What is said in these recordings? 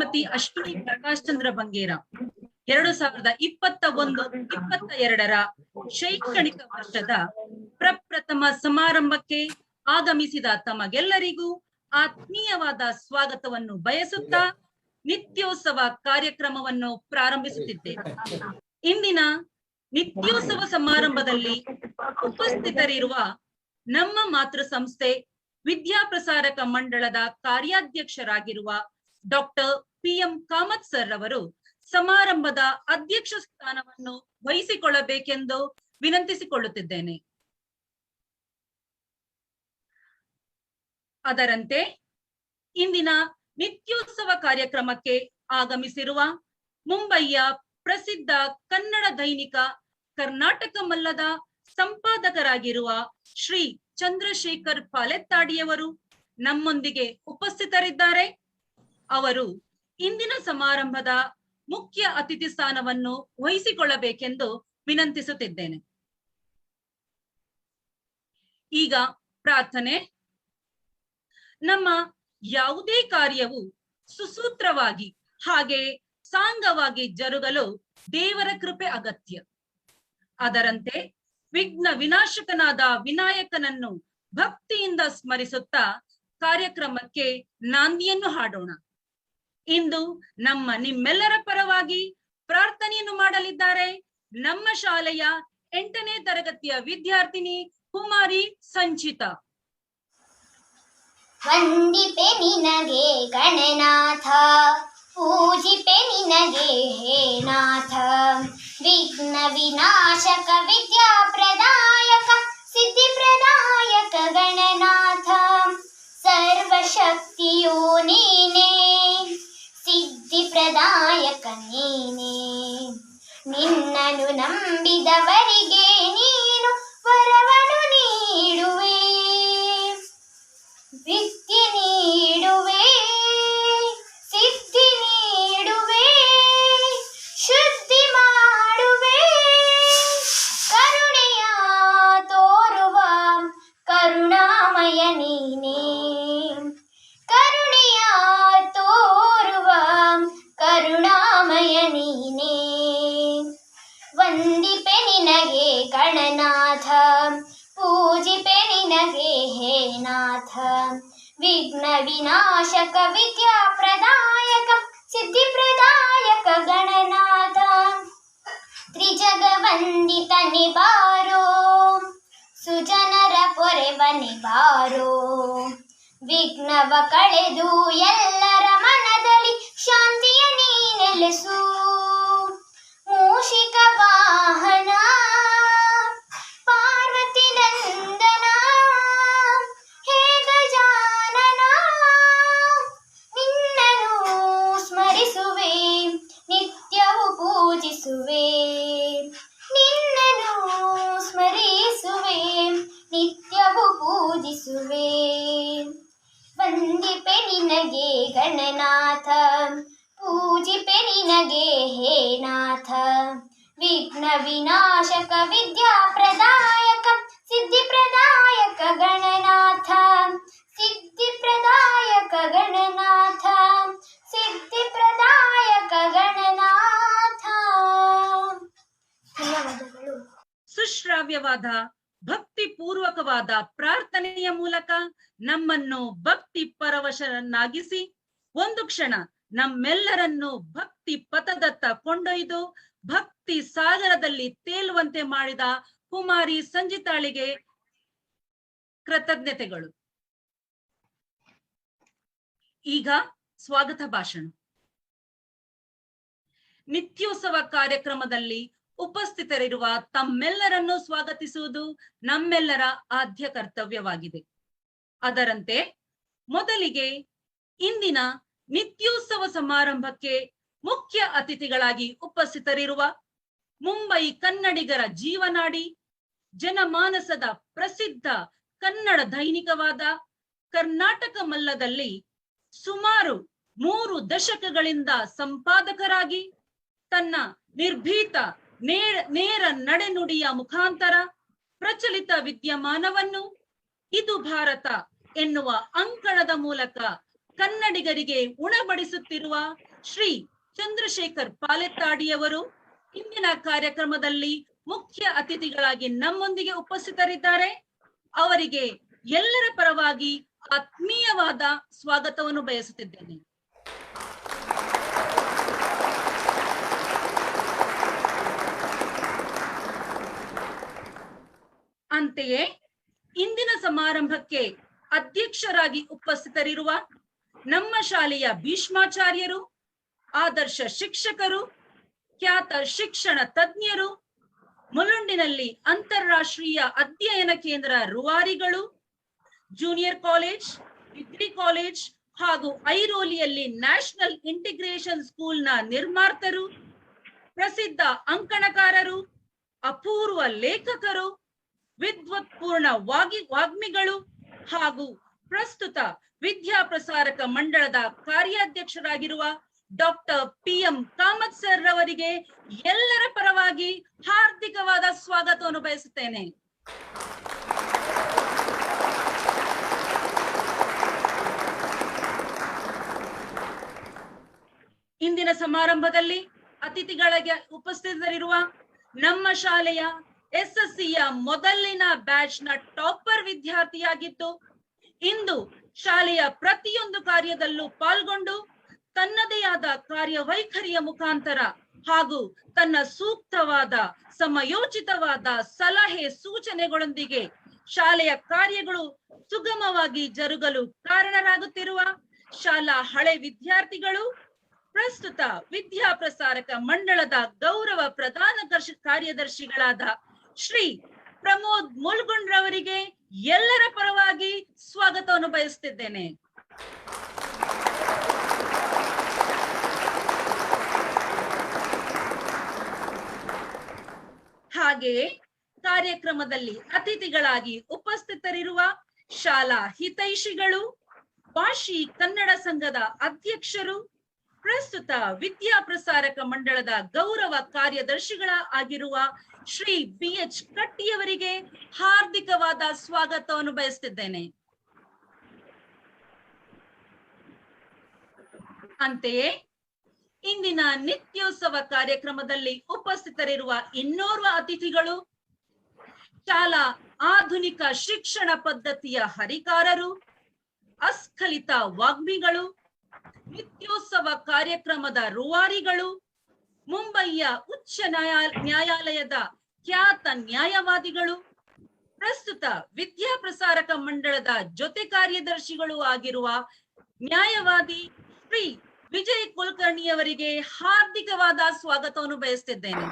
ಶ್ರೀಮತಿ ಅಶ್ವಿನಿ ಪ್ರಕಾಶ್ ಚಂದ್ರ ಬಂಗೇರ 2021-22ರ ಶೈಕ್ಷಣಿಕ ವರ್ಷದ ಪ್ರಪ್ರಥಮ ಸಮಾರಂಭಕ್ಕೆ ಆಗಮಿಸಿದ ತಮಗೆಲ್ಲರಿಗೂ ಆತ್ಮೀಯವಾದ ಸ್ವಾಗತವನ್ನು ಬಯಸುತ್ತಾ ನಿತ್ಯೋತ್ಸವ ಕಾರ್ಯಕ್ರಮವನ್ನು ಪ್ರಾರಂಭಿಸುತ್ತಿದ್ದೇವೆ. ಇಂದಿನ ನಿತ್ಯೋತ್ಸವ ಸಮಾರಂಭದಲ್ಲಿ ಉಪಸ್ಥಿತರಿರುವ ನಮ್ಮ ಮಾತೃ ಸಂಸ್ಥೆ ವಿದ್ಯಾಪ್ರಸಾರಕ ಮಂಡಳದ ಕಾರ್ಯಾಧ್ಯಕ್ಷರಾಗಿರುವ ಡಾಕ್ಟರ್ PM ಕಾಮತ್ ಸರ್ ಅವರು ಸಮಾರಂಭದ ಅಧ್ಯಕ್ಷ ಸ್ಥಾನವನ್ನು ವಹಿಸಿಕೊಳ್ಳಬೇಕೆಂದು ವಿನಂತಿಸಿಕೊಳ್ಳುತ್ತಿದ್ದೇನೆ. ಅದರಂತೆ ಇಂದಿನ ನಿತ್ಯೋತ್ಸವ ಕಾರ್ಯಕ್ರಮಕ್ಕೆ ಆಗಮಿಸಿರುವ ಮುಂಬಯಿಯ ಪ್ರಸಿದ್ಧ ಕನ್ನಡ ದೈನಿಕ ಕರ್ನಾಟಕ ಮಲ್ಲದ ಸಂಪಾದಕರಾಗಿರುವ ಶ್ರೀ ಚಂದ್ರಶೇಖರ್ ಪಾಲೆತ್ತಾಡಿಯವರು ನಮ್ಮೊಂದಿಗೆ ಉಪಸ್ಥಿತರಿದ್ದಾರೆ. ಅವರು ಇಂದಿನ ಸಮಾರಂಭದ ಮುಖ್ಯ ಅತಿಥಿ ಸ್ಥಾನವನ್ನು ವಹಿಸಿಕೊಳ್ಳಬೇಕೆಂದು ವಿನಂತಿಸುತ್ತಿದ್ದೇನೆ. ಈಗ ಪ್ರಾರ್ಥನೆ. ನಮ್ಮ ಯಾವುದೇ ಕಾರ್ಯವು ಸುಸೂತ್ರವಾಗಿ ಹಾಗೆ ಸಾಂಗವಾಗಿ ಜರುಗಲು ದೇವರ ಕೃಪೆ ಅಗತ್ಯ. ಅದರಂತೆ ವಿಘ್ನ ವಿನಾಶಕನಾದ ವಿನಾಯಕನನ್ನು ಭಕ್ತಿಯಿಂದ ಸ್ಮರಿಸುತ್ತಾ ಕಾರ್ಯಕ್ರಮಕ್ಕೆ ನಾಂದಿಯನ್ನು ಹಾಡೋಣ. ಇಂದು ನಿಮ್ಮೆಲ್ಲರ ಪರವಾಗಿ ಪ್ರಾರ್ಥನೆಯನ್ನು ಮಾಡಲಿದ್ದಾರೆ ನಮ್ಮ ಶಾಲೆಯ 8ನೇ ತರಗತಿಯ ವಿದ್ಯಾರ್ಥಿನಿ ಕುಮಾರಿ ಸಂಚಿತಾ. ವಂದಿಪೆ ನಿನಗೆ ಗಣನಾಥ, ಪೂಜಿಪೆ ನಿನಗೆ ಹೇ ನಾಥ, ವಿಘ್ನ ವಿನಾಶಕ ವಿದ್ಯಾ ಪ್ರದಾಯಕ ಸಿದ್ಧಿ ಪ್ರದಾಯಕ ಗಣನಾಥ, ಸರ್ವಶಕ್ತಿಯೋ ನೀನೇ, ಸಿದ್ಧಿ ಪ್ರದಾಯಕ ನೀನೇ, ನಿನ್ನನ್ನು ನಂಬಿದವರಿಗೆ ನೀನು ವರವನ್ನು ನೀಡುವೆ, ವಿದ್ಯೆ ನೀಡುವೆ, ಸಿದ್ಧಿ ನೀಡುವೆ, ಶುದ್ಧಿ ಮಾಡುವೆ, ಕರುಣೆಯ ತೋರುವ ಕರುಣಾಮಯ ನೀನೇ, ಕರುಣೆಯ ತೋರುವ ಕರುಣಾಮಯ ನೀನೇ. ವಂದಿಪೆ ನಿನಗೆ ಗಣನಾಥ, ಪೂಜಿಪೆ ನಿನಗೆ ಹೇ ನಾಥ, ವಿಘ್ನ ವಿನಾಶಕ ವಿದ್ಯಾ ಪ್ರದಾಯಕ ಸಿದ್ಧಿ ಪ್ರದಾಯಕ ಗಣನಾಥ, ತ್ರಿಜಗ ವಂದಿತನೆ ಬಾರೋ, ಸುಜನರ ಪೊರೆವನೆ ಬಾರೋ, ವಿಘ್ನವ ಕಳೆದು ಎಲ್ಲರ ಮನದಲ್ಲಿ ಶಾಂತಿಯ ನೀ ನೆಲೆಸು, ಮೂಷಿಕ ವಾಹನ ಪಾರ್ವತಿ ನಂದನ ಹೇ ಗಜಾನನ, ನಿನ್ನನ್ನು ಸ್ಮರಿಸುವೆ ನಿತ್ಯವೂ ಪೂಜಿಸುವೆ, ನಿನ್ನನ್ನು ಸ್ಮರಿಸುವೆ ನಿತ್ಯವೂ ಪೂಜಿಸುವೆ. ವಂದಿಪೆ ನಿನಗೆ ಗಣನಾಥ, ಪೂಜಿಪೆ ನಿನಗೆ ಹೇ ನಾಥ, ವಿಘ್ನ ವಿನಾಶಕ ವಿದ್ಯಾ ಪ್ರದಾಯಕ ಸಿದ್ಧಿ ಪ್ರದಾಯಕ ಗಣನಾಥ, ಸಿದ್ಧಿ ಪ್ರದಾಯಕ ಗಣನಾಥ, ಸಿದ್ಧಿ ಪ್ರದಾಯಕ ಗಣನಾಥ. ಧನ್ಯವಾದಗಳು. ಸುಶ್ರಾವ್ಯವಾದ ಭಕ್ತಿ ಪೂರ್ವಕವಾದ ಪ್ರಾರ್ಥನೆಯ ಮೂಲಕ ನಮ್ಮನ್ನು ಭಕ್ತಿ ಪರವಶರನ್ನಾಗಿಸಿ ಒಂದು ಕ್ಷಣ ನಮ್ಮೆಲ್ಲರನ್ನು ಭಕ್ತಿ ಪಥದತ್ತ ಕೊಂಡೊಯ್ದು ಭಕ್ತಿ ಸಾಗರದಲ್ಲಿ ತೇಲುವಂತೆ ಮಾಡಿದ ಕುಮಾರಿ ಸಂಜಿತಾಳಿಗೆ ಕೃತಜ್ಞತೆಗಳು. ಈಗ ಸ್ವಾಗತ ಭಾಷಣ. ನಿತ್ಯೋತ್ಸವ ಕಾರ್ಯಕ್ರಮದಲ್ಲಿ ಉಪಸ್ಥಿತರಿರುವ ತಮ್ಮೆಲ್ಲರನ್ನು ಸ್ವಾಗತಿಸುವುದು ನಮ್ಮೆಲ್ಲರ ಆದ್ಯ ಕರ್ತವ್ಯವಾಗಿದೆ. ಅದರಂತೆ ಮೊದಲಿಗೆ ಇಂದಿನ ನಿತ್ಯೋತ್ಸವ ಸಮಾರಂಭಕ್ಕೆ ಮುಖ್ಯ ಅತಿಥಿಗಳಾಗಿ ಉಪಸ್ಥಿತರಿರುವ ಮುಂಬೈ ಕನ್ನಡಿಗರ ಜೀವನಾಡಿ, ಜನಮಾನಸದ ಪ್ರಸಿದ್ಧ ಕನ್ನಡ ದೈನಿಕವಾದ ಕರ್ನಾಟಕ ಮಲ್ಲದಲ್ಲಿ ಸುಮಾರು 3 ದಶಕಗಳಿಂದ ಸಂಪಾದಕರಾಗಿ ತನ್ನ ನಿರ್ಭೀತ ನೇರ ನಡೆನುಡಿಯ ಮುಖಾಂತರ ಪ್ರಚಲಿತ ವಿದ್ಯಮಾನವನ್ನು ಇದು ಭಾರತ ಎನ್ನುವ ಅಂಕಣದ ಮೂಲಕ ಕನ್ನಡಿಗರಿಗೆ ಉಣಬಡಿಸುತ್ತಿರುವ ಶ್ರೀ ಚಂದ್ರಶೇಖರ್ ಪಾಲೆತ್ತಾಡಿಯವರು ಇಂದಿನ ಕಾರ್ಯಕ್ರಮದಲ್ಲಿ ಮುಖ್ಯ ಅತಿಥಿಗಳಾಗಿ ನಮ್ಮೊಂದಿಗೆ ಉಪಸ್ಥಿತರಿದ್ದಾರೆ. ಅವರಿಗೆ ಎಲ್ಲರ ಪರವಾಗಿ ಆತ್ಮೀಯವಾದ ಸ್ವಾಗತವನ್ನು ಬಯಸುತ್ತಿದ್ದೇನೆ. ಅಂತೆಯೇ ಇಂದಿನ ಸಮಾರಂಭಕ್ಕೆ ಅಧ್ಯಕ್ಷರಾಗಿ ಉಪಸ್ಥಿತರಿರುವ ನಮ್ಮ ಶಾಲೆಯ ಭೀಷ್ಮಾಚಾರ್ಯರು, ಆದರ್ಶ ಶಿಕ್ಷಕರು, ಖ್ಯಾತ ಶಿಕ್ಷಣ ತಜ್ಞರು, ಮುಲುಂಡಿನಲ್ಲಿ ಅಂತಾರಾಷ್ಟ್ರೀಯ ಅಧ್ಯಯನ ಕೇಂದ್ರ ರೂವಾರಿಗಳು, ಜೂನಿಯರ್ ಕಾಲೇಜ್, ಡಿಗ್ರಿ ಕಾಲೇಜ್ ಹಾಗೂ ಐರೋಲಿಯಲ್ಲಿ ನ್ಯಾಷನಲ್ ಇಂಟಿಗ್ರೇಷನ್ ಸ್ಕೂಲ್ನ ನಿರ್ಮಾತರು, ಪ್ರಸಿದ್ಧ ಅಂಕಣಕಾರರು, ಅಪೂರ್ವ ಲೇಖಕರು, ವಿದ್ವತ್ಪೂರ್ಣ ವಾಗ್ಮಿಗಳು ಹಾಗೂ ಪ್ರಸ್ತುತ ವಿದ್ಯಾಪ್ರಸಾರಕ ಮಂಡಳದ ಕಾರ್ಯಾಧ್ಯಕ್ಷರಾಗಿರುವ ಡಾಕ್ಟರ್ PM ಕಾಮತ್ ಸರ್ ರವರಿಗೆ ಎಲ್ಲರ ಪರವಾಗಿ ಹಾರ್ದಿಕವಾದ ಸ್ವಾಗತವನ್ನು ಬಯಸುತ್ತೇನೆ. ಇಂದಿನ ಸಮಾರಂಭದಲ್ಲಿ ಅತಿಥಿಗಳಿಗೆ ಉಪಸ್ಥಿತರಿರುವ ನಮ್ಮ ಶಾಲೆಯ SSCಯ ಮೊದಲಿನ ಬ್ಯಾಚ್ನ ಟಾಪರ್ ವಿದ್ಯಾರ್ಥಿಯಾಗಿದ್ದು, ಇಂದು ಶಾಲೆಯ ಪ್ರತಿಯೊಂದು ಕಾರ್ಯದಲ್ಲೂ ಪಾಲ್ಗೊಂಡು ತನ್ನದೇ ಆದ ಕಾರ್ಯವೈಖರಿಯ ಮುಖಾಂತರ ಹಾಗೂ ತನ್ನ ಸೂಕ್ತವಾದ ಸಮಯೋಚಿತವಾದ ಸಲಹೆ ಸೂಚನೆಗಳೊಂದಿಗೆ ಶಾಲೆಯ ಕಾರ್ಯಗಳು ಸುಗಮವಾಗಿ ಜರುಗಲು ಕಾರಣರಾಗುತ್ತಿರುವ ಶಾಲಾ ಹಳೆ ವಿದ್ಯಾರ್ಥಿಗಳು, ಪ್ರಸ್ತುತ ವಿದ್ಯಾಪ್ರಸಾರಕ ಮಂಡಳದ ಗೌರವ ಪ್ರಧಾನ ಕಾರ್ಯದರ್ಶಿಗಳಾದ ಶ್ರೀ ಪ್ರಮೋದ್ ಮುಲ್ಗುಂಡ್ ರವರಿಗೆ ಎಲ್ಲರ ಪರವಾಗಿ ಸ್ವಾಗತವನ್ನು ಬಯಸುತ್ತಿದ್ದೇನೆ. ಹಾಗೆಯೇ ಕಾರ್ಯಕ್ರಮದಲ್ಲಿ ಅತಿಥಿಗಳಾಗಿ ಉಪಸ್ಥಿತರಿರುವ ಶಾಲಾ ಹಿತೈಷಿಗಳು, ವಾಶಿ ಕನ್ನಡ ಸಂಘದ ಅಧ್ಯಕ್ಷರು, ಪ್ರಸ್ತುತ ವಿದ್ಯಾಪ್ರಸಾರಕ ಮಂಡಳದ ಗೌರವ ಕಾರ್ಯದರ್ಶಿಗಳ ಆಗಿರುವ ಶ್ರೀ BH ಕಟ್ಟಿಯವರಿಗೆ ಹಾರ್ದಿಕವಾದ ಸ್ವಾಗತವನ್ನು ಬಯಸುತ್ತಿದ್ದೇನೆ. ಅಂತೆಯೇ ಇಂದಿನ ನಿತ್ಯೋತ್ಸವ ಕಾರ್ಯಕ್ರಮದಲ್ಲಿ ಉಪಸ್ಥಿತರಿರುವ ಇನ್ನೋರ್ವ ಅತಿಥಿಗಳು ಶಾಲಾ ಆಧುನಿಕ ಶಿಕ್ಷಣ ಪದ್ಧತಿಯ ಹರಿಕಾರರು, ಅಸ್ಖಲಿತ ವಾಗ್ಮಿಗಳು, ನಿತ್ಯೋತ್ಸವ ಕಾರ್ಯಕ್ರಮದ ರೂವಾರಿಗಳು, ಮುಂಬಯಿಯ ಉಚ್ಚ ನ್ಯಾಯಾಲಯದ ಖ್ಯಾತ ನ್ಯಾಯವಾದಿಗಳು, ಪ್ರಸ್ತುತ ವಿದ್ಯಾಪ್ರಸಾರಕ ಮಂಡಳದ ಜೊತೆ ಕಾರ್ಯದರ್ಶಿಗಳು ಆಗಿರುವ ನ್ಯಾಯವಾದಿ ಶ್ರೀ ವಿಜಯ್ ಕುಲಕರ್ಣಿಯವರಿಗೆ ಹಾರ್ದಿಕವಾದ ಸ್ವಾಗತವನ್ನು ಬಯಸುತ್ತಿದ್ದೇನೆ.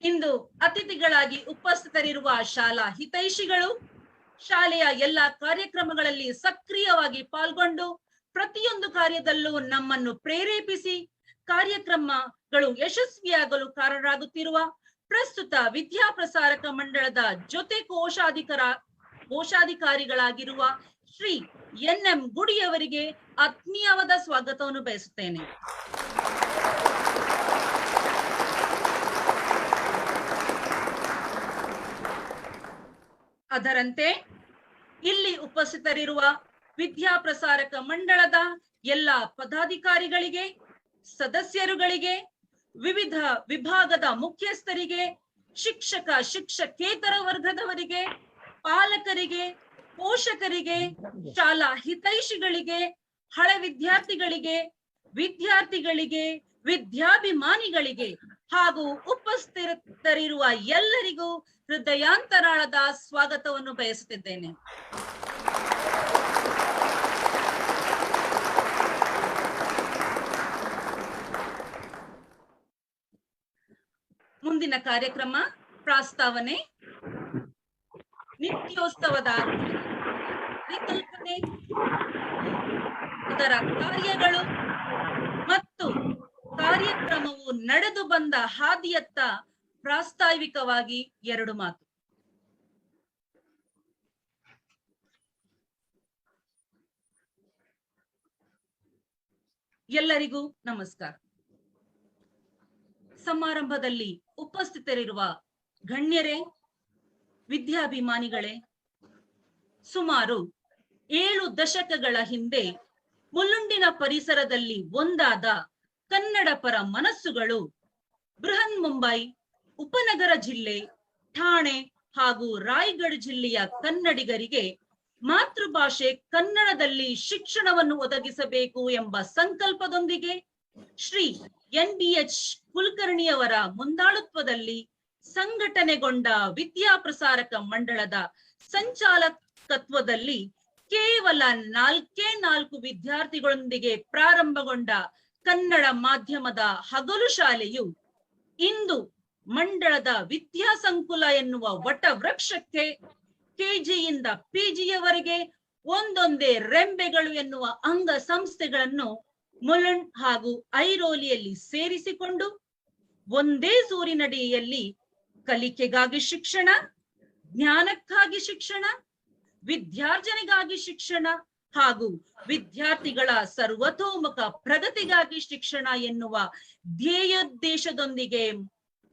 ಇಂದು ಅತಿಥಿಗಳಾಗಿ ಉಪಸ್ಥಿತರಿರುವ ಶಾಲಾ ಹಿತೈಷಿಗಳು, ಶಾಲೆಯ ಎಲ್ಲಾ ಕಾರ್ಯಕ್ರಮಗಳಲ್ಲಿ ಸಕ್ರಿಯವಾಗಿ ಪಾಲ್ಗೊಂಡು ಪ್ರತಿಯೊಂದು ಕಾರ್ಯದಲ್ಲೂ ನಮ್ಮನ್ನು ಪ್ರೇರೇಪಿಸಿ ಕಾರ್ಯಕ್ರಮಗಳು ಯಶಸ್ವಿಯಾಗಲು ಕಾರಣರಾಗುತ್ತಿರುವ ಪ್ರಸ್ತುತ ವಿದ್ಯಾಪ್ರಸಾರಕ ಮಂಡಳದ ಜೊತೆ ಕೋಶಾಧಿಕಾರಿಗಳಾಗಿರುವ ಶ್ರೀ NM ಗುಡಿಯವರಿಗೆ ಆತ್ಮೀಯವಾದ ಸ್ವಾಗತವನ್ನು ಬಯಸುತ್ತೇನೆ. ಅದರಂತೆ ಇಲ್ಲಿ ಉಪಸ್ಥಿತರಿರುವ ವಿದ್ಯಾಪ್ರಸಾರಕ ಮಂಡಳದ ಎಲ್ಲ ಪದಾಧಿಕಾರಿಗಳಿಗೆ, ಸದಸ್ಯರುಗಳಿಗೆ, ವಿವಿಧ ವಿಭಾಗದ ಮುಖ್ಯಸ್ಥರಿಗೆ, ಶಿಕ್ಷಕೇತರ ವರ್ಗದವರಿಗೆ, ಪಾಲಕರಿಗೆ, ಪೋಷಕರಿಗೆ, ಶಾಲಾ ಹಿತೈಷಿಗಳಿಗೆ, ಹಳೆ ವಿದ್ಯಾರ್ಥಿಗಳಿಗೆ, ವಿದ್ಯಾಭಿಮಾನಿಗಳಿಗೆ ಹಾಗೂ ಉಪಸ್ಥಿತರಿರುವ ಎಲ್ಲರಿಗೂ ಹೃದಯಾಂತರಾಳದ ಸ್ವಾಗತವನ್ನು ಬಯಸುತ್ತಿದ್ದೇನೆ. ಮುಂದಿನ ಕಾರ್ಯಕ್ರಮ ಪ್ರಾಸ್ತಾವನೆ, ನಿತ್ಯೋತ್ಸವದ ಪರಿಕಲ್ಪನೆ, ಅದರ ಕಾರ್ಯಗಳು ಮತ್ತು ಕಾರ್ಯಕ್ರಮವು ನಡೆದು ಬಂದ ಹಾದಿಯತ್ತ ಪ್ರಾಸ್ತಾವಿಕವಾಗಿ 2 ಮಾತು. ಎಲ್ಲರಿಗೂ ನಮಸ್ಕಾರ. ಸಮಾರಂಭದಲ್ಲಿ ಉಪಸ್ಥಿತರಿರುವ ಗಣ್ಯರೇ, ವಿದ್ಯಾಭಿಮಾನಿಗಳೇ, ಸುಮಾರು 7 ದಶಕಗಳ ಹಿಂದೆ ಮುಲ್ಲುಂಡಿನ ಪರಿಸರದಲ್ಲಿ ಒಂದಾದ ಕನ್ನಡ ಪರ ಮನಸ್ಸುಗಳು ಬೃಹನ್ ಮುಂಬೈ, ಉಪನಗರ ಜಿಲ್ಲೆ, ಠಾಣೆ ಹಾಗೂ ರಾಯಗಢ ಜಿಲ್ಲೆಯ ಕನ್ನಡಿಗರಿಗೆ ಮಾತೃಭಾಷೆ ಕನ್ನಡದಲ್ಲಿ ಶಿಕ್ಷಣವನ್ನು ಒದಗಿಸಬೇಕು ಎಂಬ ಸಂಕಲ್ಪದೊಂದಿಗೆ ಶ್ರೀ NBH ಕುಲಕರ್ಣಿಯವರ ಮುಂದಾಳತ್ವದಲ್ಲಿ ಸಂಘಟನೆಗೊಂಡ ವಿದ್ಯಾಪ್ರಸಾರಕ ಮಂಡಳದ ಸಂಚಾಲಕತ್ವದಲ್ಲಿ ಕೇವಲ 4 ವಿದ್ಯಾರ್ಥಿಗಳೊಂದಿಗೆ ಪ್ರಾರಂಭಗೊಂಡ ಕನ್ನಡ ಮಾಧ್ಯಮದ ಹಗಲು ಶಾಲೆಯು ಇಂದು ಮಂಡಳದ ವಿದ್ಯಾಸಂಕುಲ ಎನ್ನುವ ವಟವೃಕ್ಷಕ್ಕೆ KGಯಿಂದ PGಯವರೆಗೆ ಒಂದೊಂದೇ ರೆಂಬೆಗಳು ಎನ್ನುವ ಅಂಗ ಸಂಸ್ಥೆಗಳನ್ನು ಮುಲುಂಡ್ ಹಾಗೂ ಐರೋಲಿಯಲ್ಲಿ ಸೇರಿಸಿಕೊಂಡು ಒಂದೇ ಸೂರಿನಡಿಯಲ್ಲಿ ಕಲಿಕೆಗಾಗಿ ಶಿಕ್ಷಣ, ಜ್ಞಾನಕ್ಕಾಗಿ ಶಿಕ್ಷಣ, ವಿದ್ಯಾರ್ಜನೆಗಾಗಿ ಶಿಕ್ಷಣ ಹಾಗೂ ವಿದ್ಯಾರ್ಥಿಗಳ ಸರ್ವತೋಮುಖ ಪ್ರಗತಿಗಾಗಿ ಶಿಕ್ಷಣ ಎನ್ನುವ ಧ್ಯೇಯೋದ್ದೇಶದೊಂದಿಗೆ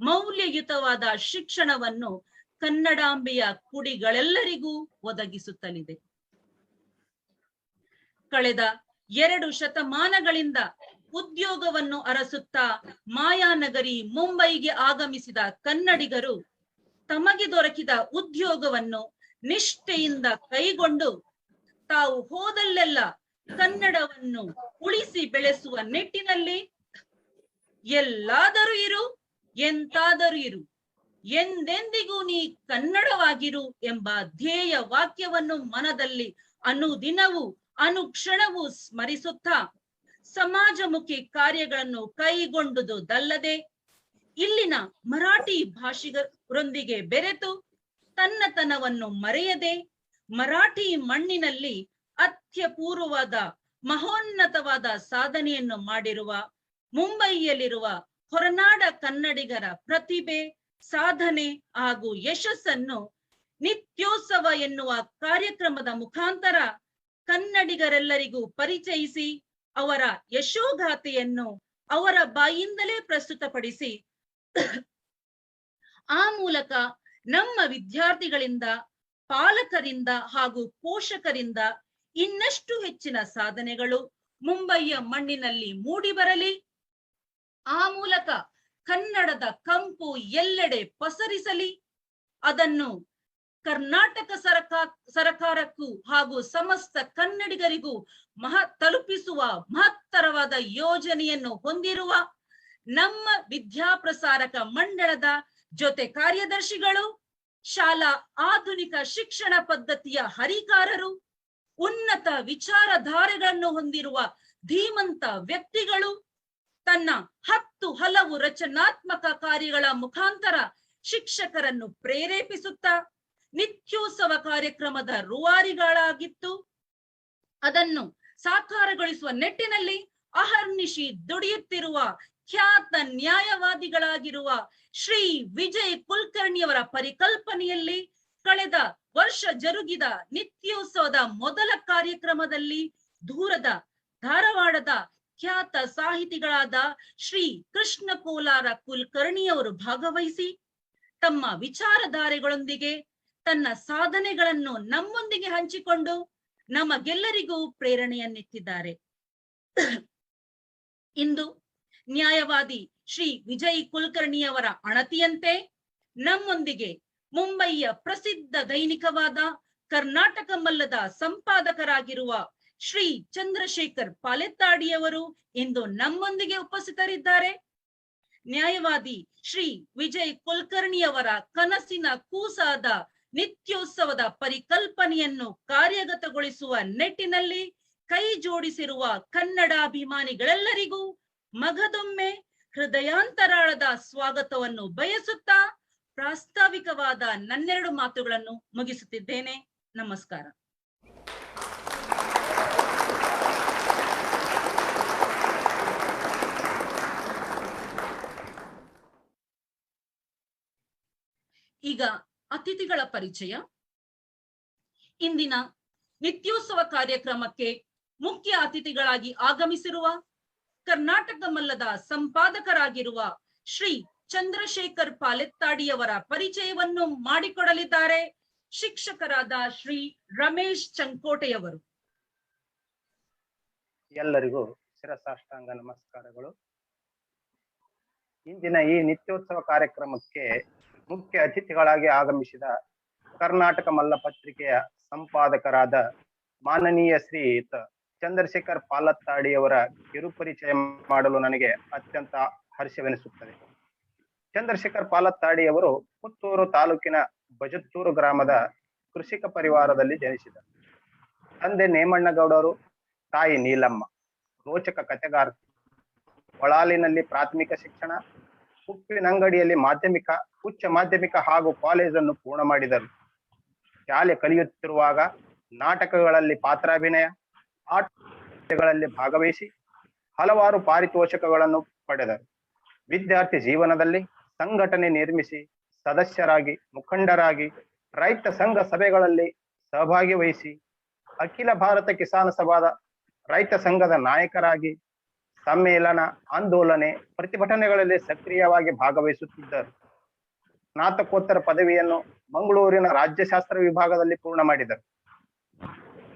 ಮೌಲ್ಯಯುತವಾದ ಶಿಕ್ಷಣವನ್ನು ಕನ್ನಡಾಂಬೆಯ ಕುಡಿಗಳೆಲ್ಲರಿಗೂ ಒದಗಿಸುತ್ತಲಿದೆ. ಕಳೆದ 2 ಶತಮಾನಗಳಿಂದ ಉದ್ಯೋಗವನ್ನು ಅರಸುತ್ತಾ ಮಾಯಾನಗರಿ ಮುಂಬೈಗೆ ಆಗಮಿಸಿದ ಕನ್ನಡಿಗರು ತಮಗೆ ದೊರಕಿದ ಉದ್ಯೋಗವನ್ನು ನಿಷ್ಠೆಯಿಂದ ಕೈಗೊಂಡು ತಾವು ಹೋದಲ್ಲೆಲ್ಲ ಕನ್ನಡವನ್ನು ಉಳಿಸಿ ಬೆಳೆಸುವ ನಿಟ್ಟಿನಲ್ಲಿ ಎಲ್ಲಾದರೂ ಇರು, ಎಂತಾದರೂ ಇರು, ಎಂದೆಂದಿಗೂ ನೀ ಕನ್ನಡವಾಗಿರು ಎಂಬ ಧ್ಯೇಯ ವಾಕ್ಯವನ್ನು ಮನದಲ್ಲಿ ಅನುದಿನವೂ ಅನುಕ್ಷಣವೂ ಸ್ಮರಿಸುತ್ತಾ ಸಮಾಜಮುಖಿ ಕಾರ್ಯಗಳನ್ನು ಕೈಗೊಂಡುದಲ್ಲದೆ ಇಲ್ಲಿನ ಮರಾಠಿ ಭಾಷಿಗರೊಂದಿಗೆ ಬೆರೆತು ತನ್ನತನವನ್ನು ಮರೆಯದೆ ಮರಾಠಿ ಮಣ್ಣಿನಲ್ಲಿ ಅತ್ಯಪೂರ್ವವಾದ ಮಹೋನ್ನತವಾದ ಸಾಧನೆಯನ್ನು ಮಾಡಿರುವ ಮುಂಬಯಿಯಲ್ಲಿರುವ ಹೊರನಾಡ ಕನ್ನಡಿಗರ ಪ್ರತಿಭೆ, ಸಾಧನೆ ಹಾಗೂ ಯಶಸ್ಸನ್ನು ನಿತ್ಯೋತ್ಸವ ಎನ್ನುವ ಕಾರ್ಯಕ್ರಮದ ಮುಖಾಂತರ ಕನ್ನಡಿಗರೆಲ್ಲರಿಗೂ ಪರಿಚಯಿಸಿ ಅವರ ಯಶೋಗಾಥೆಯನ್ನು ಅವರ ಬಾಯಿಂದಲೇ ಪ್ರಸ್ತುತಪಡಿಸಿ ಆ ಮೂಲಕ ನಮ್ಮ ವಿದ್ಯಾರ್ಥಿಗಳಿಂದ, ಪಾಲಕರಿಂದ ಹಾಗೂ ಪೋಷಕರಿಂದ ಇನ್ನಷ್ಟು ಹೆಚ್ಚಿನ ಸಾಧನೆಗಳು ಮುಂಬಯಿಯ ಮಣ್ಣಿನಲ್ಲಿ ಮೂಡಿ ಬರಲಿ. ಆ ಮೂಲಕ ಕನ್ನಡದ ಕಂಪು ಎಲ್ಲೆಡೆ ಪಸರಿಸಲಿ. ಅದನ್ನು ಕರ್ನಾಟಕ ಸರಕಾರಕ್ಕೂ ಹಾಗೂ ಸಮಸ್ತ ಕನ್ನಡಿಗರಿಗೂ ತಲುಪಿಸುವ ಮಹತ್ತರವಾದ ಯೋಜನೆಯನ್ನು ಹೊಂದಿರುವ ನಮ್ಮ ವಿದ್ಯಾಪ್ರಸಾರಕ ಮಂಡಳದ ಜೊತೆ ಕಾರ್ಯದರ್ಶಿಗಳು, ಶಾಲಾ ಆಧುನಿಕ ಶಿಕ್ಷಣ ಪದ್ಧತಿಯ ಹರಿಕಾರರು, ಉನ್ನತ ವಿಚಾರಧಾರೆಗಳನ್ನು ಹೊಂದಿರುವ ಧೀಮಂತ ವ್ಯಕ್ತಿಗಳು, ತನ್ನ 10 ಹಲವು ರಚನಾತ್ಮಕ ಕಾರ್ಯಗಳ ಮುಖಾಂತರ ಶಿಕ್ಷಕರನ್ನು ಪ್ರೇರೇಪಿಸುತ್ತಾ ನಿತ್ಯೋತ್ಸವ ಕಾರ್ಯಕ್ರಮದ ರೂವಾರಿಗಳಾಗಿತ್ತು. ಅದನ್ನು ಸಾಕಾರಗೊಳಿಸುವ ನಿಟ್ಟಿನಲ್ಲಿ ಅಹರ್ನಿಶಿ ದುಡಿಯುತ್ತಿರುವ ಖ್ಯಾತ ನ್ಯಾಯವಾದಿಗಳಾಗಿರುವ ಶ್ರೀ ವಿಜಯ್ ಕುಲಕರ್ಣಿಯವರ ಪರಿಕಲ್ಪನೆಯಲ್ಲಿ ಕಳೆದ ವರ್ಷ ಜರುಗಿದ ನಿತ್ಯೋತ್ಸವದ ಮೊದಲ ಕಾರ್ಯಕ್ರಮದಲ್ಲಿ ದೂರದ ಧಾರವಾಡದ ಖ್ಯಾತ ಸಾಹಿತಿಗಳಾದ ಶ್ರೀ ಕೃಷ್ಣ ಕೋಲಾರ ಕುಲಕರ್ಣಿಯವರು ಭಾಗವಹಿಸಿ ತಮ್ಮ ವಿಚಾರಧಾರೆಗಳೊಂದಿಗೆ ತನ್ನ ಸಾಧನೆಗಳನ್ನು ನಮ್ಮೊಂದಿಗೆ ಹಂಚಿಕೊಂಡು ನಮಗೆಲ್ಲರಿಗೂ ಪ್ರೇರಣೆಯನ್ನಿತ್ತಿದ್ದಾರೆ. ಇಂದು ನ್ಯಾಯವಾದಿ ಶ್ರೀ ವಿಜಯ್ ಕುಲಕರ್ಣಿಯವರ ಅಣತಿಯಂತೆ ನಮ್ಮೊಂದಿಗೆ ಮುಂಬಯಿಯ ಪ್ರಸಿದ್ಧ ದೈನಿಕವಾದ ಕರ್ನಾಟಕ ಮಲ್ಲದ ಸಂಪಾದಕರಾಗಿರುವ ಶ್ರೀ ಚಂದ್ರಶೇಖರ್ ಪಾಲೆತ್ತಾಡಿಯವರು ಇಂದು ನಮ್ಮೊಂದಿಗೆ ಉಪಸ್ಥಿತರಿದ್ದಾರೆ. ನ್ಯಾಯವಾದಿ ಶ್ರೀ ವಿಜಯ್ ಕುಲಕರ್ಣಿಯವರ ಕನಸಿನ ಕೂಸಾದ ನಿತ್ಯೋತ್ಸವದ ಪರಿಕಲ್ಪನೆಯನ್ನು ಕಾರ್ಯಗತಗೊಳಿಸುವ ನಿಟ್ಟಿನಲ್ಲಿ ಕೈ ಜೋಡಿಸಿರುವ ಕನ್ನಡಾಭಿಮಾನಿಗಳೆಲ್ಲರಿಗೂ ಮಗದೊಮ್ಮೆ ಹೃದಯಾಂತರಾಳದ ಸ್ವಾಗತವನ್ನು ಬಯಸುತ್ತಾ ಪ್ರಾಸ್ತಾವಿಕವಾದ ನನ್ನೆರಡು ಮಾತುಗಳನ್ನು ಮುಗಿಸುತ್ತಿದ್ದೇನೆ. ನಮಸ್ಕಾರ. ಈಗ ಅತಿಥಿಗಳ ಪರಿಚಯ. ಇಂದಿನ ನಿತ್ಯೋತ್ಸವ ಕಾರ್ಯಕ್ರಮಕ್ಕೆ ಮುಖ್ಯ ಅತಿಥಿಗಳಾಗಿ ಆಗಮಿಸಿರುವ ಕರ್ನಾಟಕ ಮಲ್ಲದ ಸಂಪಾದಕರಾಗಿರುವ ಶ್ರೀ ಚಂದ್ರಶೇಖರ್ ಪಾಲೆತ್ತಾಡಿಯವರ ಪರಿಚಯವನ್ನು ಮಾಡಿಕೊಡಲಿದ್ದಾರೆ ಶಿಕ್ಷಕರಾದ ಶ್ರೀ ರಮೇಶ್ ಚಂಕೋಟೆಯವರು. ಎಲ್ಲರಿಗೂ ಶಿರಸಾಷ್ಟಾಂಗ ನಮಸ್ಕಾರಗಳು. ಇಂದಿನ ಈ ನಿತ್ಯೋತ್ಸವ ಕಾರ್ಯಕ್ರಮಕ್ಕೆ ಮುಖ್ಯ ಅತಿಥಿಗಳಾಗಿ ಆಗಮಿಸಿದ ಕರ್ನಾಟಕ ಮಲ್ಲ ಪತ್ರಿಕೆಯ ಸಂಪಾದಕರಾದ ಮಾನನೀಯ ಶ್ರೀಯುತ ಚಂದ್ರಶೇಖರ್ ಪಾಲತ್ತಾಡಿಯವರ ಕಿರುಪರಿಚಯ ಮಾಡಲು ನನಗೆ ಅತ್ಯಂತ ಹರ್ಷವೆನಿಸುತ್ತದೆ. ಚಂದ್ರಶೇಖರ್ ಪಾಲತ್ತಾಡಿಯವರು ಪುತ್ತೂರು ತಾಲೂಕಿನ ಬಜತ್ತೂರು ಗ್ರಾಮದ ಕೃಷಿಕ ಪರಿವಾರದಲ್ಲಿ ಜನಿಸಿದರು. ತಂದೆ ನೇಮಣ್ಣಗೌಡರು, ತಾಯಿ ನೀಲಮ್ಮ ರೋಚಕ ಕಥೆಗಾರ್ತಿ. ಹೊಳಾಲಿನಲ್ಲಿ ಪ್ರಾಥಮಿಕ ಶಿಕ್ಷಣ, ಉಪ್ಪಿನಂಗಡಿಯಲ್ಲಿ ಮಾಧ್ಯಮಿಕ, ಉಚ್ಚ ಮಾಧ್ಯಮಿಕ ಹಾಗೂ ಕಾಲೇಜನ್ನು ಪೂರ್ಣ ಮಾಡಿದರು. ಶಾಲೆ ಕಲಿಯುತ್ತಿರುವಾಗ ನಾಟಕಗಳಲ್ಲಿ ಪಾತ್ರಾಭಿನಯ, ಆಟಗಳಲ್ಲಿ ಭಾಗವಹಿಸಿ ಹಲವಾರು ಪಾರಿತೋಷಕಗಳನ್ನು ಪಡೆದರು. ವಿದ್ಯಾರ್ಥಿ ಜೀವನದಲ್ಲಿ ಸಂಘಟನೆ ನಿರ್ಮಿಸಿ ಸದಸ್ಯರಾಗಿ, ಮುಖಂಡರಾಗಿ, ರೈತ ಸಂಘ ಸಭೆಗಳಲ್ಲಿ ಸಹಭಾಗಿ ವಹಿಸಿ, ಅಖಿಲ ಭಾರತ ಕಿಸಾನ ಸಭಾದ ರೈತ ಸಂಘದ ನಾಯಕರಾಗಿ ಸಮ್ಮೇಳನ, ಆಂದೋಲನೆ, ಪ್ರತಿಭಟನೆಗಳಲ್ಲಿ ಸಕ್ರಿಯವಾಗಿ ಭಾಗವಹಿಸುತ್ತಿದ್ದರು. ಸ್ನಾತಕೋತ್ತರ ಪದವಿಯನ್ನು ಮಂಗಳೂರಿನ ರಾಜ್ಯಶಾಸ್ತ್ರ ವಿಭಾಗದಲ್ಲಿ ಪೂರ್ಣ ಮಾಡಿದರು.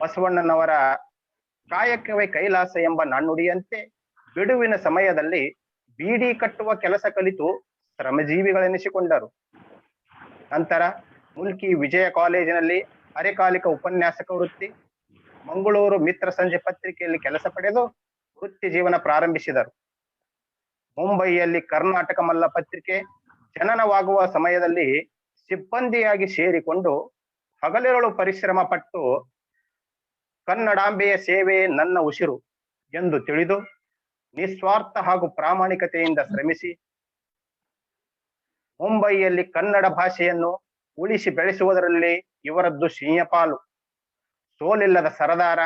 ಬಸವಣ್ಣನವರ ಕಾಯಕವೇ ಕೈಲಾಸ ಎಂಬ ನಾಣ್ಣುಡಿಯಂತೆ ಬಿಡುವಿನ ಸಮಯದಲ್ಲಿ ಬೀಡಿ ಕಟ್ಟುವ ಕೆಲಸ ಕಲಿತು ಶ್ರಮಜೀವಿಗಳೆನಿಸಿಕೊಂಡರು. ನಂತರ ಮುಲ್ಕಿ ವಿಜಯ ಕಾಲೇಜಿನಲ್ಲಿ ಅರೆಕಾಲಿಕ ಉಪನ್ಯಾಸಕ ವೃತ್ತಿ, ಮಂಗಳೂರು ಮಿತ್ರ ಸಂಜೆ ಪತ್ರಿಕೆಯಲ್ಲಿ ಕೆಲಸ ಪಡೆದು ವೃತ್ತಿ ಜೀವನ ಪ್ರಾರಂಭಿಸಿದರು. ಮುಂಬಯಿಯಲ್ಲಿ ಕರ್ನಾಟಕ ಮಲ್ಲ ಪತ್ರಿಕೆ ಜನನವಾಗುವ ಸಮಯದಲ್ಲಿ ಸಿಬ್ಬಂದಿಯಾಗಿ ಸೇರಿಕೊಂಡು ಹಗಲಿರುಳು ಪರಿಶ್ರಮ ಪಟ್ಟು ಕನ್ನಡಾಂಬೆಯ ಸೇವೆ ನನ್ನ ಉಸಿರು ಎಂದು ತಿಳಿದು ನಿಸ್ವಾರ್ಥ ಹಾಗೂ ಪ್ರಾಮಾಣಿಕತೆಯಿಂದ ಶ್ರಮಿಸಿ ಮುಂಬಯಿಯಲ್ಲಿ ಕನ್ನಡ ಭಾಷೆಯನ್ನು ಉಳಿಸಿ ಬೆಳೆಸುವುದರಲ್ಲಿ ಇವರದ್ದು ಸಿಂಹಪಾಲು. ಸೋಲಿಲ್ಲದ ಸರದಾರ,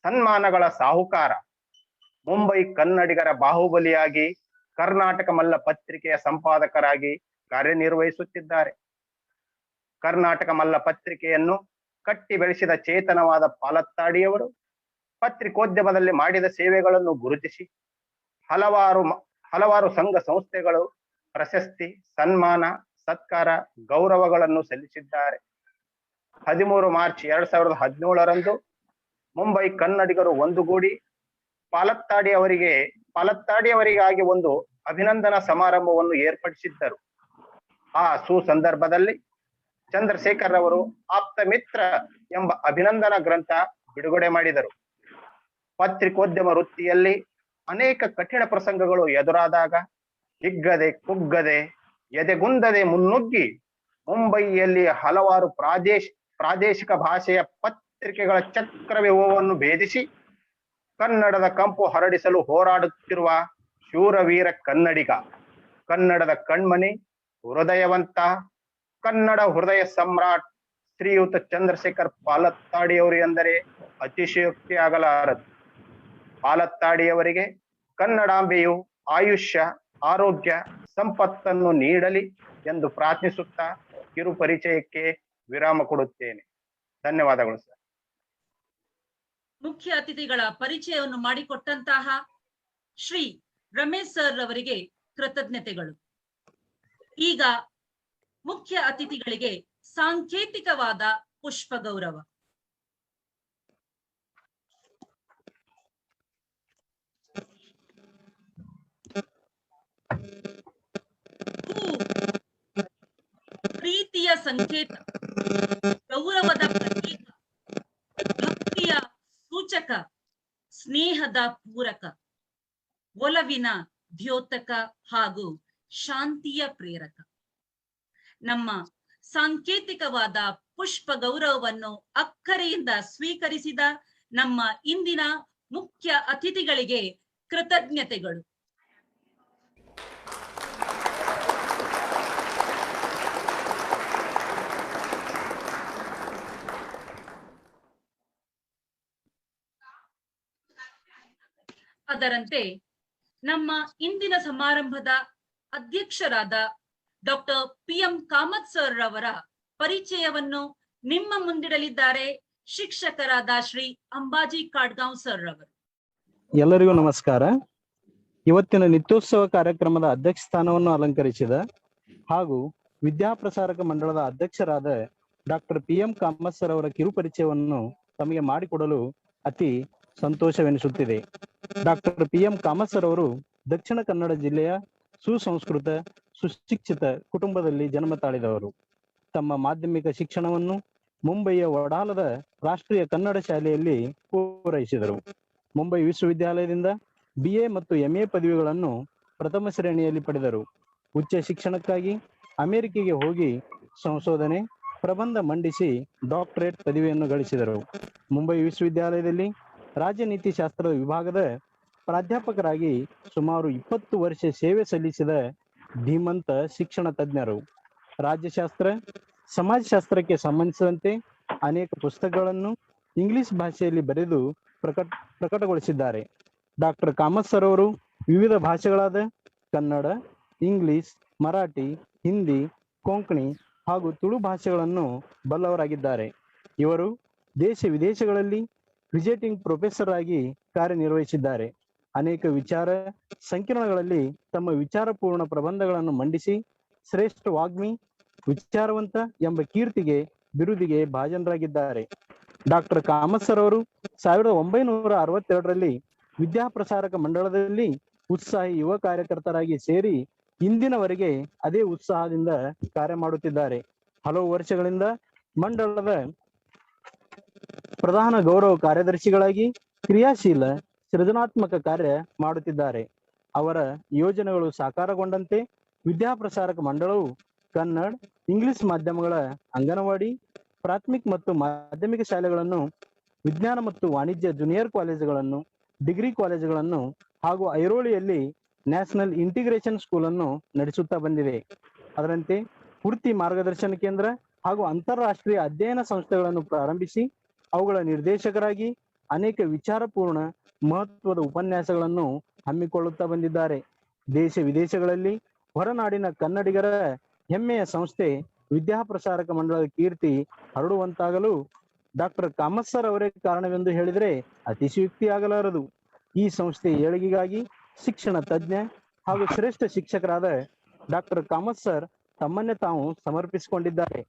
ಸನ್ಮಾನಗಳ ಸಾಹುಕಾರ. ಮುಂಬೈ ಕನ್ನಡಿಗರ ಬಾಹುಬಲಿಯಾಗಿ ಕರ್ನಾಟಕ ಮಲ್ಲ ಪತ್ರಿಕೆಯ ಸಂಪಾದಕರಾಗಿ ಕಾರ್ಯನಿರ್ವಹಿಸುತ್ತಿದ್ದಾರೆ. ಕರ್ನಾಟಕ ಮಲ್ಲ ಪತ್ರಿಕೆಯನ್ನು ಕಟ್ಟಿ ಬೆಳೆಸಿದ ಚೇತನವಾದ ಪಾಲತ್ತಾಡಿಯವರು ಪತ್ರಿಕೋದ್ಯಮದಲ್ಲಿ ಮಾಡಿದ ಸೇವೆಗಳನ್ನು ಗುರುತಿಸಿ ಹಲವಾರು ಸಂಘ ಸಂಸ್ಥೆಗಳು ಪ್ರಶಸ್ತಿ, ಸನ್ಮಾನ, ಸತ್ಕಾರ, ಗೌರವಗಳನ್ನು ಸಲ್ಲಿಸಿದ್ದಾರೆ. 13 ಮಾರ್ಚ್ 2017ರಂದು ಮುಂಬೈ ಕನ್ನಡಿಗರು ಒಂದುಗೂಡಿ ಪಾಲತ್ತಾಡಿಯವರಿಗಾಗಿ ಒಂದು ಅಭಿನಂದನಾ ಸಮಾರಂಭವನ್ನು ಏರ್ಪಡಿಸಿದ್ದರು. ಆ ಸುಸಂದರ್ಭದಲ್ಲಿ ಚಂದ್ರಶೇಖರ್ ಅವರು ಆಪ್ತ ಮಿತ್ರ ಎಂಬ ಅಭಿನಂದನಾ ಗ್ರಂಥ ಬಿಡುಗಡೆ ಮಾಡಿದರು. ಪತ್ರಿಕೋದ್ಯಮ ವೃತ್ತಿಯಲ್ಲಿ ಅನೇಕ ಕಠಿಣ ಪ್ರಸಂಗಗಳು ಎದುರಾದಾಗ ಹಿಗ್ಗದೆ, ಕುಗ್ಗದೆ, ಎದೆಗುಂದದೆ ಮುನ್ನುಗ್ಗಿ ಮುಂಬಯಿಯಲ್ಲಿ ಹಲವಾರು ಪ್ರಾದೇಶಿಕ ಭಾಷೆಯ ಪತ್ರಿಕೆಗಳ ಚಕ್ರವ್ಯೂಹವನ್ನು ಭೇದಿಸಿ ಕನ್ನಡದ ಕಂಪು ಹರಡಿಸಲು ಹೋರಾಡುತ್ತಿರುವ ಶೂರವೀರ ಕನ್ನಡಿಗ, ಕನ್ನಡದ ಕಣ್ಮಣಿ, ಹೃದಯವಂತ, ಕನ್ನಡ ಹೃದಯ ಸಮ್ರಾಟ್ ಶ್ರೀಯುತ ಚಂದ್ರಶೇಖರ್ ಪಾಲತ್ತಾಡಿಯವರು ಎಂದರೆ ಅತಿಶಯೋಕ್ತಿ ಆಗಲಾರದು. ಪಾಲತ್ತಾಡಿಯವರಿಗೆ ಕನ್ನಡಾಂಬೆಯು ಆಯುಷ್ಯ, ಆರೋಗ್ಯ, ಸಂಪತ್ತನ್ನು ನೀಡಲಿ ಎಂದು ಪ್ರಾರ್ಥಿಸುತ್ತಾ ಕಿರುಪರಿಚಯಕ್ಕೆ ವಿರಾಮ ಕೊಡುತ್ತೇನೆ. ಧನ್ಯವಾದಗಳು ಸರ್. ಮುಖ್ಯ ಅತಿಥಿಗಳ ಪರಿಚಯವನ್ನು ಮಾಡಿಕೊಟ್ಟಂತಹ ಶ್ರೀ ರಮೇಶ್ ಸರ್ ಅವರಿಗೆ ಕೃತಜ್ಞತೆಗಳು. ಈಗ ಮುಖ್ಯ ಅತಿಥಿಗಳಿಗೆ ಸಾಂಕೇತಿಕವಾದ ಪುಷ್ಪ ಗೌರವ. ಪ್ರೀತಿಯ ಸಂಕೇತ, ಗೌರವದ ಪ್ರತೀಕ, ಭಕ್ತಿಯ ಸೂಚಕ, ಸ್ನೇಹದ ಪೂರಕ, ಒಲವಿನ ದ್ಯೋತಕ ಹಾಗೂ ಶಾಂತಿಯ ಪ್ರೇರಕ. ನಮ್ಮ ಸಾಂಕೇತಿಕವಾದ ಪುಷ್ಪ ಗೌರವವನ್ನು ಅಕ್ಕರೆಯಿಂದ ಸ್ವೀಕರಿಸಿದ ನಮ್ಮ ಇಂದಿನ ಮುಖ್ಯ ಅತಿಥಿಗಳಿಗೆ ಕೃತಜ್ಞತೆಗಳು. ಅದರಂತೆ ನಮ್ಮ ಇಂದಿನ ಸಮಾರಂಭದ ಅಧ್ಯಕ್ಷರಾದ ಡಾಕ್ಟರ್ PM ಕಾಮತ್ ಸರ್ ರವರ ಪರಿಚಯವನ್ನು ನಿಮ್ಮ ಮುಂದಿಡಲಿದ್ದಾರೆ ಶಿಕ್ಷಕರಾದ ಶ್ರೀ ಅಂಬಾಜಿ ಕಾಡ್ಗಾಂವ್ ಸರ್ ರವರು. ಎಲ್ಲರಿಗೂ ನಮಸ್ಕಾರ. ಇವತ್ತಿನ ನಿತ್ಯೋತ್ಸವ ಕಾರ್ಯಕ್ರಮದ ಅಧ್ಯಕ್ಷ ಸ್ಥಾನವನ್ನು ಅಲಂಕರಿಸಿದ ಹಾಗೂ ವಿದ್ಯಾಪ್ರಸಾರಕ ಮಂಡಳದ ಅಧ್ಯಕ್ಷರಾದ ಡಾಕ್ಟರ್ PM ಕಾಮತ್ ಸರ್ ಅವರ ಕಿರುಪರಿಚಯವನ್ನು ತಮಗೆ ಮಾಡಿಕೊಡಲು ಅತಿ ಸಂತೋಷವೆನಿಸುತ್ತಿದೆ. ಡಾಕ್ಟರ್ PM ಕಾಮತ್ ಸರ್ ಅವರು ದಕ್ಷಿಣ ಕನ್ನಡ ಜಿಲ್ಲೆಯ ಸುಸಂಸ್ಕೃತ ಸುಶಿಕ್ಷಿತ ಕುಟುಂಬದಲ್ಲಿ ಜನ್ಮ ತಾಳಿದವರು. ತಮ್ಮ ಮಾಧ್ಯಮಿಕ ಶಿಕ್ಷಣವನ್ನು ಮುಂಬಯಿಯ ವಡಾಲದ ರಾಷ್ಟ್ರೀಯ ಕನ್ನಡ ಶಾಲೆಯಲ್ಲಿ ಪೂರೈಸಿದರು. ಮುಂಬೈ ವಿಶ್ವವಿದ್ಯಾಲಯದಿಂದ BA ಮತ್ತು MA ಪದವಿಗಳನ್ನು ಪ್ರಥಮ ಶ್ರೇಣಿಯಲ್ಲಿ ಪಡೆದರು. ಉಚ್ಚ ಶಿಕ್ಷಣಕ್ಕಾಗಿ ಅಮೆರಿಕೆಗೆ ಹೋಗಿ ಸಂಶೋಧನೆ ಪ್ರಬಂಧ ಮಂಡಿಸಿ ಡಾಕ್ಟರೇಟ್ ಪದವಿಯನ್ನು ಗಳಿಸಿದರು. ಮುಂಬೈ ವಿಶ್ವವಿದ್ಯಾಲಯದಲ್ಲಿ ರಾಜನೀತಿ ಶಾಸ್ತ್ರದ ವಿಭಾಗದ ಪ್ರಾಧ್ಯಾಪಕರಾಗಿ ಸುಮಾರು 20 ವರ್ಷ ಸೇವೆ ಸಲ್ಲಿಸಿದ ಧೀಮಂತ ಶಿಕ್ಷಣ ತಜ್ಞರು. ರಾಜ್ಯಶಾಸ್ತ್ರ ಸಮಾಜಶಾಸ್ತ್ರಕ್ಕೆ ಸಂಬಂಧಿಸಿದಂತೆ ಅನೇಕ ಪುಸ್ತಕಗಳನ್ನು ಇಂಗ್ಲಿಷ್ ಭಾಷೆಯಲ್ಲಿ ಬರೆದು ಪ್ರಕಟಗೊಳಿಸಿದ್ದಾರೆ. ಡಾಕ್ಟರ್ ಕಾಮತ್ ಸರ್ ಅವರು ವಿವಿಧ ಭಾಷೆಗಳಾದ ಕನ್ನಡ, ಇಂಗ್ಲಿಷ್, ಮರಾಠಿ, ಹಿಂದಿ, ಕೊಂಕಣಿ ಹಾಗೂ ತುಳು ಭಾಷೆಗಳನ್ನು ಬಲ್ಲವರಾಗಿದ್ದಾರೆ. ಇವರು ದೇಶ ವಿದೇಶಗಳಲ್ಲಿ ವಿಸಿಟಿಂಗ್ ಪ್ರೊಫೆಸರ್ ಆಗಿ ಕಾರ್ಯನಿರ್ವಹಿಸಿದ್ದಾರೆ. ಅನೇಕ ವಿಚಾರ ಸಂಕಿರಣಗಳಲ್ಲಿ ತಮ್ಮ ವಿಚಾರಪೂರ್ಣ ಪ್ರಬಂಧಗಳನ್ನು ಮಂಡಿಸಿ ಶ್ರೇಷ್ಠ ವಾಗ್ಮಿ, ವಿಚಾರವಂತ ಎಂಬ ಕೀರ್ತಿಗೆ ಬಿರುದಿಗೆ ಭಾಜನರಾಗಿದ್ದಾರೆ. ಡಾಕ್ಟರ್ ಕಾಮತ್ ಸರ್ ಅವರು 1962ರಲ್ಲಿ ವಿದ್ಯಾಪ್ರಸಾರಕ ಮಂಡಳದಲ್ಲಿ ಉತ್ಸಾಹಿ ಯುವ ಕಾರ್ಯಕರ್ತರಾಗಿ ಸೇರಿ ಇಂದಿನವರೆಗೆ ಅದೇ ಉತ್ಸಾಹದಿಂದ ಕಾರ್ಯ ಮಾಡುತ್ತಿದ್ದಾರೆ. ಹಲವು ವರ್ಷಗಳಿಂದ ಮಂಡಳದ ಪ್ರಧಾನ ಗೌರವ ಕಾರ್ಯದರ್ಶಿಗಳಾಗಿ ಕ್ರಿಯಾಶೀಲ ಸೃಜನಾತ್ಮಕ ಕಾರ್ಯ ಮಾಡುತ್ತಿದ್ದಾರೆ. ಅವರ ಯೋಜನೆಗಳು ಸಾಕಾರಗೊಂಡಂತೆ ವಿದ್ಯಾಪ್ರಸಾರಕ ಮಂಡಳವು ಕನ್ನಡ, ಇಂಗ್ಲಿಷ್ ಮಾಧ್ಯಮಗಳ ಅಂಗನವಾಡಿ, ಪ್ರಾಥಮಿಕ ಮತ್ತು ಮಾಧ್ಯಮಿಕ ಶಾಲೆಗಳನ್ನು, ವಿಜ್ಞಾನ ಮತ್ತು ವಾಣಿಜ್ಯ ಜೂನಿಯರ್ ಕಾಲೇಜುಗಳನ್ನು, ಡಿಗ್ರಿ ಕಾಲೇಜುಗಳನ್ನು ಹಾಗೂ ಐರೋಳಿಯಲ್ಲಿ ನ್ಯಾಷನಲ್ ಇಂಟಿಗ್ರೇಷನ್ ಸ್ಕೂಲ್ ಅನ್ನು ನಡೆಸುತ್ತಾ ಬಂದಿದೆ. ಅದರಂತೆ ವೃತ್ತಿ ಮಾರ್ಗದರ್ಶನ ಕೇಂದ್ರ ಹಾಗೂ ಅಂತಾರಾಷ್ಟ್ರೀಯ ಅಧ್ಯಯನ ಸಂಸ್ಥೆಗಳನ್ನು ಪ್ರಾರಂಭಿಸಿ ಅವುಗಳ ನಿರ್ದೇಶಕರಾಗಿ ಅನೇಕ ವಿಚಾರಪೂರ್ಣ ಮಹತ್ವದ ಉಪನ್ಯಾಸಗಳನ್ನು ಹಮ್ಮಿಕೊಳ್ಳುತ್ತಾ ಬಂದಿದ್ದಾರೆ. ದೇಶ ವಿದೇಶಗಳಲ್ಲಿ ಹೊರನಾಡಿನ ಕನ್ನಡಿಗರ ಹೆಮ್ಮೆಯ ಸಂಸ್ಥೆ ವಿದ್ಯಾಪ್ರಸಾರಕ ಮಂಡಳದ ಕೀರ್ತಿ ಹರಡುವಂತಾಗಲು ಡಾಕ್ಟರ್ ಕಾಮತ್ ಸರ್ ಅವರೇ ಕಾರಣವೆಂದು ಹೇಳಿದರೆ ಅತಿಶಯೋಕ್ತಿಯಾಗಲಾರದು. ಈ ಸಂಸ್ಥೆ ಏಳಿಗೆಗಾಗಿ ಶಿಕ್ಷಣ ತಜ್ಞ ಹಾಗೂ ಶ್ರೇಷ್ಠ ಶಿಕ್ಷಕರಾದ ಡಾಕ್ಟರ್ ಕಾಮತ್ ಸರ್ ತಮ್ಮನ್ನೇ ತಾವು ಸಮರ್ಪಿಸಿಕೊಂಡಿದ್ದಾರೆ.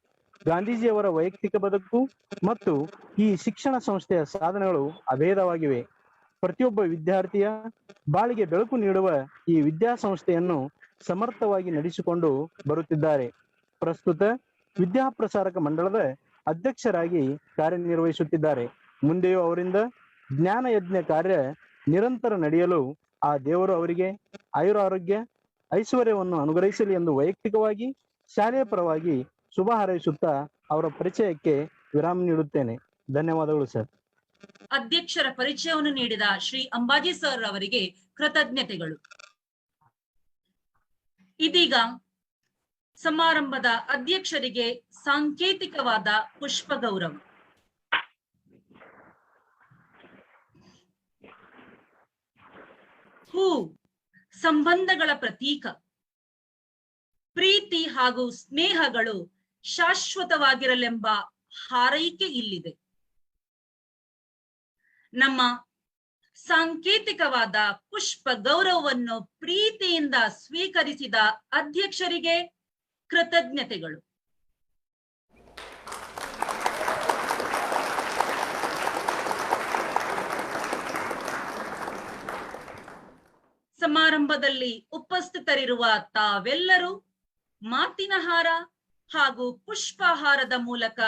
ಗಾಂಧೀಜಿಯವರ ವೈಯಕ್ತಿಕ ಬದುಕು ಮತ್ತು ಈ ಶಿಕ್ಷಣ ಸಂಸ್ಥೆಯ ಸಾಧನೆಗಳು ಅಭೇದವಾಗಿವೆ. ಪ್ರತಿಯೊಬ್ಬ ವಿದ್ಯಾರ್ಥಿಯ ಬಾಳಿಗೆ ಬೆಳಕು ನೀಡುವ ಈ ವಿದ್ಯಾಸಂಸ್ಥೆಯನ್ನು ಸಮರ್ಥವಾಗಿ ನಡೆಸಿಕೊಂಡು ಬರುತ್ತಿದ್ದಾರೆ. ಪ್ರಸ್ತುತ ವಿದ್ಯಾಪ್ರಸಾರಕ ಮಂಡಳದ ಅಧ್ಯಕ್ಷರಾಗಿ ಕಾರ್ಯನಿರ್ವಹಿಸುತ್ತಿದ್ದಾರೆ. ಮುಂದೆಯೂ ಅವರಿಂದ ಜ್ಞಾನ ಯಜ್ಞ ಕಾರ್ಯ ನಿರಂತರ ನಡೆಯಲು ಆ ದೇವರು ಅವರಿಗೆ ಆಯುರಾರೋಗ್ಯ ಐಶ್ವರ್ಯವನ್ನು ಅನುಗ್ರಹಿಸಲಿ ಎಂದು ವೈಯಕ್ತಿಕವಾಗಿ ಶಾಲೆಯ ಪರವಾಗಿ ಶುಭ ಹಾರೈಸುತ್ತಾ ಅವರ ಪರಿಚಯಕ್ಕೆ ವಿರಾಮ ನೀಡುತ್ತೇನೆ. ಧನ್ಯವಾದಗಳು ಸರ್. ಅಧ್ಯಕ್ಷರ ಪರಿಚಯವನ್ನು ನೀಡಿದ ಶ್ರೀ ಅಂಬಾಜಿ ಸರ್ ಅವರಿಗೆ ಕೃತಜ್ಞತೆಗಳು. ಇದೀಗ ಸಮಾರಂಭದ ಅಧ್ಯಕ್ಷರಿಗೆ ಸಾಂಕೇತಿಕವಾದ ಪುಷ್ಪ ಗೌರವ. ಹೂ ಸಂಬಂಧಗಳ ಪ್ರತೀಕ. ಪ್ರೀತಿ ಹಾಗೂ ಸ್ನೇಹಗಳು ಶಾಶ್ವತವಾಗಿರಲೆಂಬ ಹಾರೈಕೆ ಇಲ್ಲಿದೆ. ನಮ್ಮ ಸಾಂಕೇತಿಕವಾದ ಪುಷ್ಪ ಗೌರವವನ್ನು ಪ್ರೀತಿಯಿಂದ ಸ್ವೀಕರಿಸಿದ ಅಧ್ಯಕ್ಷರಿಗೆ ಕೃತಜ್ಞತೆಗಳು. ಸಮಾರಂಭದಲ್ಲಿ ಉಪಸ್ಥಿತರಿರುವ ತಾವೆಲ್ಲರೂ ಮಾತಿನ ಹಾರ ಹಾಗೂ ಪುಷ್ಪಹಾರದ ಮೂಲಕ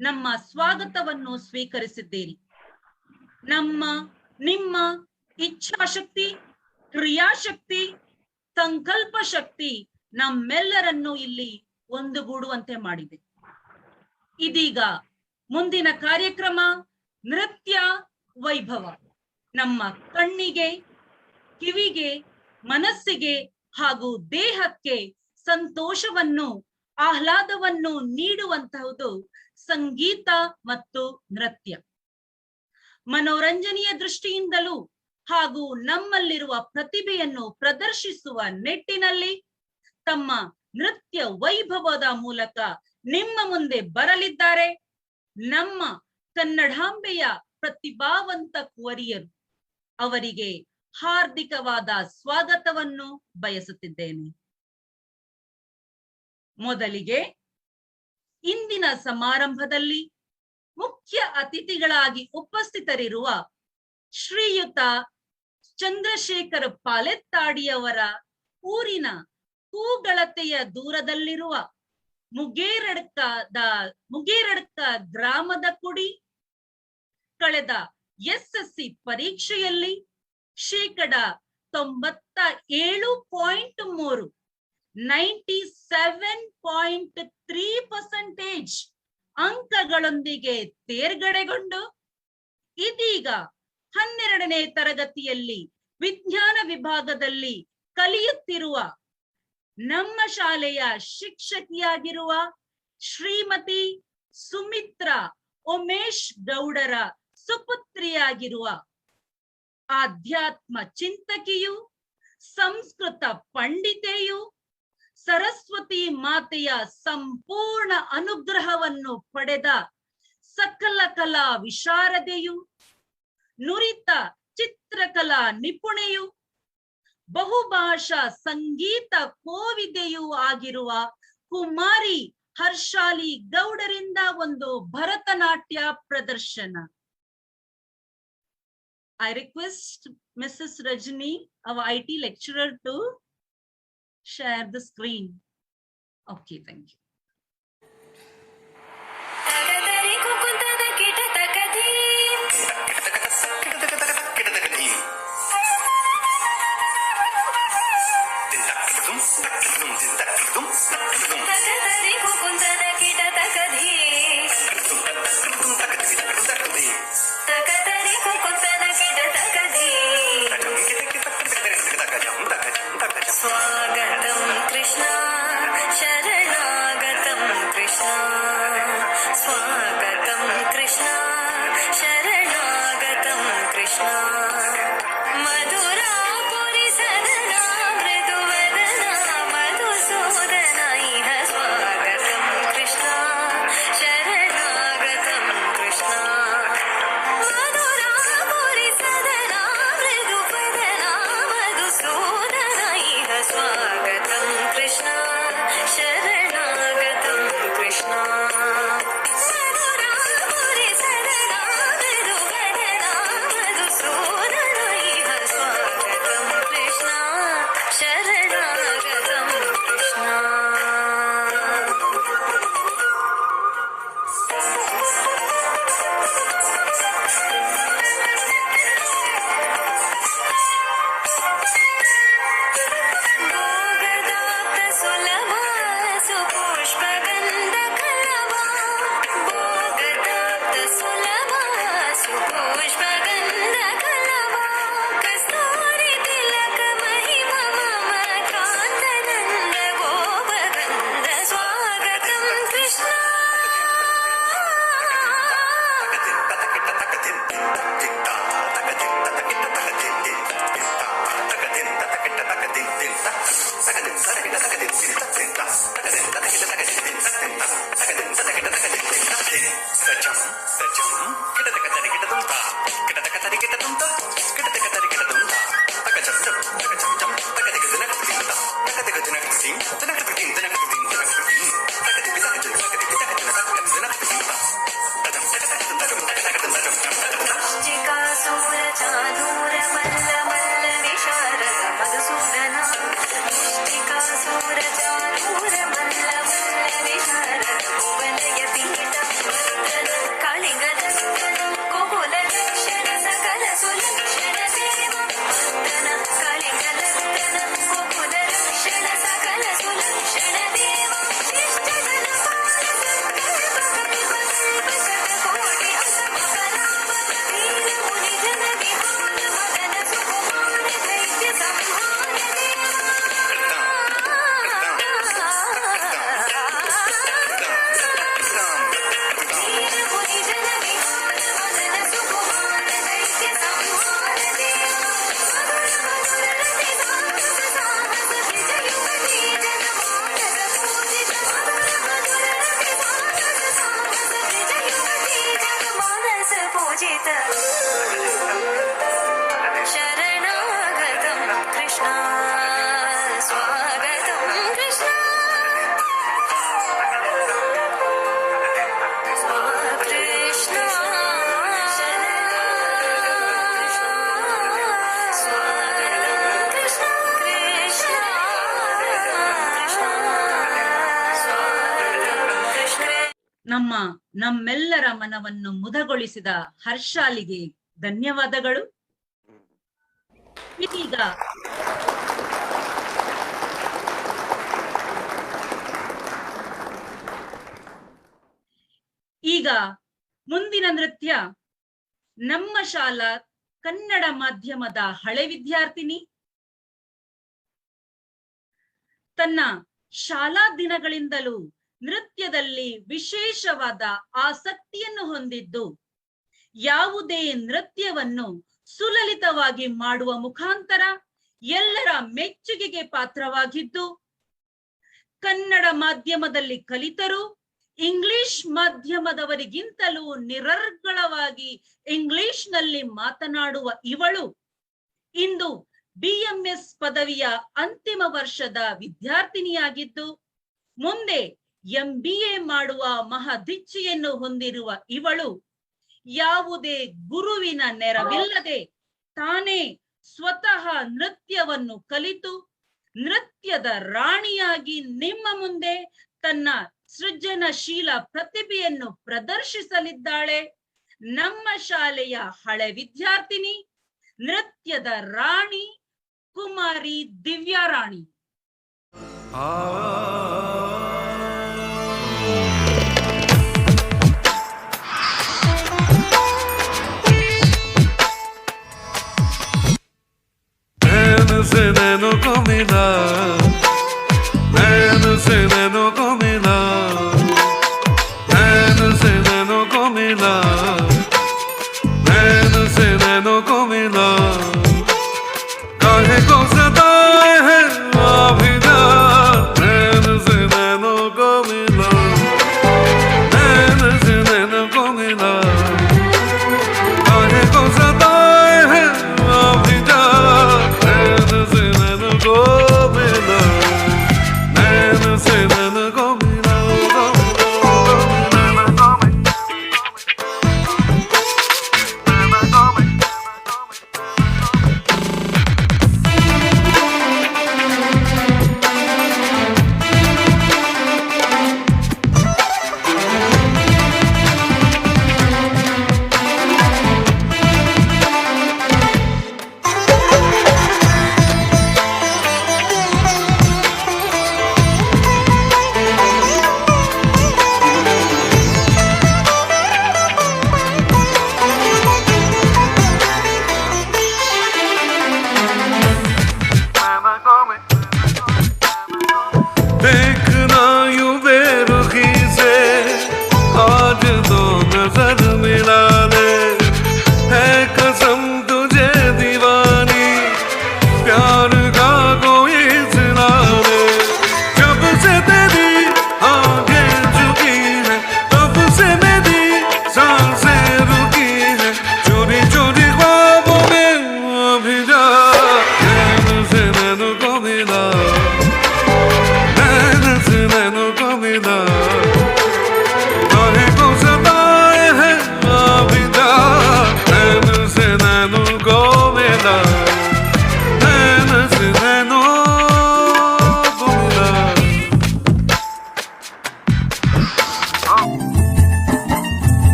ನಮ್ಮ ಸ್ವಾಗತವನ್ನು ಸ್ವೀಕರಿಸಿದ್ದೀರಿ. ನಿಮ್ಮ ಇಚ್ಛಾಶಕ್ತಿ, ಕ್ರಿಯಾಶಕ್ತಿ, ಸಂಕಲ್ಪ ಶಕ್ತಿ ನಮ್ಮೆಲ್ಲರನ್ನು ಇಲ್ಲಿ ಒಂದುಗೂಡುವಂತೆ ಮಾಡಿದೆ. ಇದೀಗ ಮುಂದಿನ ಕಾರ್ಯಕ್ರಮ ನೃತ್ಯ ವೈಭವ. ನಮ್ಮ ಕಣ್ಣಿಗೆ, ಕಿವಿಗೆ, ಮನಸ್ಸಿಗೆ ಹಾಗೂ ದೇಹಕ್ಕೆ ಸಂತೋಷವನ್ನು, ಆಹ್ಲಾದವನ್ನು ನೀಡುವಂತಹುದು ಸಂಗೀತ ಮತ್ತು ನೃತ್ಯ. ಮನೋರಂಜನೆಯ ದೃಷ್ಟಿಯಿಂದಲೂ ಹಾಗೂ ನಮ್ಮಲ್ಲಿರುವ ಪ್ರತಿಭೆಯನ್ನು ಪ್ರದರ್ಶಿಸುವ ನಿಟ್ಟಿನಲ್ಲಿ ತಮ್ಮ ನೃತ್ಯ ವೈಭವದ ಮೂಲಕ ನಿಮ್ಮ ಮುಂದೆ ಬರಲಿದ್ದಾರೆ ನಮ್ಮ ಕನ್ನಡಾಂಬೆಯ ಪ್ರತಿಭಾವಂತ ಕುವರಿಯರು. ಅವರಿಗೆ ಹಾರ್ದಿಕವಾದ ಸ್ವಾಗತವನ್ನು ಬಯಸುತ್ತಿದ್ದೇನೆ. ಮೊದಲಿಗೆ ಇಂದಿನ ಸಮಾರಂಭದಲ್ಲಿ ಮುಖ್ಯ ಅತಿಥಿಗಳಾಗಿ ಉಪಸ್ಥಿತರಿರುವ ಶ್ರೀಯುತ ಚಂದ್ರಶೇಖರ್ ಪಾಲೆತ್ತಾಡಿಯವರ ಊರಿನ ಕೂಗಳತೆಯ ದೂರದಲ್ಲಿರುವ ಮುಗೇರಡ್ಕ ಗ್ರಾಮದ ಕುಡಿ ಕಳೆದ ಎಸ್ಎಸ್ಸಿ ಪರೀಕ್ಷೆಯಲ್ಲಿ 97.3 97.3% ಅಂಕಗಳೊಂದಿಗೆ ತೇರ್ಗಡೆಗೊಂಡು ಇದೀಗ 12ನೇ ತರಗತಿಯಲ್ಲಿ ವಿಜ್ಞಾನ ವಿಭಾಗದಲ್ಲಿ ಕಲಿಯುತ್ತಿರುವ ನಮ್ಮ ಶಾಲೆಯ ಶಿಕ್ಷಕಿಯಾಗಿರುವ ಶ್ರೀಮತಿ ಸುಮಿತ್ರಾ ಉಮೇಶ್ ಗೌಡರ ಸುಪುತ್ರಿಯಾಗಿರುವ ಆಧ್ಯಾತ್ಮ ಚಿಂತಕಿಯು, ಸಂಸ್ಕೃತ ಪಂಡಿತೆಯು, ಸರಸ್ವತಿ ಮಾತೆಯ ಸಂಪೂರ್ಣ ಅನುಗ್ರಹವನ್ನು ಪಡೆದ ಸಕಲ ಕಲಾ ವಿಶಾರದೆಯು, ನುರಿತ ಚಿತ್ರಕಲಾ ನಿಪುಣೆಯು, ಬಹುಭಾಷಾ ಸಂಗೀತ ಕೋವಿದೆಯೂ ಆಗಿರುವ ಕುಮಾರಿ ಹರ್ಷಾಲಿ ಗೌಡರಿಂದ ಒಂದು ಭರತನಾಟ್ಯ ಪ್ರದರ್ಶನ. I request Mrs. Rajni, our IT lecturer, to share the screen. Okay, thank you. स्वागतं कृष्ण शरणागतं कृष्ण स्वागतं कृष्ण शरणागतं कृष्ण मधुरापुरि सदना मृदुवदना मधुसूदना इह स्वागतं कृष्ण शरणागतं कृष्ण मधुरापुरि सदना मृदुवदना मधुसूदना इह स्वागतं कृष्ण शरणागतं कृष्ण मधुरापुरि सदना मृदुवदना मधुसूदना ನಮ್ಮೆಲ್ಲರ ಮನವನ್ನು ಮುದಗೊಳಿಸಿದ ಹರ್ಷಾಲಿಗೆ ಧನ್ಯವಾದಗಳು. ಇದೀಗ ಮುಂದಿನ ನೃತ್ಯ ನಮ್ಮ ಶಾಲಾ ಕನ್ನಡ ಮಾಧ್ಯಮದ ಹಳೆ ವಿದ್ಯಾರ್ಥಿನಿ, ತನ್ನ ಶಾಲಾ ದಿನಗಳಿಂದಲೂ ನೃತ್ಯದಲ್ಲಿ ವಿಶೇಷವಾದ ಆಸಕ್ತಿಯನ್ನು ಹೊಂದಿದ್ದು, ಯಾವುದೇ ನೃತ್ಯವನ್ನು ಸುಲಲಿತವಾಗಿ ಮಾಡುವ ಮುಖಾಂತರ ಎಲ್ಲರ ಮೆಚ್ಚುಗೆಗೆ ಪಾತ್ರವಾಗಿದ್ದು, ಕನ್ನಡ ಮಾಧ್ಯಮದಲ್ಲಿ ಕಲಿತರು ಇಂಗ್ಲಿಷ್ ಮಾಧ್ಯಮದವರಿಗಿಂತಲೂ ನಿರರ್ಗಳವಾಗಿ ಇಂಗ್ಲಿಷ್ನಲ್ಲಿ ಮಾತನಾಡುವ ಇವಳು ಇಂದು BMS ಪದವಿಯ ಅಂತಿಮ ವರ್ಷದ ವಿದ್ಯಾರ್ಥಿನಿಯಾಗಿದ್ದು, ಮುಂದೆ MBA ಮಾಡುವ ಮಹದಿಚ್ಛೆಯನ್ನು ಹೊಂದಿರುವ ಇವಳು ಯಾವುದೇ ಗುರುವಿನ ನೆರವಿಲ್ಲದೆ ತಾನೇ ಸ್ವತಃ ನೃತ್ಯವನ್ನು ಕಲಿತು ನೃತ್ಯದ ರಾಣಿಯಾಗಿ ನಿಮ್ಮ ಮುಂದೆ ತನ್ನ ಸೃಜನಶೀಲ ಪ್ರತಿಭೆಯನ್ನು ಪ್ರದರ್ಶಿಸಲಿದ್ದಾಳೆ. ನಮ್ಮ ಶಾಲೆಯ ಹಳೆ ವಿದ್ಯಾರ್ಥಿನಿ, ನೃತ್ಯದ ರಾಣಿ ಕುಮಾರಿ ದಿವ್ಯಾರಾಣಿ.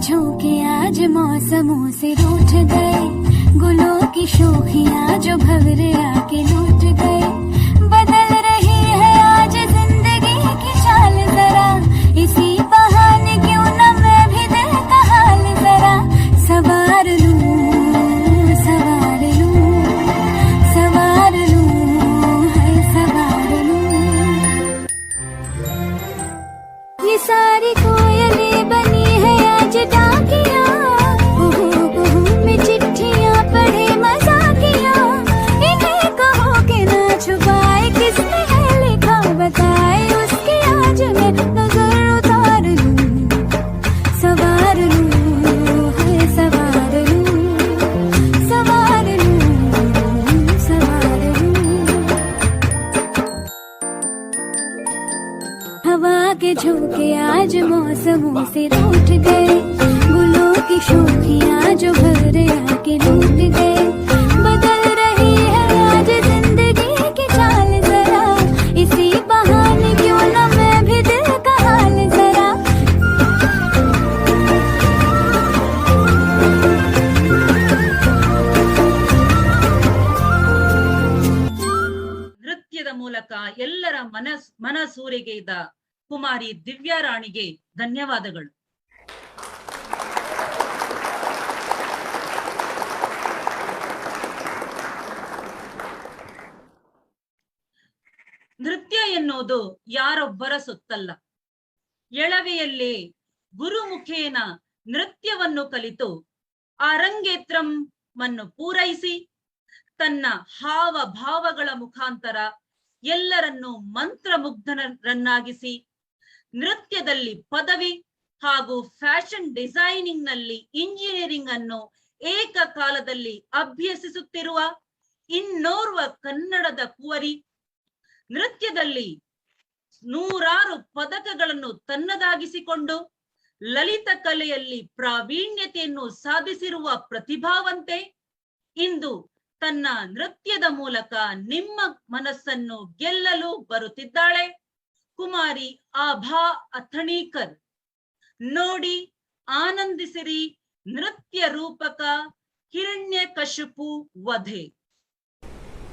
झोंके आज मौसमों से रूठ गए, गुलों की शोखियां जो भंवरे आके लूट गए। बदल रही है आज जिंदगी की चाल जरा, इसी बहाने क्यों न मैं भी दिल का हाल जरा सवार लूं, सवार लूं, सवार लूं, है सवार लूं। ये सारी कोयलें बनी है आज डाकियां, में चिट्ठियां पढ़े मजाकियां। इन्हें कहो कि ना छुपाए किसने है लिखा बताए, उसकी आज मैं नजर उतार लूं, सवार लूं, है सवार लूं, सवार लूं, सवार लूं। हवा के झोंके आज मौसमों से रूठ गए, गुलों की शोखियां जो भंवरे आके लूट गए। बदल रही है आज जिंदगी ಸೂರೆಗೈದ ಕುಮಾರಿ ದಿವ್ಯಾ ರಾಣಿಗೆ ಧನ್ಯವಾದಗಳು. ನೃತ್ಯ ಎನ್ನುವುದು ಯಾರೊಬ್ಬರ ಸೊತ್ತಲ್ಲ. ಎಳವೆಯಲ್ಲೇ ಗುರುಮುಖೇನ ನೃತ್ಯವನ್ನು ಕಲಿತು ಅರಂಗೇತ್ರಮನ್ನು ಪೂರೈಸಿ ತನ್ನ ಹಾವ ಭಾವಗಳ ಮುಖಾಂತರ ಎಲ್ಲರನ್ನೂ ಮಂತ್ರಮುಗ್ಧರನ್ನಾಗಿಸಿ ನೃತ್ಯದಲ್ಲಿ ಪದವಿ ಹಾಗೂ ಫ್ಯಾಷನ್ ಡಿಸೈನಿಂಗ್ ನಲ್ಲಿ ಇಂಜಿನಿಯರಿಂಗ್ ಅನ್ನು ಏಕಕಾಲದಲ್ಲಿ ಅಭ್ಯಸಿಸುತ್ತಿರುವ ಇನ್ನೋರ್ವ ಕನ್ನಡದ ಕುವರಿ, ನೃತ್ಯದಲ್ಲಿ 100 ಪದಕಗಳನ್ನು ತನ್ನದಾಗಿಸಿಕೊಂಡು ಲಲಿತ ಕಲೆಯಲ್ಲಿ ಪ್ರಾವೀಣ್ಯತೆಯನ್ನು ಸಾಧಿಸಿರುವ ಪ್ರತಿಭಾವಂತೆ ಇಂದು ತನ್ನ ನೃತ್ಯದ ಮೂಲಕ ನಿಮ್ಮ ಮನಸ್ಸನ್ನು ಗೆಲ್ಲಲು ಬರುತ್ತಿದ್ದಾಳೆ ಕುಮಾರಿ ಆಭಾ ಅಥಣೀಕರ್. ನೋಡಿ, ಆನಂದಿಸಿರಿ ನೃತ್ಯ ರೂಪಕ ಹಿರಣ್ಯಕಶಿಪು ವಧೆ.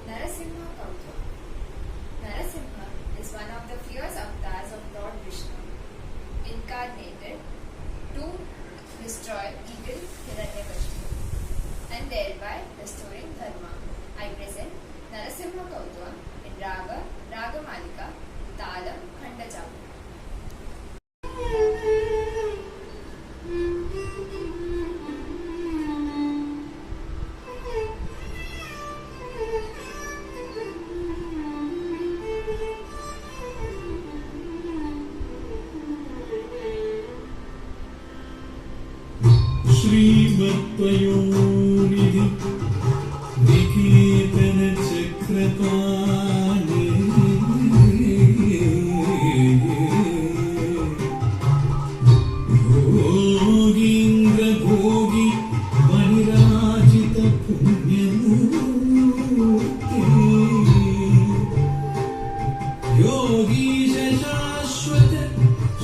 Narasimha Kautuka. Narasimha is one of the fierce avatars of Lord Vishnu, incarnated to destroy evil Hiranyakashipu and thereby restoring dharma. I present Narasimha Kautuka in Raga, Ragamalika, Talam, Khandajam. श्रीमत्पयोनिधि निकेतन चक्रपाणि भोगीन्द्र भोगी मणिराजित पुण्यमूर्ति योगीश शाश्वत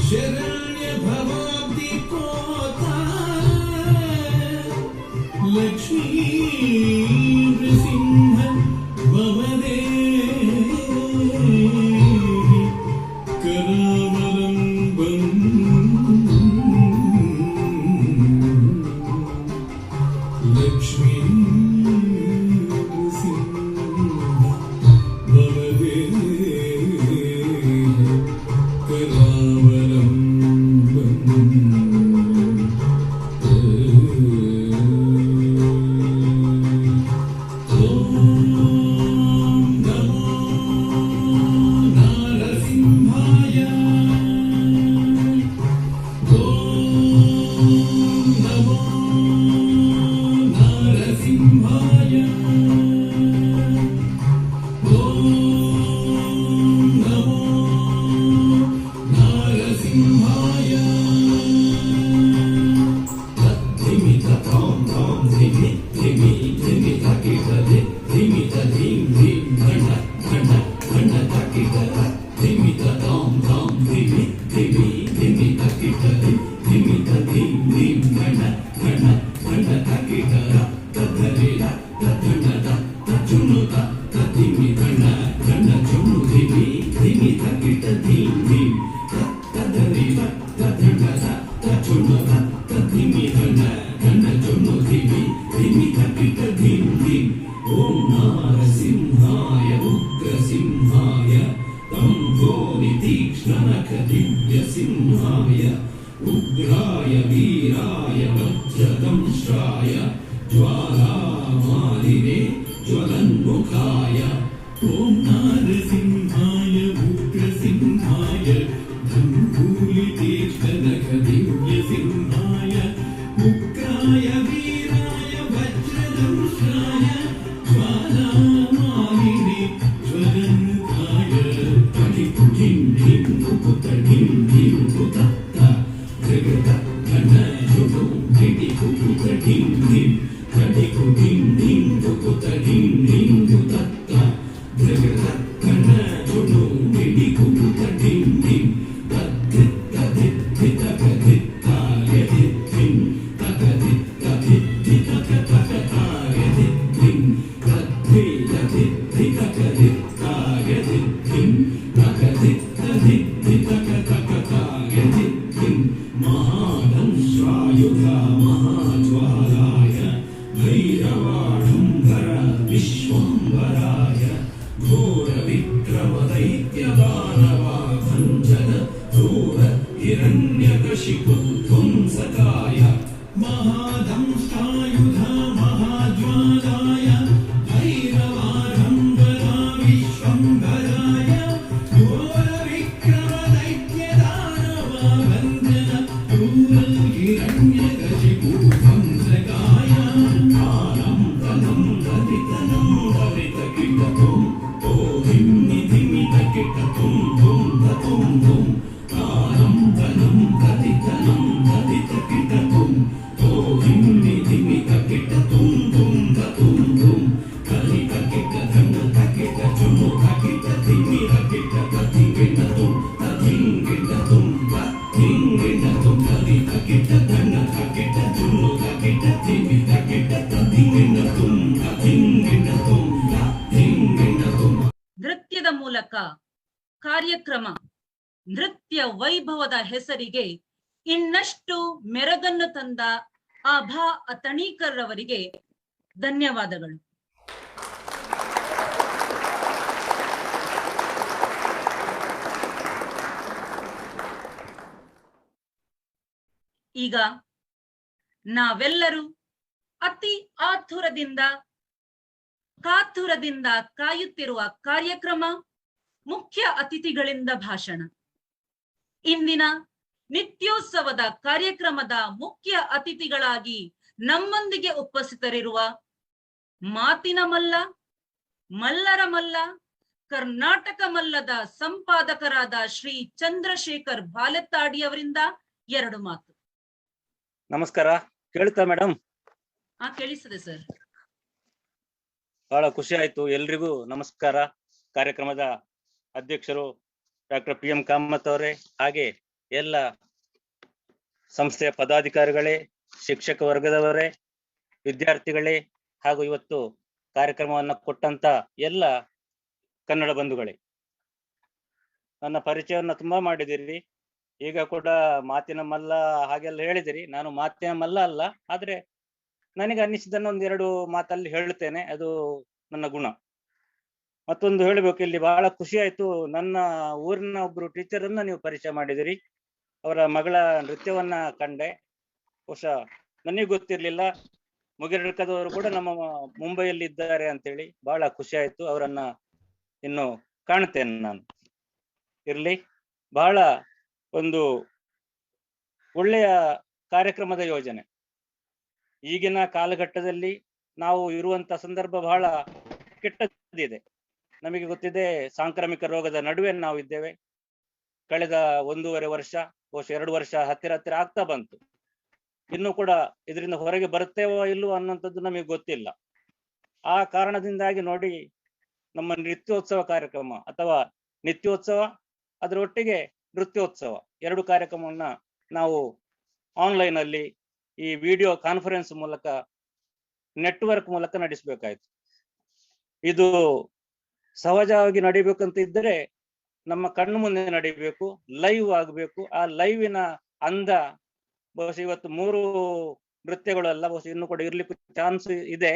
शरण्य भवाब्दि कोता लक्ष्मी नृसिंह भवदेहि करावलम्बम् लक्ष्मी नृसिंह भवदेहि करावलम्बम्. उग्राय वीराय वज्रदंष्ट्राय ज्वालामालिने ज्वलन्मुखाय ॐ नारसिंहाय उग्रसिंहाय धूलितीक्ष्णनखदिव्यसिंहाय उग्राय वीराय वज्रदंष्ट्राय ज्वालामालिने ज्वलन्मुखाय तडिपुटिं धिं मुकुटडिं धिं मुकुतत्ता जगत घन जुगु धिं मुकुटडिं धिं तडिपुटिं धिं मुकुटडिं धिं मुकुतत्ता जगत घन महादंश्रायुध महाज्वालाय भैरवाडम्बर विश्वम्भराय घोरविक्रमदैत्यदानवाभञ्जन क्रूर हिरण्यकशिपुध्वंसकाय महादंष्ट्रायुध महाज्वालाय भैरवाडम्बर विश्वम्भराय घोरविक्रमदैत्यदानवाभञ्जन क्रूर हिरण्यकशिपुध्वंसकाय कालं तनं दलितनं दलितकिटकं ओहिं निधिमितकिटकं धुं धतुं धुं कालं तनं दलितनं दलितकिटकं ओहिं निधिमितकिटकं धुं धतुं धुं कलितकिटधं तकिटजुं तकिटधिमिरकिटकधिगिटतुं तधिङ्गिटतुं तधिङ्गिटतुं कलितकिटधं तकिटजुं तकिटधिमिरकिटकधिगिटतुं तधिङ्गिटतुं तधिङ्गिटतुं ನೃತ್ಯದ ಮೂಲಕ ಕಾರ್ಯಕ್ರಮ ನೃತ್ಯ ವೈಭವದ ಹೆಸರಿಗೆ ಇನ್ನಷ್ಟು ಮೆರಗನ್ನು ತಂದ ಆಭಾ ಅತಣೀಕರ್ ಅವರಿಗೆ ಧನ್ಯವಾದಗಳು. ಈಗ ನಾವೆಲ್ಲರೂ ಅತಿ ಕಾತುರದಿಂದ ಕಾಯುತ್ತಿರುವ ಕಾರ್ಯಕ್ರಮ ಮುಖ್ಯ ಅತಿಥಿಗಳಿಂದ ಭಾಷಣ. ಇಂದಿನ ನಿತ್ಯೋತ್ಸವದ ಕಾರ್ಯಕ್ರಮದ ಮುಖ್ಯ ಅತಿಥಿಗಳಾಗಿ ನಮ್ಮೊಂದಿಗೆ ಉಪಸ್ಥಿತರಿರುವ ಮಾತಿನ ಮಲ್ಲ, ಮಲ್ಲರ ಮಲ್ಲ, ಕರ್ನಾಟಕ ಮಲ್ಲದ ಸಂಪಾದಕರಾದ ಶ್ರೀ ಚಂದ್ರಶೇಖರ್ ಬಾಲೆತ್ತಾಡಿ ಅವರಿಂದ 2 ಮಾತು. ನಮಸ್ಕಾರ, ಕೇಳ್ತಾ ಮೇಡಮ್? ಕೇಳಿಸ್ತದೆ ಸರ್. ಬಹಳ ಖುಷಿ ಆಯ್ತು. ಎಲ್ರಿಗೂ ನಮಸ್ಕಾರ. ಕಾರ್ಯಕ್ರಮದ ಅಧ್ಯಕ್ಷರು ಡಾಕ್ಟರ್ PM ಕಾಮತ್ ಅವರೇ, ಹಾಗೆ ಎಲ್ಲ ಸಂಸ್ಥೆಯ ಪದಾಧಿಕಾರಿಗಳೇ, ಶಿಕ್ಷಕ ವರ್ಗದವರೇ, ವಿದ್ಯಾರ್ಥಿಗಳೇ, ಹಾಗೂ ಇವತ್ತು ಕಾರ್ಯಕ್ರಮವನ್ನು ಕೊಟ್ಟಂತ ಎಲ್ಲ ಕನ್ನಡ ಬಂಧುಗಳೇ, ನನ್ನ ಪರಿಚಯವನ್ನ ತುಂಬಾ ಮಾಡಿದಿರಿ. ಈಗ ಕೂಡ ಮಾತಿನ ಮಲ್ಲ ಹಾಗೆಲ್ಲ ಹೇಳಿದಿರಿ. ನಾನು ಮಾತಿನ ಮಲ್ಲ ಅಲ್ಲ, ಆದ್ರೆ ನನಗೆ ಅನ್ನಿಸಿದ್ದನ್ನು 1-2 ಮಾತಲ್ಲಿ ಹೇಳುತ್ತೇನೆ. ಅದು ನನ್ನ ಗುಣ. ಮತ್ತೊಂದು ಹೇಳಬೇಕು, ಇಲ್ಲಿ ಬಹಳ ಖುಷಿ ಆಯ್ತು. ನನ್ನ ಊರಿನ ಒಬ್ರು ಟೀಚರ್ ಅನ್ನ ನೀವು ಪರಿಚಯ ಮಾಡಿದಿರಿ. ಅವರ ಮಗಳ ನೃತ್ಯವನ್ನ ಕಂಡೆ. ಬಹುಶಃ ನನಗೆ ಗೊತ್ತಿರ್ಲಿಲ್ಲ, ಮುಗಿರಡ್ಕದವರು ಕೂಡ ನಮ್ಮ ಮುಂಬೈಯಲ್ಲಿ ಇದ್ದಾರೆ ಅಂತೇಳಿ ಬಹಳ ಖುಷಿ ಆಯ್ತು. ಅವರನ್ನ ಇನ್ನು ಕಾಣ್ತೇನೆ ನಾನು. ಇರ್ಲಿ, ಬಹಳ ಒಂದು ಒಳ್ಳೆಯ ಕಾರ್ಯಕ್ರಮದ ಯೋಜನೆ. ಈಗಿನ ಕಾಲಘಟ್ಟದಲ್ಲಿ ನಾವು ಇರುವಂತ ಸಂದರ್ಭ ಬಹಳ ಕೆಟ್ಟದಿದೆ. ನಮಗೆ ಗೊತ್ತಿದೆ, ಸಾಂಕ್ರಾಮಿಕ ರೋಗದ ನಡುವೆ ನಾವು ಇದ್ದೇವೆ. ಕಳೆದ 1.5 ವರ್ಷ, ಬಹುಶಃ 2 ವರ್ಷ ಹತ್ತಿರ ಆಗ್ತಾ ಬಂತು. ಇನ್ನೂ ಕೂಡ ಇದರಿಂದ ಹೊರಗೆ ಬರುತ್ತೇವೋ ಇಲ್ಲವೋ ಅನ್ನೋಂಥದ್ದು ನಮಗೆ ಗೊತ್ತಿಲ್ಲ. ಆ ಕಾರಣದಿಂದಾಗಿ ನೋಡಿ, ನಮ್ಮ ನೃತ್ಯೋತ್ಸವ ಕಾರ್ಯಕ್ರಮ ಅಥವಾ ನಿತ್ಯೋತ್ಸವ, ಅದರ ಒಟ್ಟಿಗೆ ನೃತ್ಯೋತ್ಸವ 2 ಕಾರ್ಯಕ್ರಮವನ್ನ ನಾವು ಆನ್ಲೈನ್ ಅಲ್ಲಿ ಈ ವಿಡಿಯೋ ಕಾನ್ಫರೆನ್ಸ್ ಮೂಲಕ, ನೆಟ್ವರ್ಕ್ ಮೂಲಕ ನಡೆಸಬೇಕಾಯ್ತು. ಇದು ಸಹಜವಾಗಿ ನಡಿಬೇಕಂತ ಇದ್ದರೆ ನಮ್ಮ ಕಣ್ಣು ಮುಂದೆ ನಡಿಬೇಕು, ಲೈವ್ ಆಗಬೇಕು. ಆ ಲೈವಿನ ಅಂದ ಬಹುಶಃ ಇವತ್ತು 3 ನೃತ್ಯಗಳೆಲ್ಲ ಬಹುಶಃ ಇನ್ನು ಕೂಡ ಇರ್ಲಿಕ್ಕೆ ಚಾನ್ಸ್ ಇದೆ.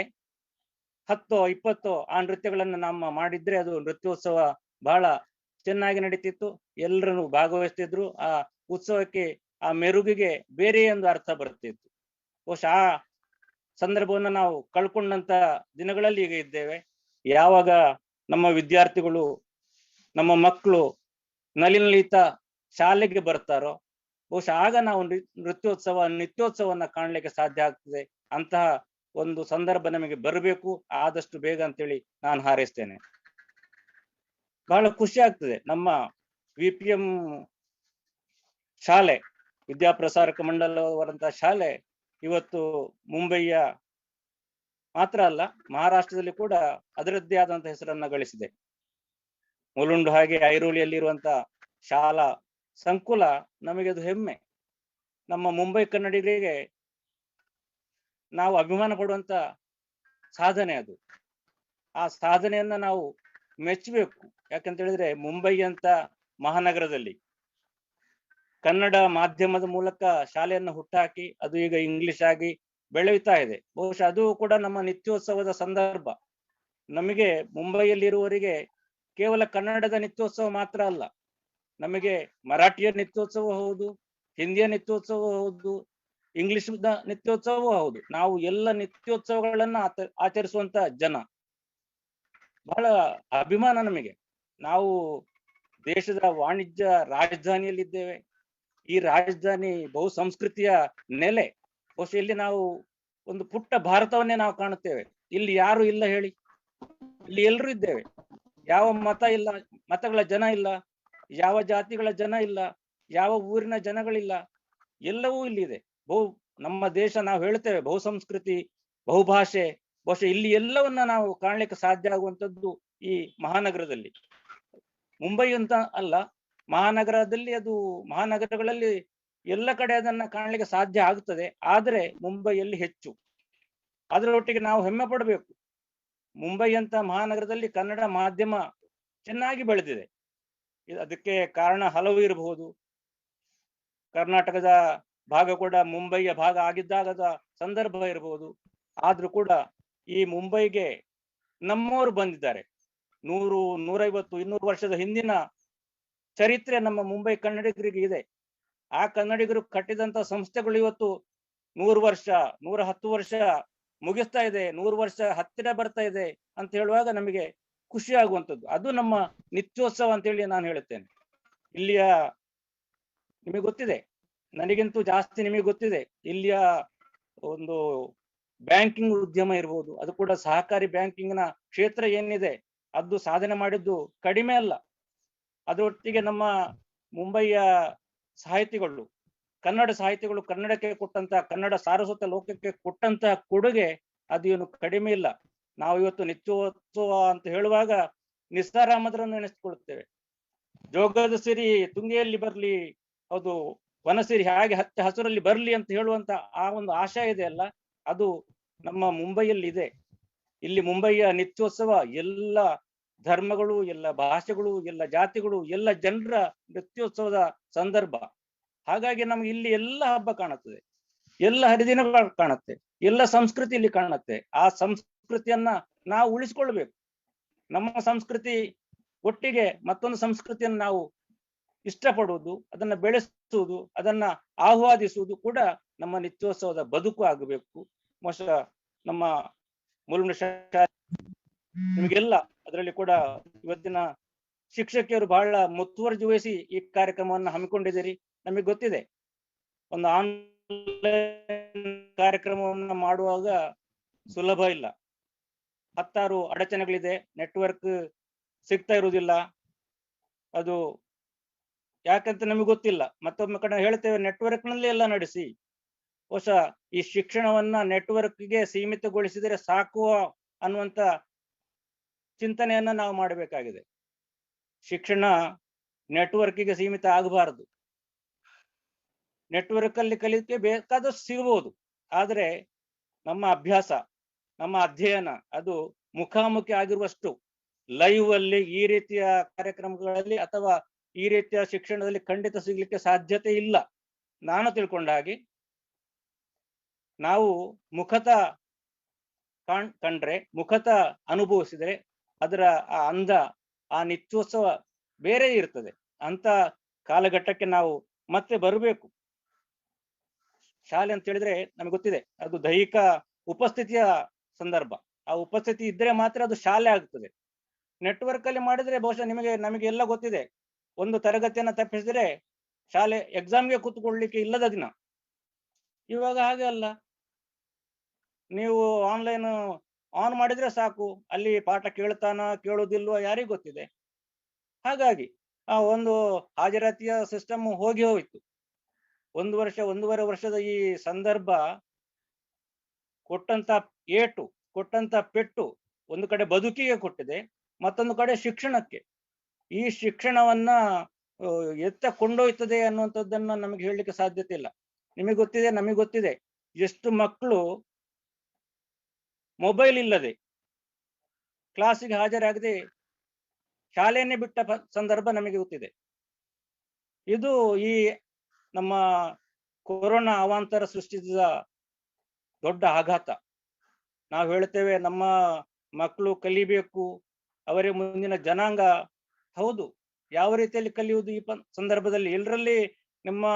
10-20 ಆ ನೃತ್ಯಗಳನ್ನ ನಮ್ಮ ಮಾಡಿದ್ರೆ ಅದು ನೃತ್ಯೋತ್ಸವ ಬಹಳ ಚೆನ್ನಾಗಿ ನಡೀತಿತ್ತು. ಎಲ್ಲರನ್ನು ಭಾಗವಹಿಸ್ತಿದ್ರು. ಆ ಉತ್ಸವಕ್ಕೆ, ಆ ಮೆರುಗಿಗೆ ಬೇರೆ ಒಂದು ಅರ್ಥ ಬರ್ತಿತ್ತು. ಬಹುಶಃ ಆ ಸಂದರ್ಭವನ್ನ ನಾವು ಕಳ್ಕೊಂಡಂತ ದಿನಗಳಲ್ಲಿ ಈಗ ಇದ್ದೇವೆ. ಯಾವಾಗ ನಮ್ಮ ವಿದ್ಯಾರ್ಥಿಗಳು, ನಮ್ಮ ಮಕ್ಕಳು ನಲಿನಲಿತ ಶಾಲೆಗೆ ಬರ್ತಾರೋ, ಬಹುಶಃ ಆಗ ನಾವು ನಿತ್ಯೋತ್ಸವವನ್ನ ಕಾಣ್ಲಿಕ್ಕೆ ಸಾಧ್ಯ ಆಗ್ತದೆ. ಅಂತಹ ಒಂದು ಸಂದರ್ಭ ನಮಗೆ ಬರಬೇಕು ಆದಷ್ಟು ಬೇಗ ಅಂತೇಳಿ ನಾನು ಹಾರೈಸ್ತೇನೆ. ಬಹಳ ಖುಷಿ ಆಗ್ತದೆ. ನಮ್ಮ VPM ಶಾಲೆ, ವಿದ್ಯಾಪ್ರಸಾರಕ ಮಂಡಲವರಂತಹ ಶಾಲೆ ಇವತ್ತು ಮುಂಬಯಿಯ ಮಾತ್ರ ಅಲ್ಲ, ಮಹಾರಾಷ್ಟ್ರದಲ್ಲಿ ಕೂಡ ಅದರದ್ದೇ ಆದಂತಹ ಹೆಸರನ್ನ ಗಳಿಸಿದೆ. ಮುಲುಂಡು ಹಾಗೆ ಐರೋಲಿಯಲ್ಲಿರುವಂತ ಶಾಲಾ ಸಂಕುಲ ನಮಗೆ ಅದು ಹೆಮ್ಮೆ. ನಮ್ಮ ಮುಂಬೈ ಕನ್ನಡಿಗರಿಗೆ ನಾವು ಅಭಿಮಾನ ಪಡುವಂತ ಸಾಧನೆ ಅದು. ಆ ಸಾಧನೆಯನ್ನ ನಾವು ಮೆಚ್ಚಬೇಕು. ಯಾಕಂತ ಹೇಳಿದ್ರೆ ಮುಂಬೈ ಅಂತ ಮಹಾನಗರದಲ್ಲಿ ಕನ್ನಡ ಮಾಧ್ಯಮದ ಮೂಲಕ ಶಾಲೆಯನ್ನು ಹುಟ್ಟಾಕಿ ಅದು ಈಗ ಇಂಗ್ಲಿಷ್ ಆಗಿ ಬೆಳೆಯುತ್ತಾ ಇದೆ. ಬಹುಶಃ ಅದು ಕೂಡ ನಮ್ಮ ನಿತ್ಯೋತ್ಸವದ ಸಂದರ್ಭ. ನಮಗೆ ಮುಂಬೈಯಲ್ಲಿರುವವರಿಗೆ ಕೇವಲ ಕನ್ನಡದ ನಿತ್ಯೋತ್ಸವ ಮಾತ್ರ ಅಲ್ಲ, ನಮಗೆ ಮರಾಠಿಯ ನಿತ್ಯೋತ್ಸವ ಹೌದು, ಹಿಂದಿಯ ನಿತ್ಯೋತ್ಸವ ಹೌದು, ಇಂಗ್ಲಿಷ್ ನಿತ್ಯೋತ್ಸವ ಹೌದು. ನಾವು ಎಲ್ಲ ನಿತ್ಯೋತ್ಸವಗಳನ್ನ ಆಚರಿಸುವಂತ ಜನ. ಬಹಳ ಅಭಿಮಾನ ನಮಗೆ. ನಾವು ದೇಶದ ವಾಣಿಜ್ಯ ರಾಜಧಾನಿಯಲ್ಲಿದ್ದೇವೆ. ಈ ರಾಜಧಾನಿ ಬಹು ಸಂಸ್ಕೃತಿಯ ನೆಲೆ. ಬಹುಶಃ ಇಲ್ಲಿ ನಾವು ಒಂದು ಪುಟ್ಟ ಭಾರತವನ್ನೇ ನಾವು ಕಾಣುತ್ತೇವೆ. ಇಲ್ಲಿ ಯಾರು ಇಲ್ಲ ಹೇಳಿ, ಇಲ್ಲಿ ಎಲ್ಲರೂ ಇದ್ದೇವೆ. ಯಾವ ಮತ ಇಲ್ಲ, ಮತಗಳ ಜನ ಇಲ್ಲ, ಯಾವ ಜಾತಿಗಳ ಜನ ಇಲ್ಲ, ಯಾವ ಊರಿನ ಜನಗಳಿಲ್ಲ, ಎಲ್ಲವೂ ಇಲ್ಲಿದೆ. ನಮ್ಮ ದೇಶ, ನಾವು ಹೇಳ್ತೇವೆ ಬಹು ಸಂಸ್ಕೃತಿ, ಬಹುಭಾಷೆ. ಬಹುಶಃ ಇಲ್ಲಿ ಎಲ್ಲವನ್ನ ನಾವು ಕಾಣ್ಲಿಕ್ಕೆ ಸಾಧ್ಯ ಆಗುವಂತದ್ದು ಈ ಮಹಾನಗರದಲ್ಲಿ. ಮುಂಬೈ ಅಂತ ಅಲ್ಲ, ಮಹಾನಗರದಲ್ಲಿ ಅದು ಮಹಾನಗರಗಳಲ್ಲಿ ಎಲ್ಲ ಕಡೆ ಅದನ್ನ ಕಾಣ್ಲಿಕ್ಕೆ ಸಾಧ್ಯ ಆಗ್ತದೆ. ಆದ್ರೆ ಮುಂಬೈಯಲ್ಲಿ ಹೆಚ್ಚು. ಅದರೊಟ್ಟಿಗೆ ನಾವು ಹೆಮ್ಮೆ ಪಡಬೇಕು. ಮುಂಬೈ ಅಂತ ಮಹಾನಗರದಲ್ಲಿ ಕನ್ನಡ ಮಾಧ್ಯಮ ಚೆನ್ನಾಗಿ ಬೆಳೆದಿದೆ. ಅದಕ್ಕೆ ಕಾರಣ ಹಲವು ಇರಬಹುದು. ಕರ್ನಾಟಕದ ಭಾಗ ಕೂಡ ಮುಂಬೈಯ ಭಾಗ ಆಗಿದ್ದಾಗದ ಸಂದರ್ಭ ಇರಬಹುದು. ಆದ್ರೂ ಕೂಡ ಈ ಮುಂಬೈಗೆ ನಮ್ಮವರು ಬಂದಿದ್ದಾರೆ. 100, 150, 200 ವರ್ಷದ ಹಿಂದಿನ ಚರಿತ್ರೆ ನಮ್ಮ ಮುಂಬೈ ಕನ್ನಡಿಗರಿಗೆ ಇದೆ. ಆ ಕನ್ನಡಿಗರು ಕಟ್ಟಿದಂತ ಸಂಸ್ಥೆಗಳು ಇವತ್ತು 100 ವರ್ಷ, 110 ವರ್ಷ ಮುಗಿಸ್ತಾ ಇದೆ, 100 ವರ್ಷ ಹತ್ತಿರ ಬರ್ತಾ ಇದೆ ಅಂತ ಹೇಳುವಾಗ ನಮಗೆ ಖುಷಿ ಆಗುವಂಥದ್ದು. ಅದು ನಮ್ಮ ನಿತ್ಯೋತ್ಸವ ಅಂತೇಳಿ ನಾನು ಹೇಳುತ್ತೇನೆ. ಇಲ್ಲಿಯ ನಿಮಗೆ ಗೊತ್ತಿದೆ, ನನಗಿಂತೂ ಜಾಸ್ತಿ ನಿಮಗೆ ಗೊತ್ತಿದೆ, ಇಲ್ಲಿಯ ಒಂದು ಬ್ಯಾಂಕಿಂಗ್ ಉದ್ಯಮ ಇರ್ಬೋದು, ಅದು ಕೂಡ ಸಹಕಾರಿ ಬ್ಯಾಂಕಿಂಗ್ ನ ಕ್ಷೇತ್ರ ಏನಿದೆ ಅದು ಸಾಧನೆ ಮಾಡಿದ್ದು ಕಡಿಮೆ ಅಲ್ಲ. ಅದರೊಟ್ಟಿಗೆ ನಮ್ಮ ಮುಂಬೈಯ ಸಾಹಿತಿಗಳು, ಕನ್ನಡ ಸಾಹಿತಿಗಳು ಕನ್ನಡಕ್ಕೆ ಕೊಟ್ಟಂತ, ಕನ್ನಡ ಸಾರಸ್ವತ ಲೋಕಕ್ಕೆ ಕೊಟ್ಟಂತ ಕೊಡುಗೆ ಅದು ಏನು ಕಡಿಮೆ ಇಲ್ಲ. ನಾವು ಇವತ್ತು ನಿತ್ಯೋತ್ಸವ ಅಂತ ಹೇಳುವಾಗ ನಿಸಾರ್ ಅಹಮದ್ರನ್ನು ನೆನೆಸ್ಕೊಳ್ತೇವೆ. ಜೋಗದ ಸಿರಿ ತುಂಗೆಯಲ್ಲಿ ಬರ್ಲಿ, ಹೌದು, ವನಸಿರಿ ಹಾಗೆ ಹಚ್ಚ ಹಸುರಲ್ಲಿ ಬರ್ಲಿ ಅಂತ ಹೇಳುವಂತ ಆ ಒಂದು ಆಶಯ ಇದೆ ಅಲ್ಲ, ಅದು ನಮ್ಮ ಮುಂಬೈಯಲ್ಲಿ ಇದೆ. ಇಲ್ಲಿ ಮುಂಬೈಯ ನಿತ್ಯೋತ್ಸವ ಎಲ್ಲ ಧರ್ಮಗಳು, ಎಲ್ಲ ಭಾಷೆಗಳು, ಎಲ್ಲ ಜಾತಿಗಳು, ಎಲ್ಲ ಜನರ ನಿತ್ಯೋತ್ಸವದ ಸಂದರ್ಭ. ಹಾಗಾಗಿ ನಮ್ಗೆ ಇಲ್ಲಿ ಎಲ್ಲ ಹಬ್ಬ ಕಾಣುತ್ತದೆ, ಎಲ್ಲ ಹರಿದಿನಗಳು ಕಾಣುತ್ತೆ, ಎಲ್ಲ ಸಂಸ್ಕೃತಿ ಇಲ್ಲಿ ಕಾಣುತ್ತೆ. ಆ ಸಂಸ್ಕೃತಿಯನ್ನ ನಾವು ಉಳಿಸ್ಕೊಳ್ಬೇಕು. ನಮ್ಮ ಸಂಸ್ಕೃತಿ ಒಟ್ಟಿಗೆ ಮತ್ತೊಂದು ಸಂಸ್ಕೃತಿಯನ್ನು ನಾವು ಇಷ್ಟಪಡುವುದು, ಅದನ್ನ ಬೆಳೆಸುವುದು, ಅದನ್ನ ಆಹ್ವಾದಿಸುವುದು ಕೂಡ ನಮ್ಮ ನಿತ್ಯೋತ್ಸವದ ಬದುಕು ಆಗಬೇಕು. ಬಹುಶಃ ನಮ್ಮ ಮೂಲನ ನಿಮಗೆಲ್ಲ ಅದರಲ್ಲಿ ಕೂಡ ಇವತ್ತಿನ ಶಿಕ್ಷಕಿಯರು ಬಹಳ ಮುತುವರ್ಜಿ ವಹಿಸಿ ಈ ಕಾರ್ಯಕ್ರಮವನ್ನು ಹಮ್ಮಿಕೊಂಡಿದ್ದೀರಿ. ನಮಗೆ ಗೊತ್ತಿದೆ, ಒಂದು ಆನ್ಲೈನ್ ಕಾರ್ಯಕ್ರಮವನ್ನು ಮಾಡುವಾಗ ಸುಲಭ ಇಲ್ಲ. 10 ಅಡಚಣೆಗಳಿದೆ, ನೆಟ್ವರ್ಕ್ ಸಿಗ್ತಾ ಇರುವುದಿಲ್ಲ. ಅದು ಯಾಕಂತ ನಮಗೆ ಗೊತ್ತಿಲ್ಲ. ಮತ್ತೊಮ್ಮೆ ಕಡೆ ಹೇಳ್ತೇವೆ, ನೆಟ್ವರ್ಕ್ ನಲ್ಲಿ ಎಲ್ಲ ನಡೆಸಿ. ಬಹುಶಃ ಈ ಶಿಕ್ಷಣವನ್ನ ನೆಟ್ವರ್ಕ್ಗೆ ಸೀಮಿತಗೊಳಿಸಿದರೆ ಸಾಕು ಅನ್ನುವಂತ ಚಿಂತನೆಯನ್ನ ನಾವು ಮಾಡಬೇಕಾಗಿದೆ. ಶಿಕ್ಷಣ ನೆಟ್ವರ್ಕ್ಗೆ ಸೀಮಿತ ಆಗಬಾರದು. ನೆಟ್ವರ್ಕ್ ಅಲ್ಲಿ ಕಲಿಕೆ ಬೇಕಾದಷ್ಟು ಸಿಗಬಹುದು, ಆದ್ರೆ ನಮ್ಮ ಅಭ್ಯಾಸ, ನಮ್ಮ ಅಧ್ಯಯನ ಅದು ಮುಖಾಮುಖಿ ಆಗಿರುವಷ್ಟು ಲೈವ್ ಅಲ್ಲಿ ಈ ರೀತಿಯ ಕಾರ್ಯಕ್ರಮಗಳಲ್ಲಿ ಅಥವಾ ಈ ರೀತಿಯ ಶಿಕ್ಷಣದಲ್ಲಿ ಖಂಡಿತ ಸಿಗ್ಲಿಕ್ಕೆ ಸಾಧ್ಯತೆ ಇಲ್ಲ. ನಾನು ತಿಳ್ಕೊಂಡ ಹಾಗೆ ನಾವು ಮುಖತಃ ಕಂಡ್ರೆ, ಮುಖತಃ ಅನುಭವಿಸಿದ್ರೆ ಅದರ ಆ ಅಂದ, ಆ ನಿತ್ಯೋತ್ಸವ ಬೇರೆ ಇರ್ತದೆ. ಅಂತ ಕಾಲಘಟ್ಟಕ್ಕೆ ನಾವು ಮತ್ತೆ ಬರಬೇಕು. ಶಾಲೆ ಅಂತ ಹೇಳಿದ್ರೆ ನಮಗೆ ಗೊತ್ತಿದೆ, ಅದು ದೈಹಿಕ ಉಪಸ್ಥಿತಿಯ ಸಂದರ್ಭ. ಆ ಉಪಸ್ಥಿತಿ ಇದ್ರೆ ಮಾತ್ರ ಅದು ಶಾಲೆ ಆಗ್ತದೆ. ನೆಟ್ವರ್ಕ್ ಅಲ್ಲಿ ಮಾಡಿದ್ರೆ ಬಹುಶಃ ನಮಗೆ ಎಲ್ಲ ಗೊತ್ತಿದೆ, ಒಂದು ತರಗತಿಯನ್ನ ತಪ್ಪಿಸಿದ್ರೆ ಶಾಲೆ ಎಕ್ಸಾಮ್ಗೆ ಕೂತ್ಕೊಳ್ಳಿಕ್ಕೆ ಇಲ್ಲದ ದಿನ. ಇವಾಗ ಹಾಗೆ ಅಲ್ಲ, ನೀವು ಆನ್ಲೈನ್ ಆನ್ ಮಾಡಿದ್ರೆ ಸಾಕು, ಅಲ್ಲಿ ಪಾಠ ಕೇಳೋದಿಲ್ವೋ ಯಾರಿಗೂ ಗೊತ್ತಿದೆ. ಹಾಗಾಗಿ ಆ ಒಂದು ಹಾಜರಾತಿಯ ಸಿಸ್ಟಮ್ ಹೋಗಿ ಹೋಯ್ತು. 1 ವರ್ಷ, 1.5 ವರ್ಷದ ಈ ಸಂದರ್ಭ ಕೊಟ್ಟಂತ ಏಟು, ಕೊಟ್ಟಂತ ಪೆಟ್ಟು ಒಂದು ಕಡೆ ಬದುಕಿಗೆ ಕೊಟ್ಟಿದೆ, ಮತ್ತೊಂದು ಕಡೆ ಶಿಕ್ಷಣಕ್ಕೆ. ಈ ಶಿಕ್ಷಣವನ್ನ ಎತ್ತ ಕೊಂಡೊಯ್ತದೆ ಅನ್ನುವಂಥದ್ದನ್ನ ನಮಗೆ ಹೇಳಲಿಕ್ಕೆ ಸಾಧ್ಯತೆ ಇಲ್ಲ. ನಿಮಗೆ ಗೊತ್ತಿದೆ, ನಮಗೆ ಗೊತ್ತಿದೆ, ಎಷ್ಟು ಮಕ್ಕಳು ಮೊಬೈಲ್ ಇಲ್ಲದೆ ಕ್ಲಾಸಿಗೆ ಹಾಜರಾಗದೆ ಶಾಲೆಯನ್ನೇ ಬಿಟ್ಟ ಸಂದರ್ಭ ನಮಗೆ ಗೊತ್ತಿದೆ. ಇದು ಈ ನಮ್ಮ ಕೊರೋನಾ ಅವಾಂತರ ಸೃಷ್ಟಿಸಿದ ದೊಡ್ಡ ಆಘಾತ. ನಾವು ಹೇಳ್ತೇವೆ ನಮ್ಮ ಮಕ್ಕಳು ಕಲಿಬೇಕು, ಅವರೇ ಮುಂದಿನ ಜನಾಂಗ. ಹೌದು, ಯಾವ ರೀತಿಯಲ್ಲಿ ಕಲಿಯುವುದು ಈ ಸಂದರ್ಭದಲ್ಲಿ? ಎಲ್ಲರಲ್ಲಿ ನಿಮ್ಮ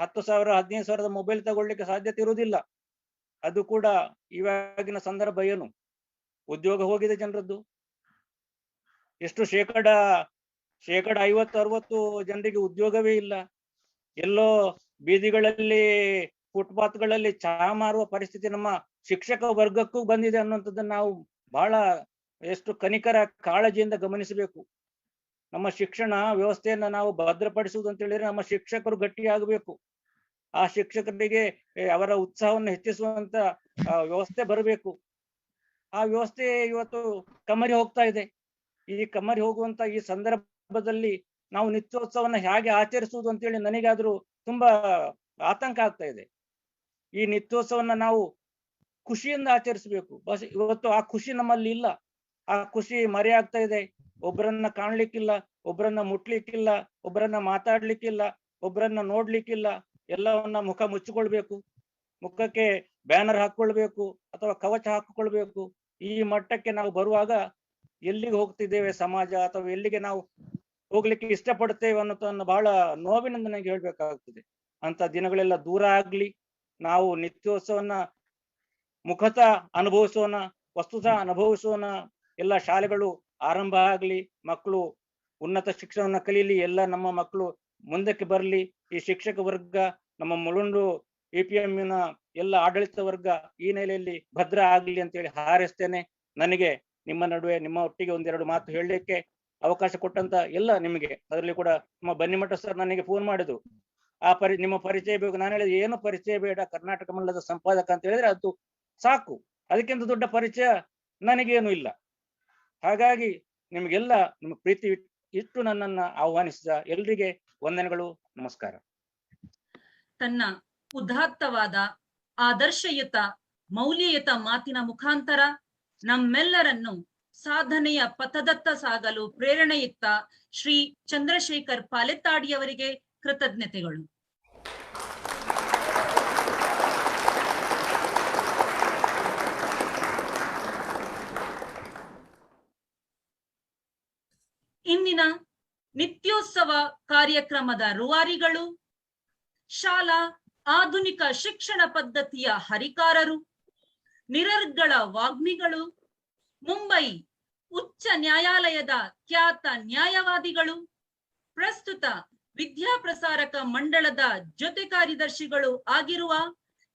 10,000 15,000 ಮೊಬೈಲ್ ತಗೊಳ್ಳಿಕ್ಕೆ ಸಾಧ್ಯತೆ ಇರುವುದಿಲ್ಲ. ಅದು ಕೂಡ ಇವಾಗಿನ ಸಂದರ್ಭ ಏನು? ಉದ್ಯೋಗ ಹೋಗಿದೆ ಜನರದ್ದು. ಎಷ್ಟು ಶೇಕಡ 50-60 ಜನರಿಗೆ ಉದ್ಯೋಗವೇ ಇಲ್ಲ. ಎಲ್ಲೋ ಬೀದಿಗಳಲ್ಲಿ ಫುಟ್ಪಾತ್ಗಳಲ್ಲಿ ಚಹಾ ಮಾರುವ ಪರಿಸ್ಥಿತಿ ನಮ್ಮ ಶಿಕ್ಷಕ ವರ್ಗಕ್ಕೂ ಬಂದಿದೆ ಅನ್ನುವಂಥದ್ದನ್ನು ನಾವು ಬಹಳ ಎಷ್ಟು ಕನಿಕರ ಕಾಳಜಿಯಿಂದ ಗಮನಿಸಬೇಕು. ನಮ್ಮ ಶಿಕ್ಷಣ ವ್ಯವಸ್ಥೆಯನ್ನ ನಾವು ಭದ್ರಪಡಿಸುವುದು ಅಂತ ಹೇಳಿದ್ರೆ ನಮ್ಮ ಶಿಕ್ಷಕರು ಗಟ್ಟಿಯಾಗಬೇಕು. ಆ ಶಿಕ್ಷಕರಿಗೆ ಅವರ ಉತ್ಸಾಹವನ್ನು ಹೆಚ್ಚಿಸುವಂತ ವ್ಯವಸ್ಥೆ ಬರಬೇಕು. ಆ ವ್ಯವಸ್ಥೆ ಇವತ್ತು ಕಮ್ಮರಿ ಹೋಗ್ತಾ ಇದೆ. ಈ ಕಮ್ಮರಿ ಹೋಗುವಂತ ಈ ಸಂದರ್ಭದಲ್ಲಿ ನಾವು ನಿತ್ಯೋತ್ಸವನ್ನ ಹೇಗೆ ಆಚರಿಸುವುದು ಅಂತೇಳಿ ನನಗಾದ್ರೂ ತುಂಬಾ ಆತಂಕ ಆಗ್ತಾ ಇದೆ. ಈ ನಿತ್ಯೋತ್ಸವನ್ನ ನಾವು ಖುಷಿಯಿಂದ ಆಚರಿಸಬೇಕು. ಬಸ್ ಇವತ್ತು ಆ ಖುಷಿ ನಮ್ಮಲ್ಲಿ ಇಲ್ಲ. ಆ ಖುಷಿ ಮರೆ ಆಗ್ತಾ ಇದೆ. ಒಬ್ಬರನ್ನ ಕಾಣ್ಲಿಕ್ಕಿಲ್ಲ, ಒಬ್ಬರನ್ನ ಮುಟ್ಲಿಕ್ಕಿಲ್ಲ, ಒಬ್ಬರನ್ನ ಮಾತಾಡ್ಲಿಕ್ಕಿಲ್ಲ, ಒಬ್ಬರನ್ನ ನೋಡ್ಲಿಕ್ಕಿಲ್ಲ. ಎಲ್ಲವನ್ನ ಮುಖ ಮುಚ್ಚಿಕೊಳ್ಬೇಕು, ಮುಖಕ್ಕೆ ಬ್ಯಾನರ್ ಹಾಕೊಳ್ಬೇಕು ಅಥವಾ ಕವಚ ಹಾಕಿಕೊಳ್ಬೇಕು. ಈ ಮಟ್ಟಕ್ಕೆ ನಾವು ಬರುವಾಗ ಎಲ್ಲಿಗೆ ಹೋಗ್ತಿದ್ದೇವೆ ಸಮಾಜ, ಅಥವಾ ಎಲ್ಲಿಗೆ ನಾವು ಹೋಗ್ಲಿಕ್ಕೆ ಇಷ್ಟಪಡ್ತೇವೆ ಅನ್ನೋದನ್ನ ಬಹಳ ನೋವಿನಿಂದ ನನಗೆ ಹೇಳ್ಬೇಕಾಗ್ತದೆ. ಅಂತ ದಿನಗಳೆಲ್ಲ ದೂರ ಆಗ್ಲಿ. ನಾವು ನಿತ್ಯೋತ್ಸವನ್ನ ಮುಖತಃ ಅನುಭವಿಸೋಣ, ವಸ್ತುತಃ ಅನುಭವಿಸೋಣ. ಎಲ್ಲ ಶಾಲೆಗಳು ಆರಂಭ ಆಗ್ಲಿ, ಮಕ್ಕಳು ಉನ್ನತ ಶಿಕ್ಷಣವನ್ನ ಕಲೀಲಿ, ಎಲ್ಲ ನಮ್ಮ ಮಕ್ಕಳು ಮುಂದಕ್ಕೆ ಬರಲಿ. ಈ ಶಿಕ್ಷಕ ವರ್ಗ, ನಮ್ಮ ಮುಳುಂಡು APM-ನ ಎಲ್ಲ ಆಡಳಿತ ವರ್ಗ ಈ ನೆಲೆಯಲ್ಲಿ ಭದ್ರ ಆಗ್ಲಿ ಅಂತೇಳಿ ಹಾರೈಸ್ತೇನೆ. ನನಗೆ ನಿಮ್ಮ ನಡುವೆ ನಿಮ್ಮ ಒಟ್ಟಿಗೆ ಒಂದೆರಡು ಮಾತು ಹೇಳಲಿಕ್ಕೆ ಅವಕಾಶ ಕೊಟ್ಟಂತ ಎಲ್ಲ ನಿಮಗೆ, ಅದರಲ್ಲಿ ಕೂಡ ನಮ್ಮ ಬನ್ನಿಮಠ ಸರ್ ನನಗೆ ಫೋನ್ ಮಾಡಿದ್ರು. ನಿಮ್ಮ ಪರಿಚಯ ಬೇಕು. ನಾನು ಹೇಳಿದೆ ಏನು ಪರಿಚಯ ಬೇಡ, ಕರ್ನಾಟಕ ಮಂಡಲದ ಸಂಪಾದಕ ಅಂತ ಹೇಳಿದ್ರೆ ಅದು ಸಾಕು, ಅದಕ್ಕಿಂತ ದೊಡ್ಡ ಪರಿಚಯ ನನಗೇನು ಇಲ್ಲ. ಹಾಗಾಗಿ ನಿಮಗೆಲ್ಲ ನಿಮ್ಮ ಪ್ರೀತಿ ಇಟ್ಟು ನನ್ನನ್ನ ಆಹ್ವಾನಿಸಿದ ಎಲ್ರಿಗೆ ವಂದನೆಗಳು, ನಮಸ್ಕಾರ. ತನ್ನ ಉದಾತ್ತವಾದ ಆದರ್ಶಯುತ ಮೌಲ್ಯಯುತ ಮಾತಿನ ಮುಖಾಂತರ ನಮ್ಮೆಲ್ಲರನ್ನು ಸಾಧನೆಯ ಪಥದತ್ತ ಸಾಗಲು ಪ್ರೇರಣೆಯುತ್ತ ಶ್ರೀ ಚಂದ್ರಶೇಖರ್ ಪಾಲೆತ್ತಾಡಿಯವರಿಗೆ ಕೃತಜ್ಞತೆಗಳು. ಇಂದಿನ ನಿತ್ಯೋತ್ಸವ ಕಾರ್ಯಕ್ರಮದ ರೂವಾರಿಗಳು, ಶಾಲಾ ಆಧುನಿಕ ಶಿಕ್ಷಣ ಪದ್ಧತಿಯ ಹರಿಕಾರರು, ನಿರರ್ಗಳ ವಾಗ್ಮಿಗಳು, ಮುಂಬೈ ಉಚ್ಚ ನ್ಯಾಯಾಲಯದ ಖ್ಯಾತ ನ್ಯಾಯವಾದಿಗಳು, ಪ್ರಸ್ತುತ ವಿದ್ಯಾಪ್ರಸಾರಕ ಮಂಡಳದ ಜೊತೆ ಕಾರ್ಯದರ್ಶಿಗಳು ಆಗಿರುವ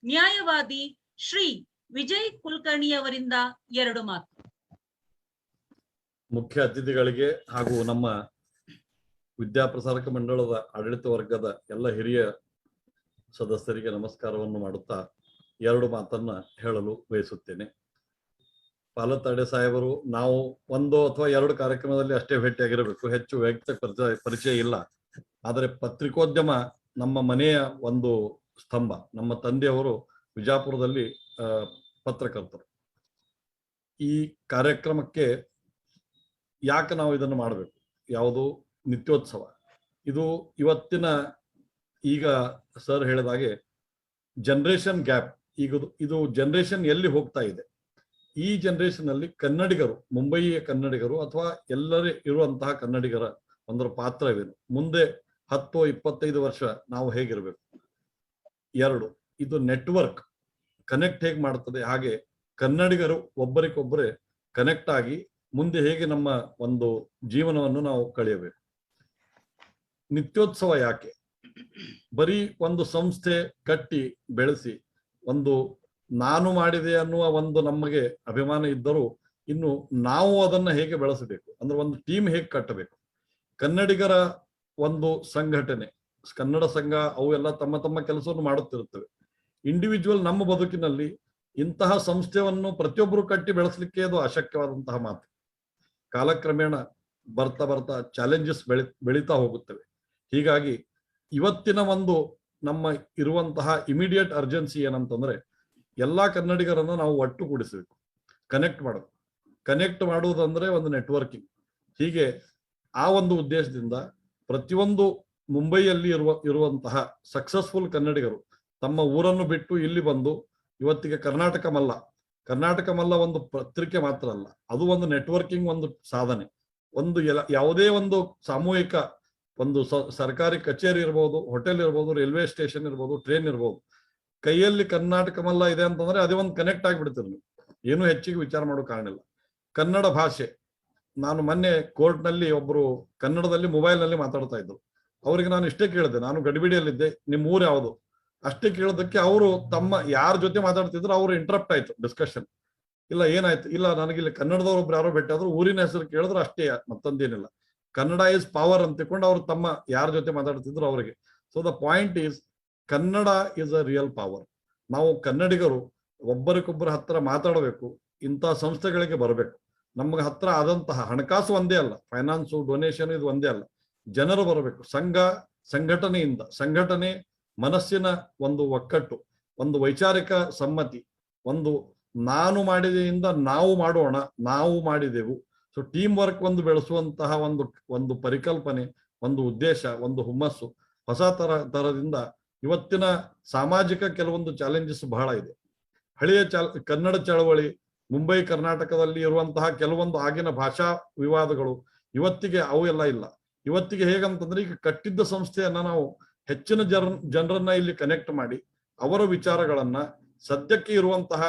ನ್ಯಾಯವಾದಿ ಶ್ರೀ ವಿಜಯ್ ಕುಲಕರ್ಣಿಯವರಿಂದ ಎರಡು ಮಾತು. ಮುಖ್ಯ ಅತಿಥಿಗಳಿಗೆ ಹಾಗೂ ನಮ್ಮ ವಿದ್ಯಾಪ್ರಸಾರಕ ಮಂಡಳದ ಆಡಳಿತ ವರ್ಗದ ಎಲ್ಲ ಹಿರಿಯ ಸದಸ್ಯರಿಗೆ ನಮಸ್ಕಾರವನ್ನು ಮಾಡುತ್ತಾ ಎರಡು ಮಾತನ್ನ ಹೇಳಲು ಬಯಸುತ್ತೇನೆ. ಪಾಲೆತ್ತಾಡಿ ಸಾಹೇಬರು ನಾವು ಒಂದು ಅಥವಾ ಎರಡು ಕಾರ್ಯಕ್ರಮದಲ್ಲಿ ಅಷ್ಟೇ ಭೇಟಿಯಾಗಿರಬೇಕು, ಹೆಚ್ಚು ವೈಯಕ್ತಿಕ ಪರಿಚಯ ಇಲ್ಲ. ಆದರೆ ಪತ್ರಿಕೋದ್ಯಮ ನಮ್ಮ ಮನೆಯ ಒಂದು ಸ್ತಂಭ. ನಮ್ಮ ತಂದೆಯವರು ವಿಜಾಪುರದಲ್ಲಿ ಪತ್ರಕರ್ತರು. ಈ ಕಾರ್ಯಕ್ರಮಕ್ಕೆ ಯಾಕೆ ನಾವು ಇದನ್ನು ಮಾಡಬೇಕು? ಯಾವುದು ನಿತ್ಯೋತ್ಸವ? ಇದು ಇವತ್ತಿನ, ಈಗ ಸರ್ ಹೇಳಿದಾಗೆ ಜನರೇಷನ್ ಗ್ಯಾಪ್. ಈಗ ಇದು ಜನರೇಷನ್ ಎಲ್ಲಿ ಹೋಗ್ತಾ ಇದೆ? ಈ ಜನರೇಷನ್ ಅಲ್ಲಿ ಕನ್ನಡಿಗರು, ಮುಂಬಯಿಯ ಕನ್ನಡಿಗರು ಅಥವಾ ಎಲ್ಲರೇ ಇರುವಂತಹ ಕನ್ನಡಿಗರ ಒಂದರ ಪಾತ್ರವೇನು? ಮುಂದೆ 10-25 ವರ್ಷ ನಾವು ಹೇಗಿರ್ಬೇಕು? ಎರಡು, ಇದು ನೆಟ್ವರ್ಕ್ ಕನೆಕ್ಟ್ ಹೇಗೆ ಮಾಡ್ತದೆ, ಹಾಗೆ ಕನ್ನಡಿಗರು ಒಬ್ಬರಿಗೊಬ್ಬರೇ ಕನೆಕ್ಟ್ ಆಗಿ ಮುಂದೆ ಹೇಗೆ ನಮ್ಮ ಒಂದು ಜೀವನವನ್ನು ನಾವು ಕಳೆಯಬೇಕು? ನಿತ್ಯೋತ್ಸವ ಯಾಕೆ? ಬರೀ ಒಂದು ಸಂಸ್ಥೆ ಕಟ್ಟಿ ಬೆಳೆಸಿ ಒಂದು ನಾನು ಮಾಡಿದೆ ಅನ್ನುವ ಒಂದು ನಮಗೆ ಅಭಿಮಾನ ಇದ್ದರೂ ಇನ್ನು ನಾವು ಅದನ್ನ ಹೇಗೆ ಬೆಳೆಸಬೇಕು ಅಂದ್ರೆ ಒಂದು ಟೀಮ್ ಹೇಗೆ ಕಟ್ಟಬೇಕು? ಕನ್ನಡಿಗರ ಒಂದು ಸಂಘಟನೆ, ಕನ್ನಡ ಸಂಘ, ಅವು ಎಲ್ಲ ತಮ್ಮ ತಮ್ಮ ಕೆಲಸವನ್ನು ಮಾಡುತ್ತಿರುತ್ತವೆ. ಇಂಡಿವಿಜುವಲ್ ನಮ್ಮ ಬದುಕಿನಲ್ಲಿ ಇಂತಹ ಸಂಸ್ಥೆಯನ್ನು ಪ್ರತಿಯೊಬ್ಬರು ಕಟ್ಟಿ ಬೆಳೆಸಲಿಕ್ಕೆ ಅದು ಅಶಕ್ಯವಾದಂತಹ ಮಾತು. ಕಾಲಕ್ರಮೇಣ ಬರ್ತಾ ಬರ್ತಾ ಚಾಲೆಂಜಸ್ ಬೆಳೀತಾ ಹೋಗುತ್ತವೆ. ಹೀಗಾಗಿ ಇವತ್ತಿನ ಒಂದು ನಮ್ಮ ಇರುವಂತಹ ಇಮಿಡಿಯೇಟ್ ಅರ್ಜೆನ್ಸಿ ಏನಂತಂದ್ರೆ ಎಲ್ಲಾ ಕನ್ನಡಿಗರನ್ನು ನಾವು ಒಟ್ಟುಗೂಡಿಸಬೇಕು, ಕನೆಕ್ಟ್ ಮಾಡುವುದಂದ್ರೆ ಒಂದು ನೆಟ್ವರ್ಕಿಂಗ್. ಹೀಗೆ ಆ ಒಂದು ಉದ್ದೇಶದಿಂದ ಪ್ರತಿಯೊಂದು ಮುಂಬೈಯಲ್ಲಿ ಇರುವಂತಹ ಸಕ್ಸಸ್ಫುಲ್ ಕನ್ನಡಿಗರು ತಮ್ಮ ಊರನ್ನು ಬಿಟ್ಟು ಇಲ್ಲಿ ಬಂದು ಇವತ್ತಿಗೆ ಕರ್ನಾಟಕ ಮಲ್ಲ ಒಂದು ಪತ್ರಿಕೆ ಮಾತ್ರ ಅಲ್ಲ, ಅದು ಒಂದು ನೆಟ್ವರ್ಕಿಂಗ್ ಒಂದು ಸಾಧನೆ. ಒಂದು ಯಾವುದೇ ಒಂದು ಸಾಮೂಹಿಕ ಒಂದು ಸರ್ಕಾರಿ ಕಚೇರಿ ಇರ್ಬೋದು, ಹೋಟೆಲ್ ಇರ್ಬೋದು, ರೈಲ್ವೆ ಸ್ಟೇಷನ್ ಇರ್ಬೋದು, ಟ್ರೈನ್ ಇರ್ಬೋದು, ಕೈಯಲ್ಲಿ ಕರ್ನಾಟಕ ಮಲ್ಲ ಇದೆ ಅಂತಂದ್ರೆ ಅದೇ ಒಂದು ಕನೆಕ್ಟ್ ಆಗಿಬಿಡ್ತೀರಿ ನೀವು. ಏನು ಹೆಚ್ಚಿಗೆ ವಿಚಾರ ಮಾಡೋ ಕಾರಣ ಇಲ್ಲ. ಕನ್ನಡ ಭಾಷೆ, ನಾನು ಮೊನ್ನೆ ಕೋರ್ಟ್ನಲ್ಲಿ ಒಬ್ರು ಕನ್ನಡದಲ್ಲಿ ಮೊಬೈಲ್ನಲ್ಲಿ ಮಾತಾಡ್ತಾ ಇದ್ರು. ಅವ್ರಿಗೆ ನಾನು ಇಷ್ಟೇ ಕೇಳಿದೆ, ನಾನು ಗಡಿಬಿಡಿಯಲ್ಲಿದ್ದೆ, ನಿಮ್ಮ ಊರು ಯಾವುದು ಅಷ್ಟೇ ಕೇಳೋದಕ್ಕೆ ಅವರು ತಮ್ಮ ಯಾರ ಜೊತೆ ಮಾತಾಡ್ತಿದ್ರು ಅವರು ಇಂಟರಪ್ಟ್ ಆಯ್ತು ಡಿಸ್ಕಷನ್. ಇಲ್ಲ ಏನಾಯ್ತು, ಇಲ್ಲ ನನಗಿಲ್ಲಿ ಕನ್ನಡದವ್ರೊಬ್ರು ಯಾರೋ ಭೇಟಿಯಾದ್ರು, ಊರಿನ ಹೆಸರು ಕೇಳಿದ್ರು ಅಷ್ಟೇ, ಮತ್ತೊಂದೇನಿಲ್ಲ. ಕನ್ನಡ ಇಸ್ ಪವರ್ ಅಂತ ತಿಳ್ಕೊಂಡು ಅವ್ರು ತಮ್ಮ ಯಾರ ಜೊತೆ ಮಾತಾಡ್ತಿದ್ರು ಅವರಿಗೆ. So the point is Kannada is a real power. ನಾವು ಕನ್ನಡಿಗರು ಒಬ್ಬರಿಗೊಬ್ಬರ ಹತ್ರ ಮಾತಾಡಬೇಕು, ಇಂಥ ಸಂಸ್ಥೆಗಳಿಗೆ ಬರಬೇಕು. ನಮ್ಗೆ ಹತ್ರ ಆದಂತಹ ಹಣಕಾಸು ಒಂದೇ ಅಲ್ಲ, ಫೈನಾನ್ಸು ಡೊನೇಷನ್ ಇದು ಒಂದೇ ಅಲ್ಲ, ಜನರು ಬರಬೇಕು. ಸಂಘಟನೆಯಿಂದ ಸಂಘಟನೆ, ಮನಸ್ಸಿನ ಒಂದು ಒಕ್ಕಟ್ಟು, ಒಂದು ವೈಚಾರಿಕ ಸಮ್ಮತಿ, ಒಂದು ನಾನು ಮಾಡಿದೆಯಿಂದ ನಾವು ಮಾಡೋಣ, ನಾವು ಮಾಡಿದೆವು. ಸೊ ಟೀಮ್ ವರ್ಕ್ ಒಂದು ಬೆಳೆಸುವಂತಹ ಒಂದು ಪರಿಕಲ್ಪನೆ, ಒಂದು ಉದ್ದೇಶ, ಒಂದು ಹುಮ್ಮಸ್ಸು ಹೊಸ ತರದಿಂದ ಇವತ್ತಿನ ಸಾಮಾಜಿಕ ಕೆಲವೊಂದು ಚಾಲೆಂಜಸ್ ಬಹಳ ಇದೆ. ಹಳೆಯ ಕನ್ನಡ ಚಳವಳಿ, ಮುಂಬೈ ಕರ್ನಾಟಕದಲ್ಲಿ ಇರುವಂತಹ ಕೆಲವೊಂದು ಆಗಿನ ಭಾಷಾ ವಿವಾದಗಳು ಇವತ್ತಿಗೆ ಅವು ಎಲ್ಲ ಇಲ್ಲ. ಇವತ್ತಿಗೆ ಹೇಗಂತಂದ್ರೆ ಈಗ ಕಟ್ಟಿದ್ದ ಸಂಸ್ಥೆಯನ್ನ ನಾವು ಹೆಚ್ಚಿನ ಜನರನ್ನ ಇಲ್ಲಿ ಕನೆಕ್ಟ್ ಮಾಡಿ ಅವರ ವಿಚಾರಗಳನ್ನ ಸದ್ಯಕ್ಕೆ ಇರುವಂತಹ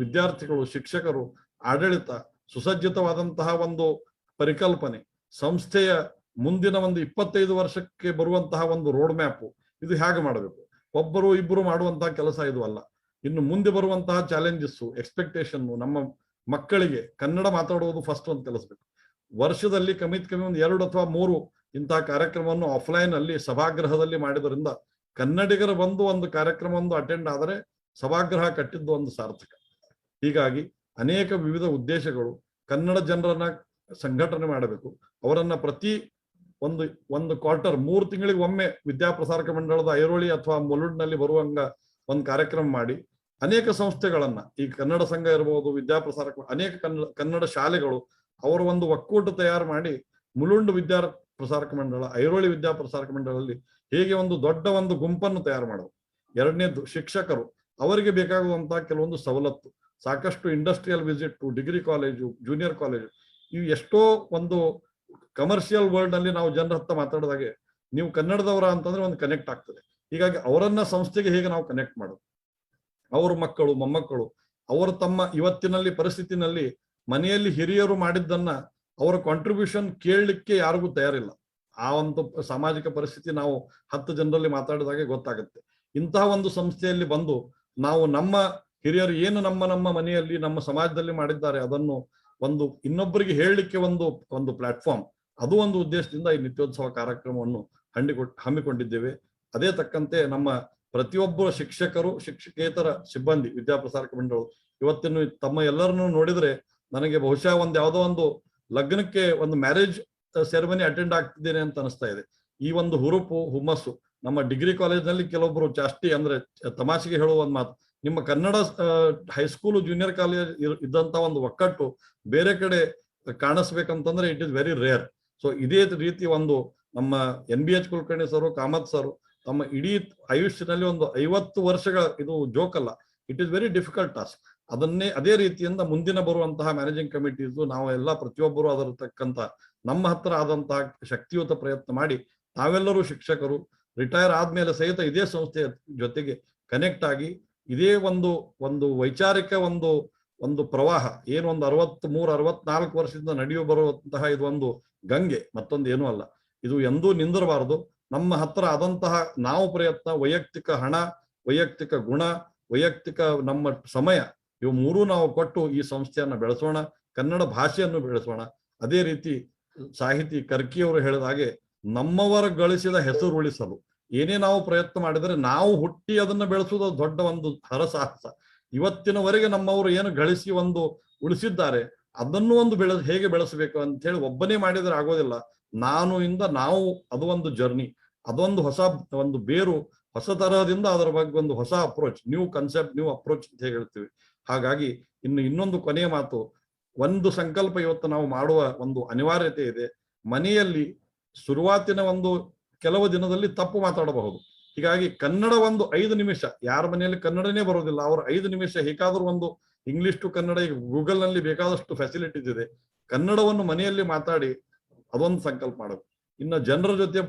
ವಿದ್ಯಾರ್ಥಿಗಳು, ಶಿಕ್ಷಕರು, ಆಡಳಿತ, ಸುಸಜ್ಜಿತವಾದಂತಹ ಒಂದು ಪರಿಕಲ್ಪನೆ, ಸಂಸ್ಥೆಯ ಮುಂದಿನ ಒಂದು 25 ವರ್ಷಕ್ಕೆ ಬರುವಂತಹ ಒಂದು ರೋಡ್ ಮ್ಯಾಪ್, ಇದು ಹೇಗೆ ಮಾಡಬೇಕು. ಒಬ್ಬರು ಇಬ್ಬರು ಮಾಡುವಂತಹ ಕೆಲಸ ಇದು ಅಲ್ಲ. ಇನ್ನು ಮುಂದೆ ಬರುವಂತಹ ಚಾಲೆಂಜಸ್ಸು, ಎಕ್ಸ್ಪೆಕ್ಟೇಷನ್, ನಮ್ಮ ಮಕ್ಕಳಿಗೆ ಕನ್ನಡ ಮಾತಾಡುವುದು ಫಸ್ಟ್ ಒಂದು ಕಲಿಸ್ಬೇಕು. ವರ್ಷದಲ್ಲಿ ಕಮ್ಮಿ ಒಂದು 2 ಅಥವಾ 3 ಇಂತಹ ಕಾರ್ಯಕ್ರಮವನ್ನು ಆಫ್ಲೈನ್ ಅಲ್ಲಿ ಸಭಾಗೃಹದಲ್ಲಿ ಮಾಡಿದ್ರಿಂದ ಕನ್ನಡಿಗರು ಬಂದು ಒಂದು ಕಾರ್ಯಕ್ರಮವನ್ನು ಅಟೆಂಡ್ ಆದರೆ ಸಭಾಗೃಹ ಕಟ್ಟಿದ್ದು ಒಂದು ಸಾರ್ಥಕ. ಹೀಗಾಗಿ ಅನೇಕ ವಿವಿಧ ಉದ್ದೇಶಗಳು, ಕನ್ನಡ ಜನರನ್ನ ಸಂಘಟನೆ ಮಾಡಬೇಕು. ಅವರನ್ನ ಪ್ರತಿ ಒಂದು ಕ್ವಾರ್ಟರ್ 3 ತಿಂಗಳಿಗೆ ಒಮ್ಮೆ ವಿದ್ಯಾಪ್ರಸಾರಕ ಮಂಡಳದ ಐರೋಳಿ ಅಥವಾ ಮುಲುಂಡ್ನಲ್ಲಿ ಬರುವಂಗ ಒಂದು ಕಾರ್ಯಕ್ರಮ ಮಾಡಿ ಅನೇಕ ಸಂಸ್ಥೆಗಳನ್ನ, ಈ ಕನ್ನಡ ಸಂಘ ಇರಬಹುದು, ವಿದ್ಯಾಪ್ರಸಾರಕ, ಅನೇಕ ಕನ್ನಡ ಶಾಲೆಗಳು ಅವರ ಒಂದು ಒಕ್ಕೂಟ ತಯಾರು ಮಾಡಿ ಮುಲುಂಡ್ ವಿದ್ಯಾಪ್ರಸಾರಕ ಮಂಡಳ, ಐರೋಳಿ ವಿದ್ಯಾಪ್ರಸಾರಕ ಮಂಡಳದಲ್ಲಿ ಹೇಗೆ ಒಂದು ದೊಡ್ಡ ಒಂದು ಗುಂಪನ್ನು ತಯಾರು ಮಾಡೋದು. ಎರಡನೇದ್ದು ಶಿಕ್ಷಕರು, ಅವರಿಗೆ ಬೇಕಾಗುವಂತಹ ಕೆಲವೊಂದು ಸವಲತ್ತು, ಸಾಕಷ್ಟು industrial visit, degree college, junior college, ಇವು ಎಷ್ಟೋ ಒಂದು ಕಮರ್ಷಿಯಲ್ ವರ್ಲ್ಡ್ ನಲ್ಲಿ ನಾವು ಜನರ ಹತ್ರ ಮಾತಾಡಿದಾಗೆ ನೀವು ಕನ್ನಡದವರ ಅಂತಂದ್ರೆ ಒಂದು ಕನೆಕ್ಟ್ ಆಗ್ತದೆ. ಹೀಗಾಗಿ ಅವರನ್ನ ಸಂಸ್ಥೆಗೆ ಹೇಗೆ ನಾವು ಕನೆಕ್ಟ್ ಮಾಡೋದು, ಅವ್ರ ಮಕ್ಕಳು, ಮೊಮ್ಮಕ್ಕಳು, ಅವರು ತಮ್ಮ ಇವತ್ತಿನಲ್ಲಿ ಪರಿಸ್ಥಿತಿನಲ್ಲಿ ಮನೆಯಲ್ಲಿ ಹಿರಿಯರು ಮಾಡಿದ್ದನ್ನ ಅವರ ಕಾಂಟ್ರಿಬ್ಯೂಷನ್ ಕೇಳಲಿಕ್ಕೆ ಯಾರಿಗೂ ತಯಾರಿಲ್ಲ. ಆ ಒಂದು ಸಾಮಾಜಿಕ ಪರಿಸ್ಥಿತಿ ನಾವು 10 ಜನರಲ್ಲಿ ಮಾತಾಡಿದಾಗೆ ಗೊತ್ತಾಗುತ್ತೆ. ಇಂತಹ ಒಂದು ಸಂಸ್ಥೆಯಲ್ಲಿ ಬಂದು ನಾವು ನಮ್ಮ ಹಿರಿಯರು ಏನು ನಮ್ಮ ಮನೆಯಲ್ಲಿ, ನಮ್ಮ ಸಮಾಜದಲ್ಲಿ ಮಾಡಿದ್ದಾರೆ ಅದನ್ನು ಒಂದು ಇನ್ನೊಬ್ಬರಿಗೆ ಹೇಳಲಿಕ್ಕೆ ಒಂದು ಪ್ಲಾಟ್ಫಾರ್ಮ್, ಅದು ಒಂದು ಉದ್ದೇಶದಿಂದ ಈ ನಿತ್ಯೋತ್ಸವ ಕಾರ್ಯಕ್ರಮವನ್ನು ಹಮ್ಮಿಕೊಂಡಿದ್ದೇವೆ. ಅದೇ ತಕ್ಕಂತೆ ನಮ್ಮ ಪ್ರತಿಯೊಬ್ಬರು ಶಿಕ್ಷಕರು, ಶಿಕ್ಷಕೇತರ ಸಿಬ್ಬಂದಿ, ವಿದ್ಯಾಪ್ರಸಾರಕ ಮಂಡಳ ಇವತ್ತಿನ ತಮ್ಮ ಎಲ್ಲರನ್ನು ನೋಡಿದ್ರೆ ನನಗೆ ಬಹುಶಃ ಯಾವುದೋ ಒಂದು ಲಗ್ನಕ್ಕೆ ಒಂದು ಮ್ಯಾರೇಜ್ ಸೆರೆಮನಿ ಅಟೆಂಡ್ ಆಗ್ತಿದ್ದೇನೆ ಅಂತ ಅನಿಸ್ತಾ ಇದೆ. ಈ ಒಂದು ಹುರುಪು, ಹುಮ್ಮಸ್ಸು ನಮ್ಮ ಡಿಗ್ರಿ ಕಾಲೇಜ್ನಲ್ಲಿ ಕೆಲವೊಬ್ರು ಜಾಸ್ತಿ ಅಂದ್ರೆ ತಮಾಷೆಗೆ ಹೇಳುವ ಒಂದು ಮಾತು, ನಿಮ್ಮ ಕನ್ನಡ ಹೈಸ್ಕೂಲು, ಜೂನಿಯರ್ ಕಾಲೇಜ್ ಇದ್ದಂತ ಒಂದು ಒಕ್ಕಟ್ಟು ಬೇರೆ ಕಡೆ ಕಾಣಿಸ್ಬೇಕಂತಂದ್ರೆ it is very rare. So ಇದೇ ರೀತಿ ಒಂದು ನಮ್ಮ NBH Kulkarni sir, Kamath sir ತಮ್ಮ ಇಡೀ ಆಯುಷ್ಯದಲ್ಲಿ ಒಂದು 50 ವರ್ಷಗಳ, ಇದು ಜೋಕ್ ಅಲ್ಲ, it is very difficult task. ಅದೇ ರೀತಿಯಿಂದ ಮುಂದಿನ ಬರುವಂತಹ ಮ್ಯಾನೇಜಿಂಗ್ ಕಮಿಟೀಸ್ ನಾವು ಎಲ್ಲ ಪ್ರತಿಯೊಬ್ಬರು ಅದರ ತಕ್ಕಂತ ನಮ್ಮ ಹತ್ರ ಆದಂತಹ ಶಕ್ತಿಯುತ ಪ್ರಯತ್ನ ಮಾಡಿ ತಾವೆಲ್ಲರೂ ಶಿಕ್ಷಕರು ರಿಟೈರ್ ಆದ್ಮೇಲೆ ಸಹಿತ ಇದೇ ಸಂಸ್ಥೆಯ ಜೊತೆಗೆ ಕನೆಕ್ಟ್ ಆಗಿ ಇದೇ ಒಂದು ವೈಚಾರಿಕ ಒಂದು ಪ್ರವಾಹ ಏನು ಒಂದು 63-64 ವರ್ಷದಿಂದ ನಡೆಯೋ ಬರುವಂತಹ ಇದೊಂದು ಗಂಗೆ, ಮತ್ತೊಂದು ಏನೂ ಅಲ್ಲ. ಇದು ಎಂದೂ ನಿಂದಿರಬಾರದು. ನಮ್ಮ ಹತ್ರ ಆದಂತಹ ನಾವು ಪ್ರಯತ್ನ, ವೈಯಕ್ತಿಕ ಹಣ, ವೈಯಕ್ತಿಕ ಗುಣ, ವೈಯಕ್ತಿಕ ನಮ್ಮ ಸಮಯ, ಇವು 3 ನಾವು ಕೊಟ್ಟು ಈ ಸಂಸ್ಥೆಯನ್ನ ಬೆಳೆಸೋಣ, ಕನ್ನಡ ಭಾಷೆಯನ್ನು ಬೆಳೆಸೋಣ. ಅದೇ ರೀತಿ ಸಾಹಿತಿ ಕರ್ಕಿಯವರು ಹೇಳಿದ ಹಾಗೆ ನಮ್ಮವರ ಗಳಿಸಿದ ಹೆಸರು ಉಳಿಸಲು ಏನೇ ನಾವು ಪ್ರಯತ್ನ ಮಾಡಿದರೆ ನಾವು ಹುಟ್ಟಿ ಅದನ್ನ ಬೆಳೆಸುವುದು ದೊಡ್ಡ ಒಂದು ಹರಸಾಹಸ. ಇವತ್ತಿನವರೆಗೆ ನಮ್ಮವರು ಏನು ಗಳಿಸಿ ಉಳಿಸಿದ್ದಾರೆ ಅದನ್ನು ಹೇಗೆ ಬೆಳೆಸಬೇಕು ಅಂತ ಹೇಳಿ ಒಬ್ಬನೇ ಮಾಡಿದರೆ ಆಗೋದಿಲ್ಲ. ನಾವು ಅದು ಒಂದು ಜರ್ನಿ, ಅದೊಂದು ಹೊಸ ಒಂದು ಬೇರು, ಹೊಸ ತರಹದಿಂದ ಅದರ ಬಗ್ಗೆ ಒಂದು ಹೊಸ approach, new concept, new approach ಅಂತ ಹೇಗೆ ಹೇಳ್ತೀವಿ. ಹಾಗಾಗಿ ಇನ್ನೊಂದು ಕೊನೆಯ ಮಾತು, ಒಂದು ಸಂಕಲ್ಪ ಇವತ್ತು ನಾವು ಮಾಡುವ ಒಂದು ಅನಿವಾರ್ಯತೆ ಇದೆ. ಮನೆಯಲ್ಲಿ ಶುರುವಾತಿನ ಕೆಲವು ದಿನದಲ್ಲಿ ತಪ್ಪು ಮಾತಾಡಬಹುದು. ಹೀಗಾಗಿ ಕನ್ನಡ ಒಂದು 5 ನಿಮಿಷ, ಯಾರ ಮನೆಯಲ್ಲಿ ಕನ್ನಡನೇ ಬರೋದಿಲ್ಲ ಅವರು 5 ನಿಮಿಷ ಹೇಗಾದ್ರೂ ಒಂದು ಇಂಗ್ಲಿಷ್ ಟು ಕನ್ನಡ, ಈಗ ಗೂಗಲ್ ನಲ್ಲಿ ಬೇಕಾದಷ್ಟು ಫೆಸಿಲಿಟೀಸ್ ಇದೆ, ಕನ್ನಡವನ್ನು ಮನೆಯಲ್ಲಿ ಮಾತಾಡಿ ಅದೊಂದು ಸಂಕಲ್ಪ ಮಾಡಬೇಕು. ಇನ್ನು ಜನರ ಜೊತೆ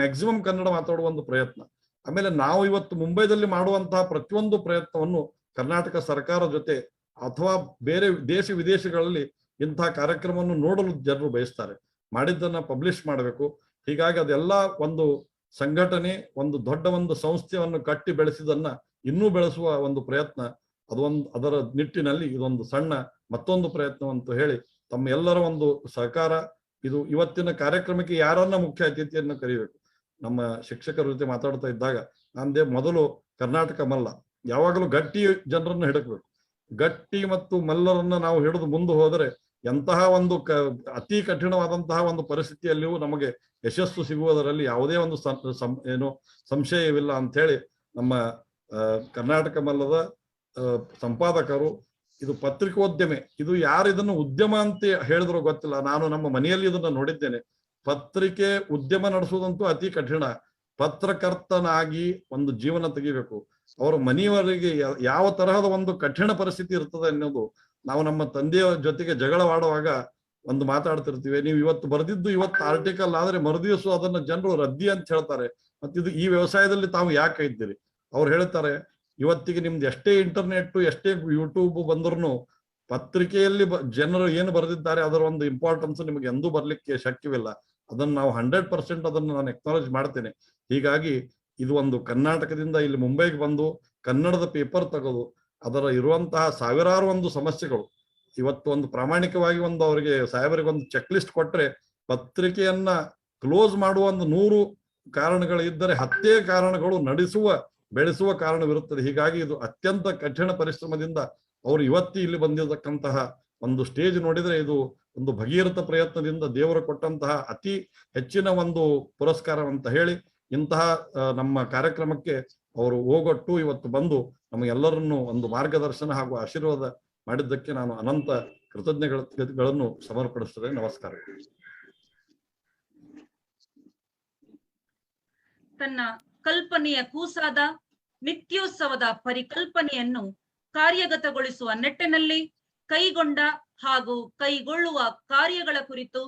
ಮ್ಯಾಕ್ಸಿಮಮ್ ಕನ್ನಡ ಮಾತಾಡುವ ಒಂದು ಪ್ರಯತ್ನ. ಆಮೇಲೆ ನಾವು ಇವತ್ತು ಮುಂಬೈದಲ್ಲಿ ಮಾಡುವಂತಹ ಪ್ರತಿಯೊಂದು ಪ್ರಯತ್ನವನ್ನು ಕರ್ನಾಟಕ ಸರ್ಕಾರ ಜೊತೆ ಅಥವಾ ಬೇರೆ ದೇಶ ವಿದೇಶಗಳಲ್ಲಿ ಇಂತಹ ಕಾರ್ಯಕ್ರಮವನ್ನು ನೋಡಲು ಜನರು ಬಯಸ್ತಾರೆ. ಮಾಡಿದ್ದನ್ನ ಪಬ್ಲಿಷ್ ಮಾಡಬೇಕು. ಹೀಗಾಗಿ ಅದೆಲ್ಲ ಒಂದು ಸಂಘಟನೆ, ಒಂದು ದೊಡ್ಡ ಒಂದು ಸಂಸ್ಥೆಯನ್ನು ಕಟ್ಟಿ ಬೆಳೆಸಿದನ್ನ ಇನ್ನೂ ಬೆಳೆಸುವ ಒಂದು ಪ್ರಯತ್ನ, ಅದರ ನಿಟ್ಟಿನಲ್ಲಿ ಇದೊಂದು ಸಣ್ಣ ಮತ್ತೊಂದು ಪ್ರಯತ್ನವಂತ ಹೇಳಿ ತಮ್ಮ ಎಲ್ಲರ ಒಂದು ಸಹಕಾರ. ಇದು ಇವತ್ತಿನ ಕಾರ್ಯಕ್ರಮಕ್ಕೆ ಯಾರನ್ನ ಮುಖ್ಯ ಅತಿಥಿಯನ್ನು ಕರೀಬೇಕು. ನಮ್ಮ ಶಿಕ್ಷಕರ ಜೊತೆ ಮಾತಾಡ್ತಾ ಇದ್ದಾಗ ನಂದೇ ಮೊದಲು ಕರ್ನಾಟಕ ಮಲ್ಲ, ಯಾವಾಗಲೂ ಗಟ್ಟಿ ಜನರನ್ನು ಹಿಡಕ್ಬೇಕು. ಗಟ್ಟಿ ಮತ್ತು ಮಲ್ಲರನ್ನ ನಾವು ಹಿಡಿದು ಮುಂದೆ ಹೋದರೆ ಎಂತಹ ಒಂದು ಅತಿ ಕಠಿಣವಾದಂತಹ ಒಂದು ಪರಿಸ್ಥಿತಿಯಲ್ಲಿಯೂ ನಮಗೆ ಯಶಸ್ಸು ಸಿಗುವುದರಲ್ಲಿ ಯಾವುದೇ ಒಂದು ಏನು ಸಂಶಯವಿಲ್ಲ ಅಂತ ಹೇಳಿ ನಮ್ಮ ಕರ್ನಾಟಕ ಮಲ್ಲದ ಸಂಪಾದಕರು, ಇದು ಪತ್ರಿಕೋದ್ಯಮೆ, ಇದು ಯಾರು ಇದನ್ನು ಉದ್ಯಮ ಅಂತ ಹೇಳಿದ್ರು ಗೊತ್ತಿಲ್ಲ. ನಾನು ನಮ್ಮ ಮನೆಯಲ್ಲಿ ಇದನ್ನ ನೋಡಿದ್ದೇನೆ. ಪತ್ರಿಕೆ ಉದ್ಯಮ ನಡೆಸುವುದಂತೂ ಅತಿ ಕಠಿಣ. ಪತ್ರಕರ್ತನಾಗಿ ಒಂದು ಜೀವನ ತೆಗಿಬೇಕು. ಅವರ ಮನೆಯವರಿಗೆ ಯಾವ ತರಹದ ಒಂದು ಕಠಿಣ ಪರಿಸ್ಥಿತಿ ಇರ್ತದೆ ಅನ್ನೋದು ನಾವು ನಮ್ಮ ತಂದೆಯ ಜೊತೆಗೆ ಜಗಳವಾಡುವಾಗ ಒಂದು ಮಾತಾಡ್ತಿರ್ತೀವಿ. ನೀವು ಇವತ್ತು ಬರೆದಿದ್ದು ಇವತ್ತು ಆರ್ಟಿಕಲ್ ಆದ್ರೆ ಮರುದಿವಸ ಅದನ್ನ ಜನರು ರದ್ದಿ ಅಂತ ಹೇಳ್ತಾರೆ. ಮತ್ತಿದು ಈ ವ್ಯವಸಾಯದಲ್ಲಿ ತಾವು ಯಾಕೆ ಇದ್ದೀರಿ? ಅವ್ರು ಹೇಳ್ತಾರೆ, ಇವತ್ತಿಗೆ ನಿಮ್ದು ಎಷ್ಟೇ ಇಂಟರ್ನೆಟ್ ಎಷ್ಟೇ ಯೂಟ್ಯೂಬ್ ಬಂದ್ರು ಪತ್ರಿಕೆಯಲ್ಲಿ ಜನರು ಏನು ಬರೆದಿದ್ದಾರೆ ಅದರ ಒಂದು ಇಂಪಾರ್ಟೆನ್ಸ್ ನಿಮಗೆ ಎಂದೂ ಬರ್ಲಿಕ್ಕೆ ಶಕ್ಯವಿಲ್ಲ. ಅದನ್ನು ನಾವು 100% ಅದನ್ನು ನಾನು ಎಕ್ನಾಲಜ್ ಮಾಡ್ತೇನೆ. ಹೀಗಾಗಿ ಇದು ಒಂದು ಕರ್ನಾಟಕದಿಂದ ಇಲ್ಲಿ ಮುಂಬೈಗೆ ಬಂದು ಕನ್ನಡದ ಪೇಪರ್ ತೆಗೆದು ಅದರ ಇರುವಂತಹ ಸಾವಿರಾರು ಒಂದು ಸಮಸ್ಯೆಗಳು ಇವತ್ತು ಒಂದು ಪ್ರಾಮಾಣಿಕವಾಗಿ ಒಂದು ಅವರಿಗೆ ಸಾಹೇಬರಿಗೆ ಒಂದು ಚೆಕ್ ಲಿಸ್ಟ್ ಕೊಟ್ರೆ ಪತ್ರಿಕೆಯನ್ನ ಕ್ಲೋಸ್ ಮಾಡುವ ಒಂದು 100 ಕಾರಣಗಳಿದ್ದರೆ 10 ಕಾರಣಗಳು ಬೆಳೆಸುವ ಕಾರಣವಿರುತ್ತದೆ. ಹೀಗಾಗಿ ಇದು ಅತ್ಯಂತ ಕಠಿಣ ಪರಿಶ್ರಮದಿಂದ ಅವರು ಇವತ್ತು ಇಲ್ಲಿ ಬಂದಿರತಕ್ಕಂತಹ ಒಂದು ಸ್ಟೇಜ್ ನೋಡಿದ್ರೆ ಇದು ಒಂದು ಭಗೀರಥ ಪ್ರಯತ್ನದಿಂದ ದೇವರು ಕೊಟ್ಟಂತಹ ಅತಿ ಹೆಚ್ಚಿನ ಒಂದು ಪುರಸ್ಕಾರ ಅಂತ ಹೇಳಿ ಇಂತಹ ನಮ್ಮ ಕಾರ್ಯಕ್ರಮಕ್ಕೆ ಅವರು ಹೋಗೊಟ್ಟು ಇವತ್ತು ಬಂದು ನಮಗೆಲ್ಲರನ್ನು ಒಂದು ಮಾರ್ಗದರ್ಶನ ಹಾಗೂ ಆಶೀರ್ವಾದ ಮಾಡಿದ್ದಕ್ಕೆ ನಾನು ಅನಂತ ಕೃತಜ್ಞತೆಗಳನ್ನು ಸಮರ್ಪಡಿಸ್ತೇನೆ. ನಮಸ್ಕಾರ. ತನ್ನ ಕಲ್ಪನೆಯ ಕೂಸಾದ ನಿತ್ಯೋತ್ಸವದ ಪರಿಕಲ್ಪನೆಯನ್ನು ಕಾರ್ಯಗತಗೊಳಿಸುವ ನಿಟ್ಟಿನಲ್ಲಿ ಕೈಗೊಂಡ ಹಾಗೂ ಕೈಗೊಳ್ಳುವ ಕಾರ್ಯಗಳ ಕುರಿತು,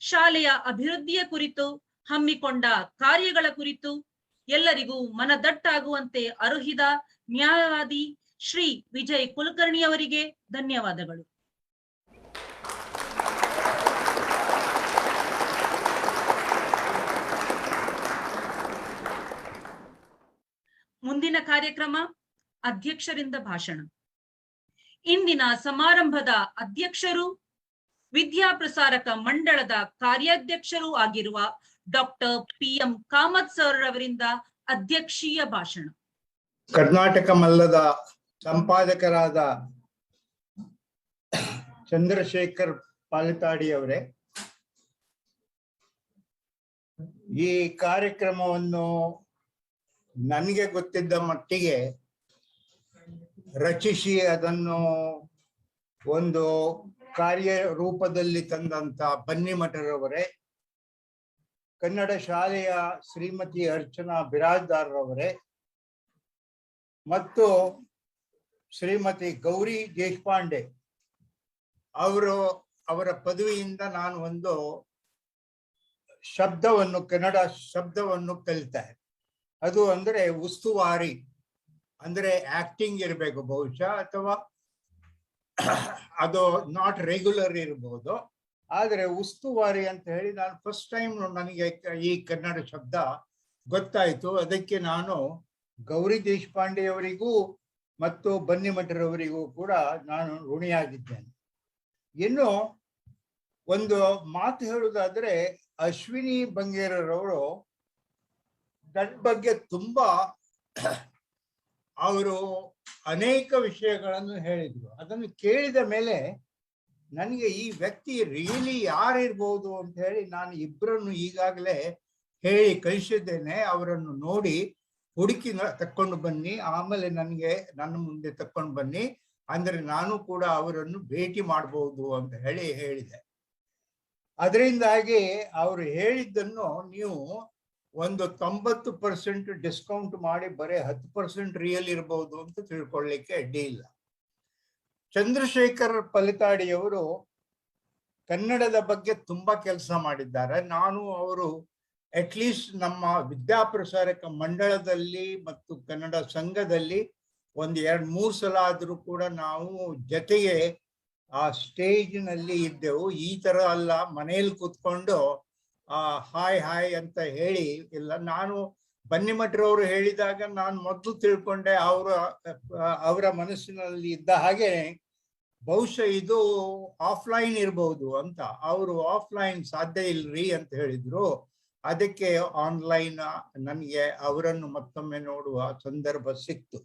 ಶಾಲೆಯ ಅಭಿವೃದ್ಧಿಯ ಕುರಿತು ಹಮ್ಮಿಕೊಂಡ ಕಾರ್ಯಗಳ ಕುರಿತು ಎಲ್ಲರಿಗೂ ಮನದಟ್ಟಾಗುವಂತೆ ಅರುಹಿದ ನ್ಯಾಯವಾದಿ ಶ್ರೀ ವಿಜಯ್ ಕುಲಕರ್ಣಿ ಅವರಿಗೆ ಧನ್ಯವಾದಗಳು. ಮುಂದಿನ ಕಾರ್ಯಕ್ರಮ ಅಧ್ಯಕ್ಷರಿಂದ ಭಾಷಣ. ಇಂದಿನ ಸಮಾರಂಭದ ಅಧ್ಯಕ್ಷರು ವಿದ್ಯಾಪ್ರಸಾರಕ ಮಂಡಳದ ಕಾರ್ಯಾಧ್ಯಕ್ಷರೂ ಆಗಿರುವ ಡಾಕ್ಟರ್ PM ಕಾಮತ್ ಸರ್ ಅವರಿಂದ ಅಧ್ಯಕ್ಷೀಯ ಭಾಷಣ. ಕರ್ನಾಟಕ ಮಲ್ಲದ ಸಂಪಾದಕರಾದ ಚಂದ್ರಶೇಖರ್ ಪಾಲಿತಾಡಿ ಅವರೇ, ಈ ಕಾರ್ಯಕ್ರಮವನ್ನು ನನಗೆ ಗೊತ್ತಿದ್ದ ಮಟ್ಟಿಗೆ ರಚಿಸಿ ಅದನ್ನು ಒಂದು ಕಾರ್ಯ ರೂಪದಲ್ಲಿ ತಂದಂತ ಬನ್ನಿಮಠರವರೇ, ಕನ್ನಡ ಶಾಲೆಯ ಶ್ರೀಮತಿ ಅರ್ಚನಾ ಬಿರಾಜ್ದಾರ್ರವರೇ ಮತ್ತು ಶ್ರೀಮತಿ ಗೌರಿ ದೇಶಪಾಂಡೆ ಅವರ ಪದವಿಯಿಂದ ನಾನು ಒಂದು ಕನ್ನಡ ಶಬ್ದವನ್ನು ಕಲಿತೆ. ಅದು ಅಂದ್ರೆ ಉಸ್ತುವಾರಿ, ಅಂದ್ರೆ ಆಕ್ಟಿಂಗ್ ಇರಬೇಕು ಬಹುಶಃ, ಅಥವಾ ಅದು ನಾಟ್ ರೆಗ್ಯುಲರ್ ಇರಬಹುದು. ಆದ್ರೆ ಉಸ್ತುವಾರಿ ಅಂತ ಹೇಳಿ ನಾನು ಫಸ್ಟ್ ಟೈಮ್ ನನಗೆ ಈ ಕನ್ನಡ ಶಬ್ದ ಗೊತ್ತಾಯ್ತು. ಅದಕ್ಕೆ ನಾನು ಗೌರಿ ದೇಶಪಾಂಡೆ ಅವರಿಗೂ ಮತ್ತು ಬನ್ನಿಮಠರವರಿಗೂ ಕೂಡ ನಾನು ಋಣಿಯಾಗಿದ್ದೇನೆ. ಇನ್ನು ಒಂದು ಮಾತು ಹೇಳುವುದಾದ್ರೆ, ಅಶ್ವಿನಿ ಬಂಗೇರರವರು ನನ್ನ ಬಗ್ಗೆ ತುಂಬಾ ಅವರು ಅನೇಕ ವಿಷಯಗಳನ್ನು ಹೇಳಿದ್ರು. ಅದನ್ನು ಕೇಳಿದ ಮೇಲೆ ನನಗೆ ಈ ವ್ಯಕ್ತಿ ರಿಯಲಿ ಯಾರಿರ್ಬೋದು ಅಂತ ಹೇಳಿ ನಾನು ಇಬ್ಬರನ್ನು ಈಗಾಗಲೇ ಹೇಳಿ ಕಳಿಸಿದ್ದೇನೆ. ಅವರನ್ನು ನೋಡಿ ಹುಡುಕಿ ತಕ್ಕೊಂಡು ಬನ್ನಿ, ಆಮೇಲೆ ನನ್ನ ಮುಂದೆ ತಕ್ಕೊಂಡು ಬನ್ನಿ, ಅಂದ್ರೆ ನಾನು ಕೂಡ ಅವರನ್ನು ಭೇಟಿ ಮಾಡಬಹುದು ಅಂತ ಹೇಳಿದೆ. ಅದರಿಂದಾಗಿ ಅವರು ಹೇಳಿದ್ದನ್ನು ನೀವು ಒಂದು 90% ಡಿಸ್ಕೌಂಟ್ ಮಾಡಿ ಬರೀ 10% ರಿಯಲ್ ಇರಬಹುದು ಅಂತ ತಿಳ್ಕೊಳ್ಳಿಕ್ಕೆ ಅಡ್ಡಿ ಇಲ್ಲ. ಚಂದ್ರಶೇಖರ್ ಪಲಿತಾಡಿಯವರು ಕನ್ನಡದ ಬಗ್ಗೆ ತುಂಬಾ ಕೆಲಸ ಮಾಡಿದ್ದಾರೆ. ನಾನು ಅವರು ಅಟ್ಲೀಸ್ಟ್ ನಮ್ಮ ವಿದ್ಯಾಪ್ರಸಾರಕ ಮಂಡಳದಲ್ಲಿ ಮತ್ತು ಕನ್ನಡ ಸಂಘದಲ್ಲಿ ಒಂದು 2-3 ಸಲ ಆದ್ರೂ ಕೂಡ ನಾವು ಜೊತೆಗೆ ಆ ಸ್ಟೇಜ್ ನಲ್ಲಿ ಇದ್ದೆವು. ಈ ತರ ಅಲ್ಲ ಮನೆಯಲ್ಲಿ ಕೂತ್ಕೊಂಡು ಹಾಯ್ ಹಾಯ್ ಅಂತ ಹೇಳಿ ಇಲ್ಲ. ನಾನು ಬನ್ನಿಮಠರವರು ಹೇಳಿದಾಗ ನಾನು ಮೊದಲು ತಿಳ್ಕೊಂಡೆ ಅವರ ಮನಸ್ಸಿನಲ್ಲಿ ಇದ್ದ ಹಾಗೆ ಬಹುಶಃ ಇದು ಆಫ್ಲೈನ್ ಇರಬಹುದು ಅಂತ. ಅವರು ಆಫ್ಲೈನ್ ಸಾಧ್ಯ ಇಲ್ರಿ ಅಂತ ಹೇಳಿದ್ರು. ಅದಕ್ಕೆ ಆನ್ಲೈನ್ ನನಗೆ ಅವರನ್ನು ಮತ್ತೊಮ್ಮೆ ನೋಡುವ ಸಂದರ್ಭ ಸಿಕ್ತು.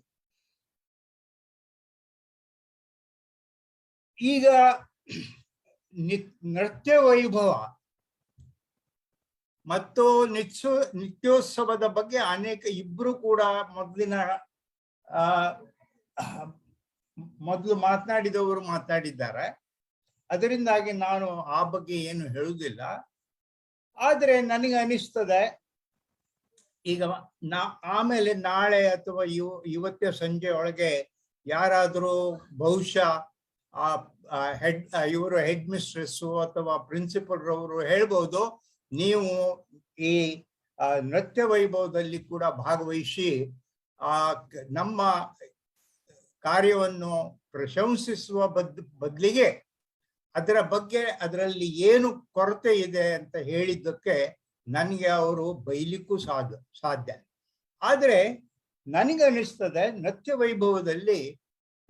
ಈಗ ನೃತ್ಯ ವೈಭವ ಮತ್ತು ನಿತ್ಯೋತ್ಸವದ ಬಗ್ಗೆ ಅನೇಕ ಇಬ್ರು ಕೂಡ ಮೊದಲು ಮಾತನಾಡಿದವರು ಮಾತಾಡಿದ್ದಾರೆ. ಅದರಿಂದಾಗಿ ನಾನು ಆ ಬಗ್ಗೆ ಏನು ಹೇಳುವುದಿಲ್ಲ. ಆದ್ರೆ ನನಗೆ ಅನಿಸ್ತದೆ ಈಗ ಆಮೇಲೆ ನಾಳೆ ಅಥವಾ ಇವತ್ತೇ ಸಂಜೆ ಒಳಗೆ ಯಾರಾದರೂ ಬಹುಶಃ ಇವರು ಹೆಡ್ ಮಿಸ್ಟ್ರೆಸ್ಸು ಅಥವಾ ಪ್ರಿನ್ಸಿಪಲ್ ರವರು ಹೇಳ್ಬೋದು, ನೀವು ಈ ನೃತ್ಯ ವೈಭವದಲ್ಲಿ ಕೂಡ ಭಾಗವಹಿಸಿ ನಮ್ಮ ಕಾರ್ಯವನ್ನು ಪ್ರಶಂಸಿಸುವ ಬದಲಿಗೆ ಅದರ ಬಗ್ಗೆ ಅದರಲ್ಲಿ ಏನು ಕೊರತೆ ಇದೆ ಅಂತ ಹೇಳಿದ್ದಕ್ಕೆ ನನಗೆ ಅವರು ಬೈಲಿಕ್ಕೂ ಸಾಧ್ಯ. ಆದ್ರೆ ನನಗೆ ಅನಿಸ್ತದೆ ನೃತ್ಯ ವೈಭವದಲ್ಲಿ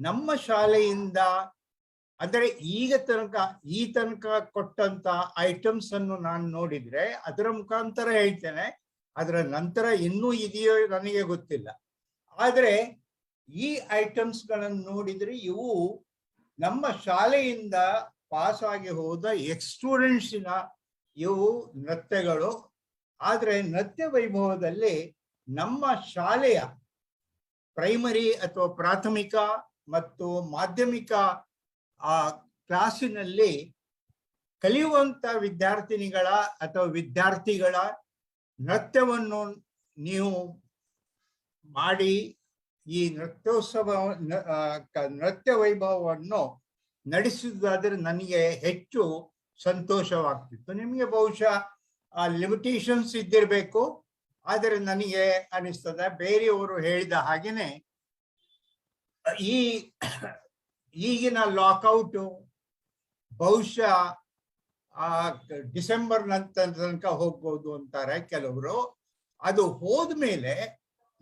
ನಮ್ಮ ಶಾಲೆಯಿಂದ ಅಂದರೆ ಈ ತನಕ ಕೊಟ್ಟಂತ ಐಟಮ್ಸ್ ಅನ್ನು ನಾನು ನೋಡಿದ್ರೆ ಅದರ ಮುಖಾಂತರ ಹೇಳ್ತೇನೆ. ಅದರ ನಂತರ ಇನ್ನೂ ಇದೆಯೋ ನನಗೆ ಗೊತ್ತಿಲ್ಲ. ಆದ್ರೆ ಈ ಐಟಮ್ಸ್ ಗಳನ್ನು ನೋಡಿದ್ರೆ ಇವು ನಮ್ಮ ಶಾಲೆಯಿಂದ ಪಾಸ್ ಆಗಿ ಹೋದ ಸ್ಟೂಡೆಂಟ್ಸಿನ ಇವು ನೃತ್ಯಗಳು. ಆದ್ರೆ ನೃತ್ಯ ವೈಭವದಲ್ಲಿ ನಮ್ಮ ಶಾಲೆಯ ಪ್ರೈಮರಿ ಅಥವಾ ಪ್ರಾಥಮಿಕ ಮತ್ತು ಮಾಧ್ಯಮಿಕ ಕ್ಲಾಸಿನಲ್ಲಿ ಕಲಿಯುವಂತ ವಿದ್ಯಾರ್ಥಿನಿಗಳ ಅಥವಾ ವಿದ್ಯಾರ್ಥಿಗಳ ನೃತ್ಯವನ್ನು ನೀವು ಮಾಡಿ ಈ ನೃತ್ಯ ವೈಭವವನ್ನು ನಡೆಸುವುದಾದ್ರೆ ನನಗೆ ಹೆಚ್ಚು ಸಂತೋಷವಾಗ್ತಿತ್ತು. ನಿಮಗೆ ಬಹುಶಃ ಲಿಮಿಟೇಷನ್ಸ್ ಇದ್ದಿರಬೇಕು. ಆದರೆ ನನಗೆ ಅನಿಸ್ತದೆ ಬೇರೆಯವರು ಹೇಳಿದ ಹಾಗೇನೆ ಈಗಿನ ಲಾಕೌಟು ಬಹುಶಃ ಡಿಸೆಂಬರ್ ತನಕ ಹೋಗ್ಬೋದು ಅಂತಾರೆ ಕೆಲವರು. ಅದು ಹೋದ್ಮೇಲೆ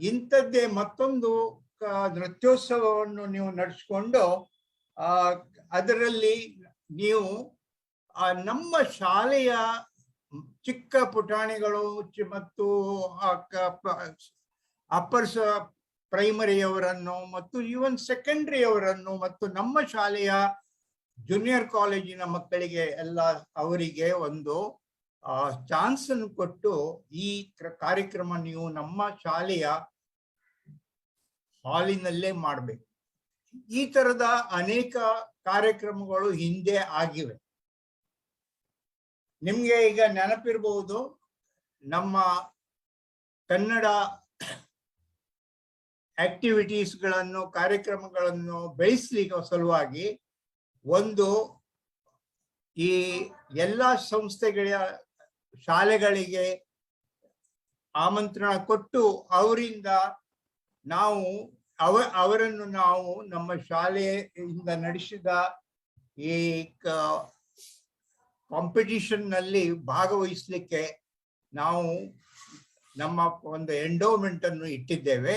ಇಂಥದ್ದೇ ಮತ್ತೊಂದು ನೃತ್ಯೋತ್ಸವವನ್ನು ನೀವು ನಡೆಸ್ಕೊಂಡು ಅದರಲ್ಲಿ ನೀವು ನಮ್ಮ ಶಾಲೆಯ ಚಿಕ್ಕ ಪುಟಾಣಿಗಳು ಮತ್ತು ಅಪ್ಪರ್ಸ್ ಪ್ರೈಮರಿಯವರನ್ನು ಮತ್ತು ಈವನ್ ಸೆಕೆಂಡ್ರಿಯವರನ್ನು ಮತ್ತು ನಮ್ಮ ಶಾಲೆಯ ಜೂನಿಯರ್ ಕಾಲೇಜಿನ ಮಕ್ಕಳಿಗೆ ಎಲ್ಲ ಅವರಿಗೆ ಒಂದು ಚಾನ್ಸ್ ಅನ್ನು ಕೊಟ್ಟು ಈ ಕಾರ್ಯಕ್ರಮ ನೀವು ನಮ್ಮ ಶಾಲೆಯ ಹಾಲಿನಲ್ಲೇ ಮಾಡಬೇಕು. ಈ ತರದ ಅನೇಕ ಕಾರ್ಯಕ್ರಮಗಳು ಹಿಂದೆ ಆಗಿವೆ. ನಿಮ್ಗೆ ಈಗ ನೆನಪಿರ್ಬಹುದು, ನಮ್ಮ ಕನ್ನಡ ಆಕ್ಟಿವಿಟೀಸ್ಗಳನ್ನು ಕಾರ್ಯಕ್ರಮಗಳನ್ನು ಬೆಳೆಸಲಿಕ್ಕೆ ಸಲುವಾಗಿ ಒಂದು ಈ ಎಲ್ಲ ಸಂಸ್ಥೆಗಳ ಶಾಲೆಗಳಿಗೆ ಆಮಂತ್ರಣ ಕೊಟ್ಟು ಅವರಿಂದ ನಾವು ಅವರನ್ನು ನಾವು ನಮ್ಮ ಶಾಲೆಯಿಂದ ನಡೆಸಿದ ಈ ಕಾಂಪಿಟಿಷನ್ ನಲ್ಲಿ ಭಾಗವಹಿಸಲಿಕ್ಕೆ ನಾವು ನಮ್ಮ ಒಂದು ಎಂಡೋಮೆಂಟ್ ಅನ್ನು ಇಟ್ಟಿದ್ದೇವೆ.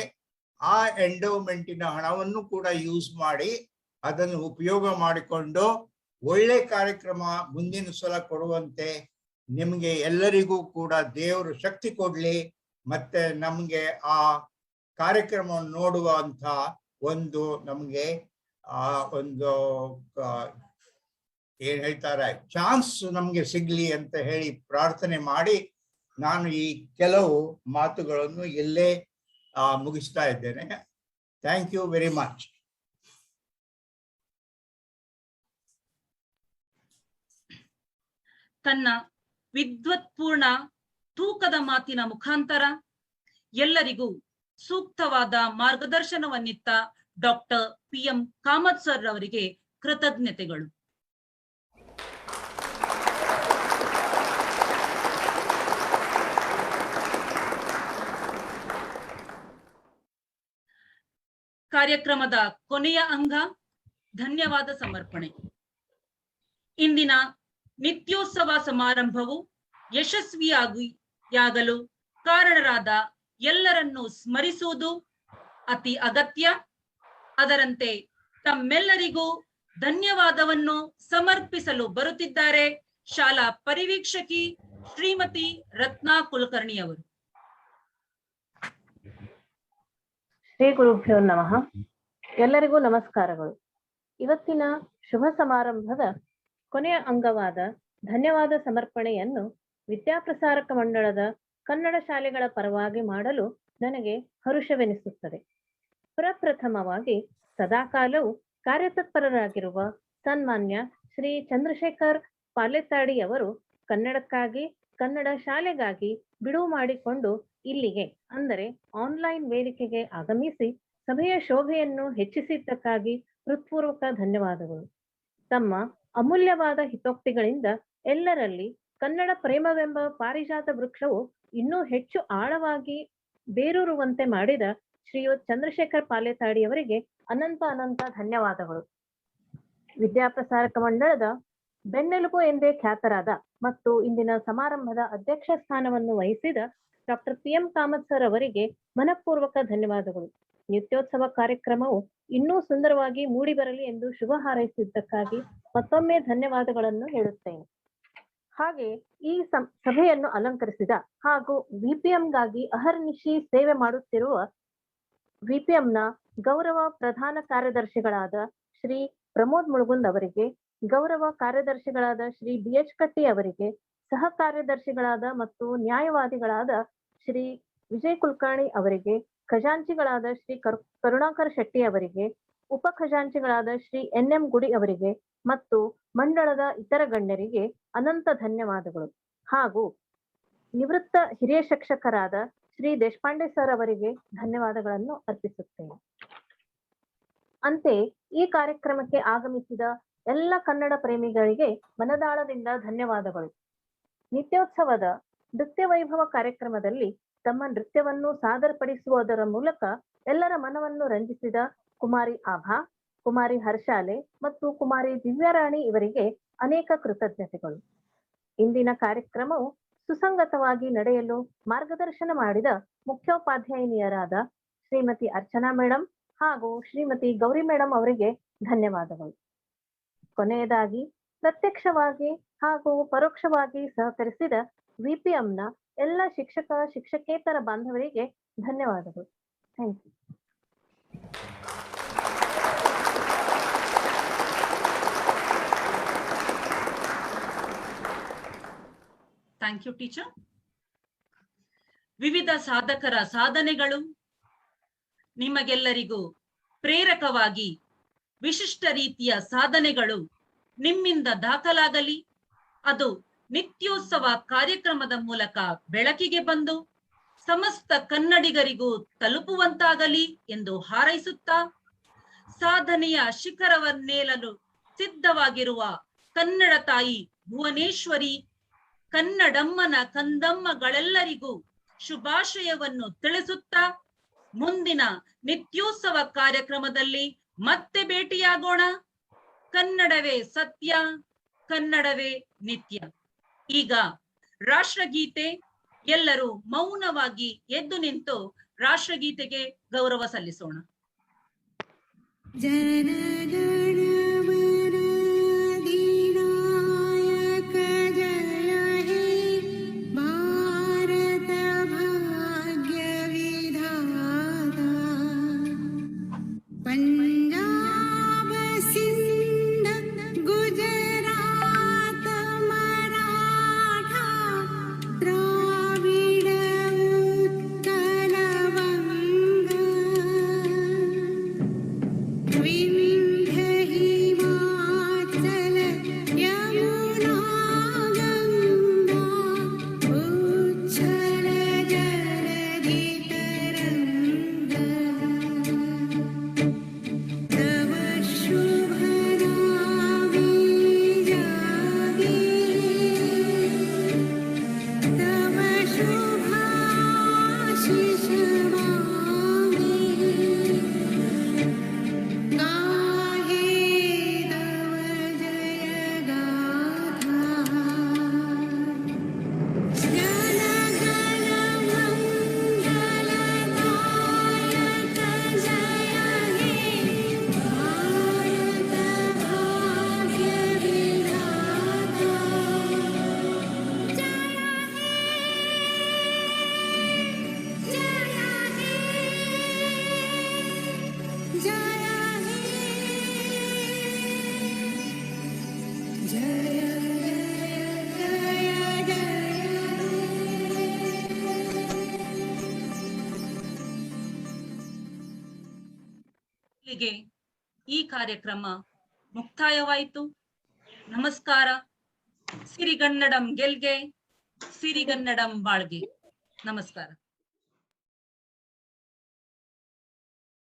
ಆ ಎಂಡೋಮೆಂಟಿನ ಹಣವನ್ನು ಕೂಡ ಯೂಸ್ ಮಾಡಿ ಅದನ್ನು ಉಪಯೋಗ ಮಾಡಿಕೊಂಡು ಒಳ್ಳೆ ಕಾರ್ಯಕ್ರಮ ಮುಂದಿನ ಸಲ ಕೊಡುವಂತೆ ನಿಮ್ಗೆ ಎಲ್ಲರಿಗೂ ಕೂಡ ದೇವರು ಶಕ್ತಿ ಕೊಡ್ಲಿ. ಮತ್ತೆ ನಮ್ಗೆ ಆ ಕಾರ್ಯಕ್ರಮವನ್ನು ನೋಡುವಂತ ಒಂದು ನಮ್ಗೆ ಒಂದು ಏನ್ ಹೇಳ್ತಾರೆ ಚಾನ್ಸ್ ನಮ್ಗೆ ಸಿಗ್ಲಿ ಅಂತ ಹೇಳಿ ಪ್ರಾರ್ಥನೆ ಮಾಡಿ ನಾನು ಈ ಕೆಲವು ಮಾತುಗಳನ್ನು ಇಲ್ಲೇ ಮುಗಿಸ್ತಾ ಇದ್ದೇನೆ. Thank you very much. ತನ್ನ ವಿದ್ವತ್ಪೂರ್ಣ ತೂಕದ ಮಾತಿನ ಮುಖಾಂತರ ಎಲ್ಲರಿಗೂ ಸೂಕ್ತವಾದ ಮಾರ್ಗದರ್ಶನವನ್ನಿತ್ತ ಡಾಕ್ಟರ್ PM ಕಾಮತ್ ಸರ್ ಅವರಿಗೆ ಕೃತಜ್ಞತೆಗಳು. ಕಾರ್ಯಕ್ರಮದ ಕೊನೆಯ ಅಂಗ ಧನ್ಯವಾದ ಸಮರ್ಪಣೆ. ಇಂದಿನ ನಿತ್ಯೋತ್ಸವ ಸಮಾರಂಭವು ಯಶಸ್ವಿಯಾಗಲು ಕಾರಣರಾದ ಎಲ್ಲರನ್ನೂ ಸ್ಮರಿಸುವುದು ಅತಿ ಅಗತ್ಯ. ಅದರಂತೆ ತಮ್ಮೆಲ್ಲರಿಗೂ ಧನ್ಯವಾದವನ್ನು ಸಮರ್ಪಿಸಲು ಬರುತ್ತಿದ್ದಾರೆ ಶಾಲಾ ಪರಿವೀಕ್ಷಕಿ ಶ್ರೀಮತಿ ರತ್ನಾ ಕುಲಕರ್ಣಿ ಅವರು. ಶ್ರೀ ಗುರುಭ್ಯೋ ನಮಃ. ಎಲ್ಲರಿಗೂ ನಮಸ್ಕಾರಗಳು. ಇವತ್ತಿನ ಶುಭ ಸಮಾರಂಭದ ಕೊನೆಯ ಅಂಗವಾದ ಧನ್ಯವಾದ ಸಮರ್ಪಣೆಯನ್ನು ವಿದ್ಯಾಪ್ರಸಾರಕ ಮಂಡಳದ ಕನ್ನಡ ಶಾಲೆಗಳ ಪರವಾಗಿ ಮಾಡಲು ನನಗೆ ಹರುಷವೆನಿಸುತ್ತದೆ. ಪ್ರಪ್ರಥಮವಾಗಿ ಸದಾಕಾಲವೂ ಕಾರ್ಯತತ್ಪರರಾಗಿರುವ ಸನ್ಮಾನ್ಯ ಶ್ರೀ ಚಂದ್ರಶೇಖರ್ ಪಾಲೆತ್ತಾಡಿ ಅವರು ಕನ್ನಡಕ್ಕಾಗಿ, ಕನ್ನಡ ಶಾಲೆಗಾಗಿ ಬಿಡುವು ಮಾಡಿಕೊಂಡು ಇಲ್ಲಿಗೆ ಅಂದರೆ ಆನ್ಲೈನ್ ವೇದಿಕೆಗೆ ಆಗಮಿಸಿ ಸಭೆಯ ಶೋಭೆಯನ್ನು ಹೆಚ್ಚಿಸಿದ್ದಕ್ಕಾಗಿ ಹೃತ್ಪೂರ್ವಕ ಧನ್ಯವಾದಗಳು. ತಮ್ಮ ಅಮೂಲ್ಯವಾದ ಹಿತೋಕ್ತಿಗಳಿಂದ ಎಲ್ಲರಲ್ಲಿ ಕನ್ನಡ ಪ್ರೇಮವೆಂಬ ಪಾರಿಜಾತ ವೃಕ್ಷವು ಇನ್ನೂ ಹೆಚ್ಚು ಆಳವಾಗಿ ಬೇರೂರುವಂತೆ ಮಾಡಿದ ಶ್ರೀಯುತ್ ಚಂದ್ರಶೇಖರ್ ಪಾಲೆತ್ತಾಡಿ ಅವರಿಗೆ ಅನಂತ ಅನಂತ ಧನ್ಯವಾದಗಳು. ವಿದ್ಯಾಪ್ರಸಾರಕ ಮಂಡಳದ ಬೆನ್ನೆಲುಬು ಎಂದೇ ಖ್ಯಾತರಾದ ಮತ್ತು ಇಂದಿನ ಸಮಾರಂಭದ ಅಧ್ಯಕ್ಷ ಸ್ಥಾನವನ್ನು ವಹಿಸಿದ ಡಾಕ್ಟರ್ PM ಕಾಮತ್ ಸರ್ ಅವರಿಗೆ ಮನಪೂರ್ವಕ ಧನ್ಯವಾದಗಳು. ನಿತ್ಯೋತ್ಸವ ಕಾರ್ಯಕ್ರಮವು ಇನ್ನೂ ಸುಂದರವಾಗಿ ಮೂಡಿ ಬರಲಿ ಎಂದು ಶುಭ ಹಾರೈಸಿದ್ದಕ್ಕಾಗಿ ಮತ್ತೊಮ್ಮೆ ಧನ್ಯವಾದಗಳನ್ನು ಹೇಳುತ್ತೇನೆ. ಹಾಗೆ ಈ ಸಭೆಯನ್ನು ಅಲಂಕರಿಸಿದ ಹಾಗೂ VPMಗಾಗಿ ಅಹರ್ನಿಶಿ ಸೇವೆ ಮಾಡುತ್ತಿರುವ VPMನ ಗೌರವ ಪ್ರಧಾನ ಕಾರ್ಯದರ್ಶಿಗಳಾದ ಶ್ರೀ ಪ್ರಮೋದ್ ಮುಳುಗುಂದ್ ಅವರಿಗೆ, ಗೌರವ ಕಾರ್ಯದರ್ಶಿಗಳಾದ ಶ್ರೀ BH ಕಟ್ಟಿ ಅವರಿಗೆ, ಸಹ ಕಾರ್ಯದರ್ಶಿಗಳಾದ ಮತ್ತು ನ್ಯಾಯವಾದಿಗಳಾದ ಶ್ರೀ ವಿಜಯ್ ಕುಲಕರ್ಣಿ ಅವರಿಗೆ, ಖಜಾಂಚಿಗಳಾದ ಶ್ರೀ ಕರುಣಾಕರ್ ಶೆಟ್ಟಿ ಅವರಿಗೆ, ಉಪ ಖಜಾಂಚಿಗಳಾದ ಶ್ರೀ NM ಗುಡಿ ಅವರಿಗೆ ಮತ್ತು ಮಂಡಳದ ಇತರ ಗಣ್ಯರಿಗೆ ಅನಂತ ಧನ್ಯವಾದಗಳು. ಹಾಗೂ ನಿವೃತ್ತ ಹಿರಿಯ ಶಿಕ್ಷಕರಾದ ಶ್ರೀ ದೇಶಪಾಂಡೆ ಸರ್ ಅವರಿಗೆ ಧನ್ಯವಾದಗಳನ್ನು ಅರ್ಪಿಸುತ್ತೇನೆ. ಅಂತೆಯೇ ಈ ಕಾರ್ಯಕ್ರಮಕ್ಕೆ ಆಗಮಿಸಿದ ಎಲ್ಲ ಕನ್ನಡ ಪ್ರೇಮಿಗಳಿಗೆ ಮನದಾಳದಿಂದ ಧನ್ಯವಾದಗಳು. ನಿತ್ಯೋತ್ಸವದ ನೃತ್ಯ ವೈಭವ ಕಾರ್ಯಕ್ರಮದಲ್ಲಿ ತಮ್ಮ ನೃತ್ಯವನ್ನು ಸಾದರಪಡಿಸುವುದರ ಮೂಲಕ ಎಲ್ಲರ ಮನವನ್ನು ರಂಜಿಸಿದ ಕುಮಾರಿ ಆಭಾ, ಕುಮಾರಿ ಹರ್ಷಾಲೆ ಮತ್ತು ಕುಮಾರಿ ದಿವ್ಯಾರಾಣಿ ಇವರಿಗೆ ಅನೇಕ ಕೃತಜ್ಞತೆಗಳು. ಇಂದಿನ ಕಾರ್ಯಕ್ರಮವು ಸುಸಂಗತವಾಗಿ ನಡೆಯಲು ಮಾರ್ಗದರ್ಶನ ಮಾಡಿದ ಮುಖ್ಯೋಪಾಧ್ಯಾಯಿನಿಯರಾದ ಶ್ರೀಮತಿ ಅರ್ಚನಾ ಮೇಡಮ್ ಹಾಗೂ ಶ್ರೀಮತಿ ಗೌರಿ ಮೇಡಮ್ ಅವರಿಗೆ ಧನ್ಯವಾದಗಳು. ಕೊನೆಯದಾಗಿ ಪ್ರತ್ಯಕ್ಷವಾಗಿ ಹಾಗೂ ಪರೋಕ್ಷವಾಗಿ ಸಹಕರಿಸಿದ VPMನ ಎಲ್ಲ ಶಿಕ್ಷಕ ಶಿಕ್ಷಕೇತರ ಬಾಂಧವರಿಗೆ ಧನ್ಯವಾದಗಳು. Thank you. Thank you teacher. ವಿವಿಧ ಸಾಧಕರ ಸಾಧನೆಗಳು ನಿಮಗೆಲ್ಲರಿಗೂ ಪ್ರೇರಕವಾಗಿ ವಿಶಿಷ್ಟ ರೀತಿಯ ಸಾಧನೆಗಳು ನಿಮ್ಮಿಂದ ದಾಖಲಾಗಲಿ. ಅದು ನಿತ್ಯೋತ್ಸವ ಕಾರ್ಯಕ್ರಮದ ಮೂಲಕ ಬೆಳಕಿಗೆ ಬಂದು ಸಮಸ್ತ ಕನ್ನಡಿಗರಿಗೂ ತಲುಪುವಂತಾಗಲಿ ಎಂದು ಹಾರೈಸುತ್ತಾ, ಸಾಧನೆಯ ಶಿಖರವನ್ನೇಳಲು ಸಿದ್ಧವಾಗಿರುವ ಕನ್ನಡ ತಾಯಿ ಭುವನೇಶ್ವರಿ, ಕನ್ನಡಮ್ಮನ ಕಂದಮ್ಮಗಳೆಲ್ಲರಿಗೂ ಶುಭಾಶಯವನ್ನು ತಿಳಿಸುತ್ತಾ, ಮುಂದಿನ ನಿತ್ಯೋತ್ಸವ ಕಾರ್ಯಕ್ರಮದಲ್ಲಿ ಮತ್ತೆ ಭೇಟಿಯಾಗೋಣ. ಕನ್ನಡವೇ ಸತ್ಯ, ಕನ್ನಡವೇ ನಿತ್ಯ. ಈಗ ರಾಷ್ಟ್ರಗೀತೆ. ಎಲ್ಲರೂ ಮೌನವಾಗಿ ಎದ್ದು ನಿಂತು ರಾಷ್ಟ್ರಗೀತೆಗೆ ಗೌರವ ಸಲ್ಲಿಸೋಣ. Vind ಇಲ್ಲಿಗೆ ಈ ಕಾರ್ಯಕ್ರಮ ಮುಕ್ತಾಯವಾಯಿತು. ನಮಸ್ಕಾರ. ಸಿರಿಗನ್ನಡಂ ಗೆಲ್ಗೆ, ಸಿರಿಗನ್ನಡಂ ಬಾಳ್ಗೆ. ನಮಸ್ಕಾರ.